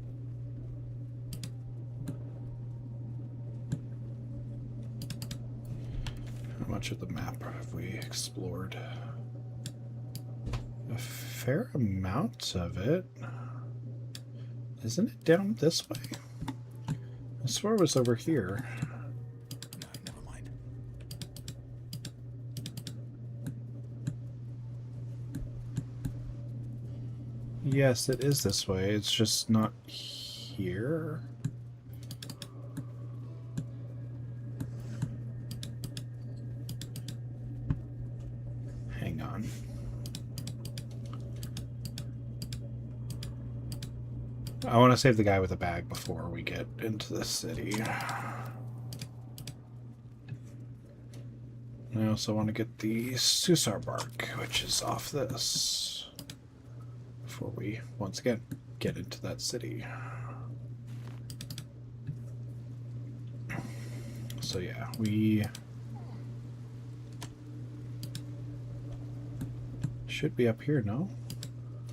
Speaker 1: much of the map have we explored? A fair amount of it. Isn't it down this way? I swore it was over here.
Speaker 2: No, never mind.
Speaker 1: Yes, it is this way. It's just not here. Hang on. I want to save the guy with a bag before we get into the city. I also want to get the Susar bark, which is off this, before we once again get into that city. So yeah, we should be up here, no?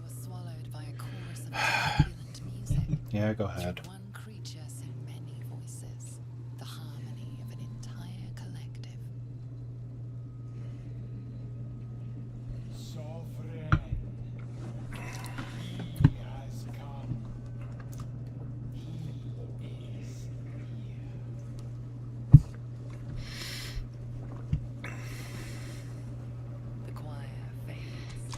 Speaker 5: Was swallowed by a chorus of turbulent music.
Speaker 1: Yeah, go ahead.
Speaker 5: Should one creature sing many voices, the harmony of an entire collective.
Speaker 8: Sovereign, he has come. He is here.
Speaker 5: The choir fades.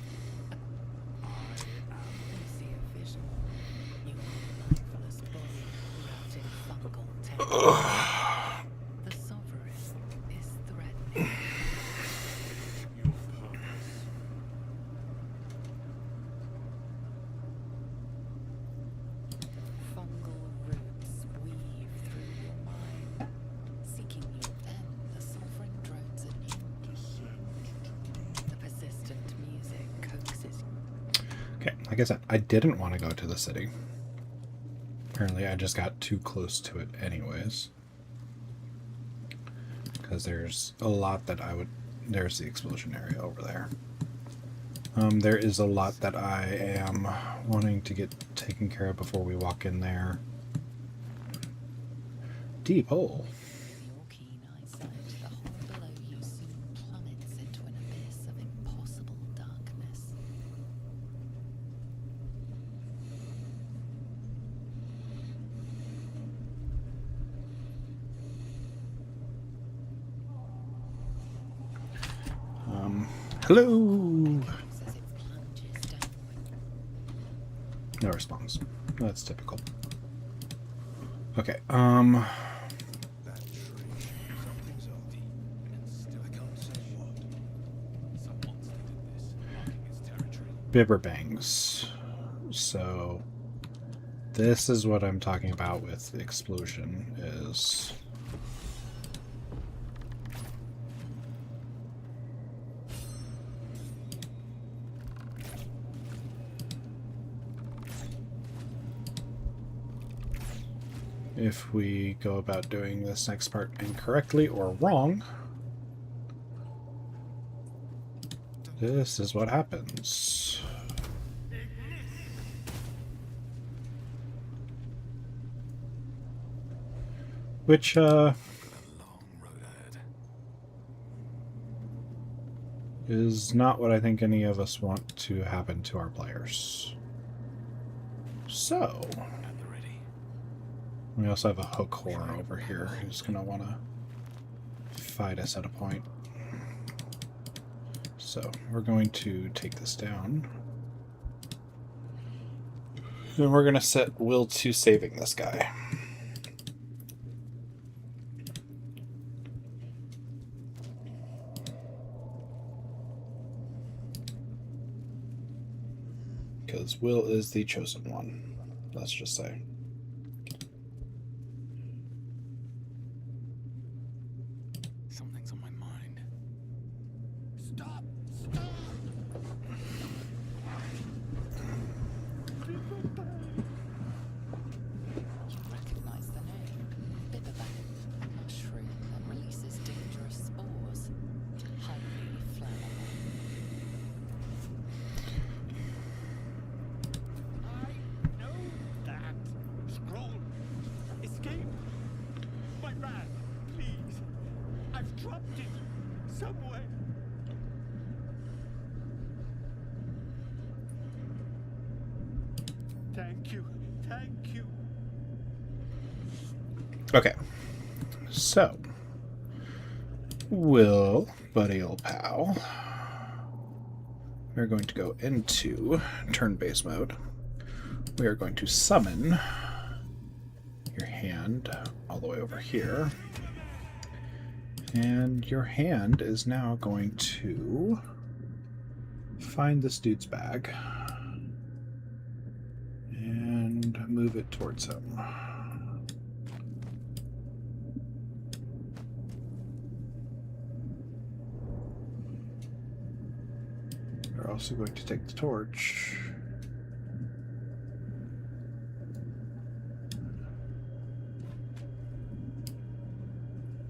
Speaker 5: You see a vision. You are the lifeless body wrapped in fungal tendrils. The sovereign is threatening.
Speaker 8: Your purpose.
Speaker 5: Fungal roots weave through your mind. Seeking you then, the sovereign drones anew. The persistent music coaxes you.
Speaker 1: Okay, like I said, I didn't want to go to the city. Apparently I just got too close to it anyways. Because there's a lot that I would... There's the explosion area over there. There is a lot that I am wanting to get taken care of before we walk in there. Deep hole.
Speaker 5: With your keen eyesight, the hole below you soon plummets into an abyss of impossible darkness.
Speaker 1: Hello!
Speaker 5: Echoes as it plunges downward.
Speaker 1: No response. That's typical. Okay,
Speaker 2: That tree. Something's empty. And still I can't say what. Some monster did this, marking its territory.
Speaker 1: Bibberbangs. So this is what I'm talking about with the explosion is if we go about doing this next part incorrectly or wrong, this is what happens. Which,
Speaker 2: Got a long road ahead.
Speaker 1: is not what I think any of us want to happen to our players. So,
Speaker 2: At the ready.
Speaker 1: we also have a hook whore over here who's going to want to fight us at a point. So, we're going to take this down. And we're going to set Will to saving this guy. Because Will is the chosen one, let's just say.
Speaker 2: Something's on my mind.
Speaker 6: Stop! Stop!
Speaker 5: You recognize the name. Bibberbang, a mushroom that releases dangerous spores. Highly flammable.
Speaker 6: I know that. Scroll. Escape. My rat, please. I've dropped it. somewhere. Thank you. Thank you.
Speaker 1: Okay. So, Will, buddy old pal, we're going to go into turn-based mode. We are going to summon your hand all the way over here. And your hand is now going to find this dude's bag and move it towards him. We're also going to take the torch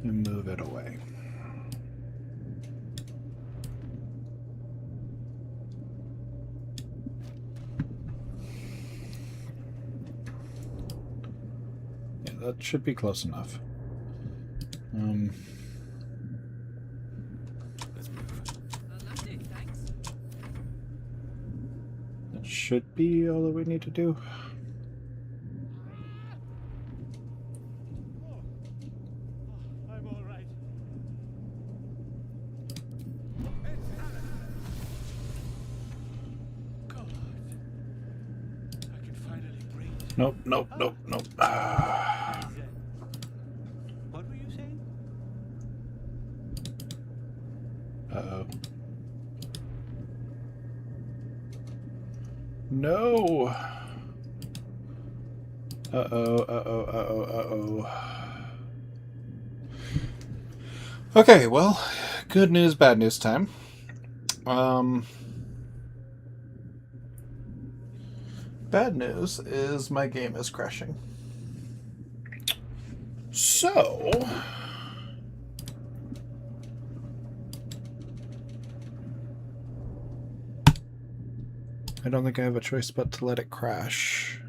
Speaker 1: and move it away. Yeah, that should be close enough.
Speaker 4: Let's move.
Speaker 3: That'll do, thanks.
Speaker 1: That should be all that we need to do.
Speaker 6: I'm all right.
Speaker 2: God. I can finally breathe.
Speaker 1: Nope, nope, nope, nope.
Speaker 6: What were you saying?
Speaker 1: Uh-oh. No! Uh-oh, uh-oh, uh-oh, uh-oh. Okay, well, good news, bad news time. Bad news is my game is crashing. So... I don't think I have a choice but to let it crash.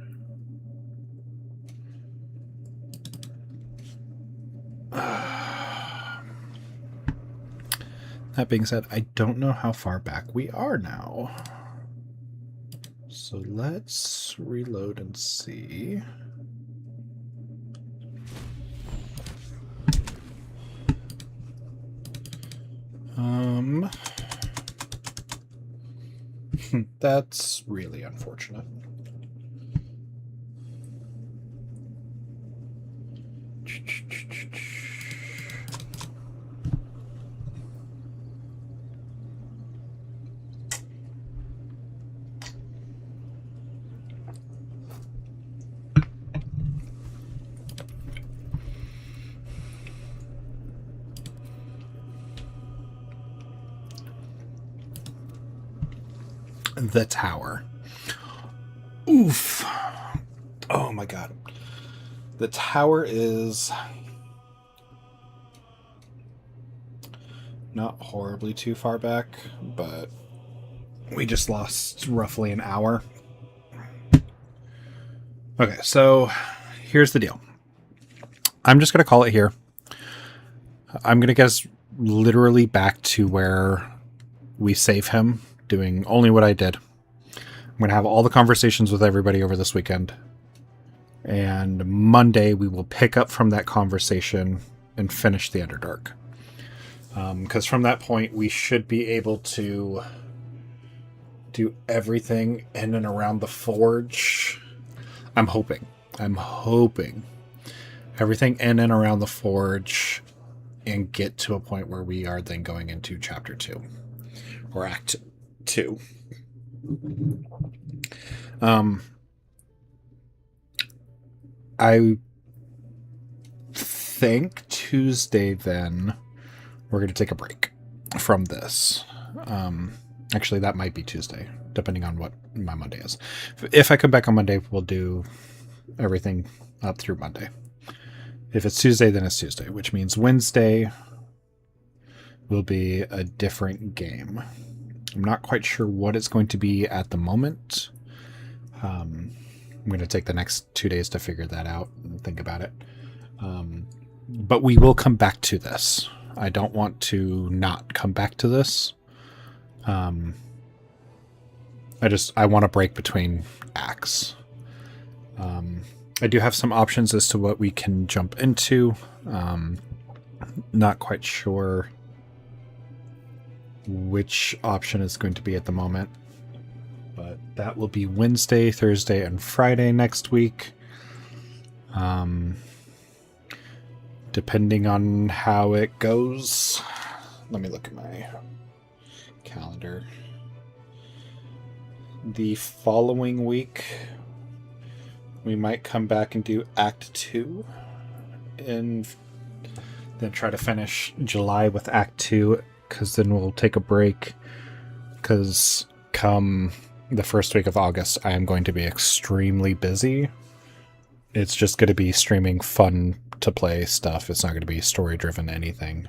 Speaker 1: That being said, I don't know how far back we are now. So let's reload and see. That's really unfortunate. The tower. Oof. Oh my god. The tower is not horribly too far back, but we just lost roughly an hour. Okay, so here's the deal. I'm just going to call it here. I'm going to get us literally back to where we save him, doing only what I did. I'm going to have all the conversations with everybody over this weekend. And Monday we will pick up from that conversation and finish the Underdark. Because from that point we should be able to do everything in and around the Forge. I'm hoping everything in and around the Forge and get to a point where we are then going into Chapter 2 or Act 2. I think Tuesday then we're going to take a break from this. Actually, that might be Tuesday, depending on what my Monday is. If I come back on Monday, we'll do everything up through Monday. If it's Tuesday, then it's Tuesday, which means Wednesday will be a different game. I'm not quite sure what it's going to be at the moment. I'm going to take the next 2 days to figure that out and think about it. But we will come back to this. I don't want to not come back to this. I want to break between acts. I do have some options as to what we can jump into. Not quite sure which option is going to be at the moment, but that will be Wednesday, Thursday, and Friday next week. Depending on how it goes. Let me look at my calendar. The following week, we might come back and do Act 2 and then try to finish July with Act 2, because then we'll take a break, because come the first week of August, I am going to be extremely busy. It's just going to be streaming fun to play stuff. It's not going to be story-driven anything,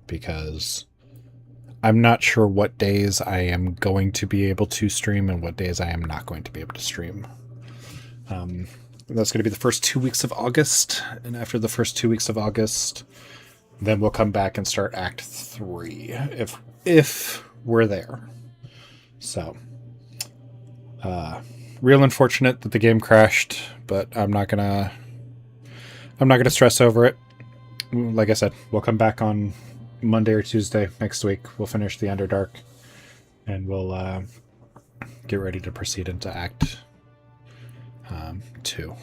Speaker 1: because I'm not sure what days I am going to be able to stream and what days I am not going to be able to stream. That's going to be the first 2 weeks of August, and after the first 2 weeks of August, then we'll come back and start Act 3, if we're there. So, real unfortunate that the game crashed, but I'm not gonna stress over it. Like I said, we'll come back on Monday or Tuesday next week. We'll finish the Underdark, and we'll get ready to proceed into Act 2.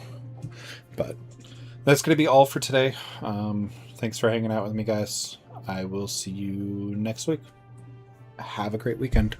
Speaker 1: But that's going to be all for today. Thanks for hanging out with me, guys. I will see you next week. Have a great weekend.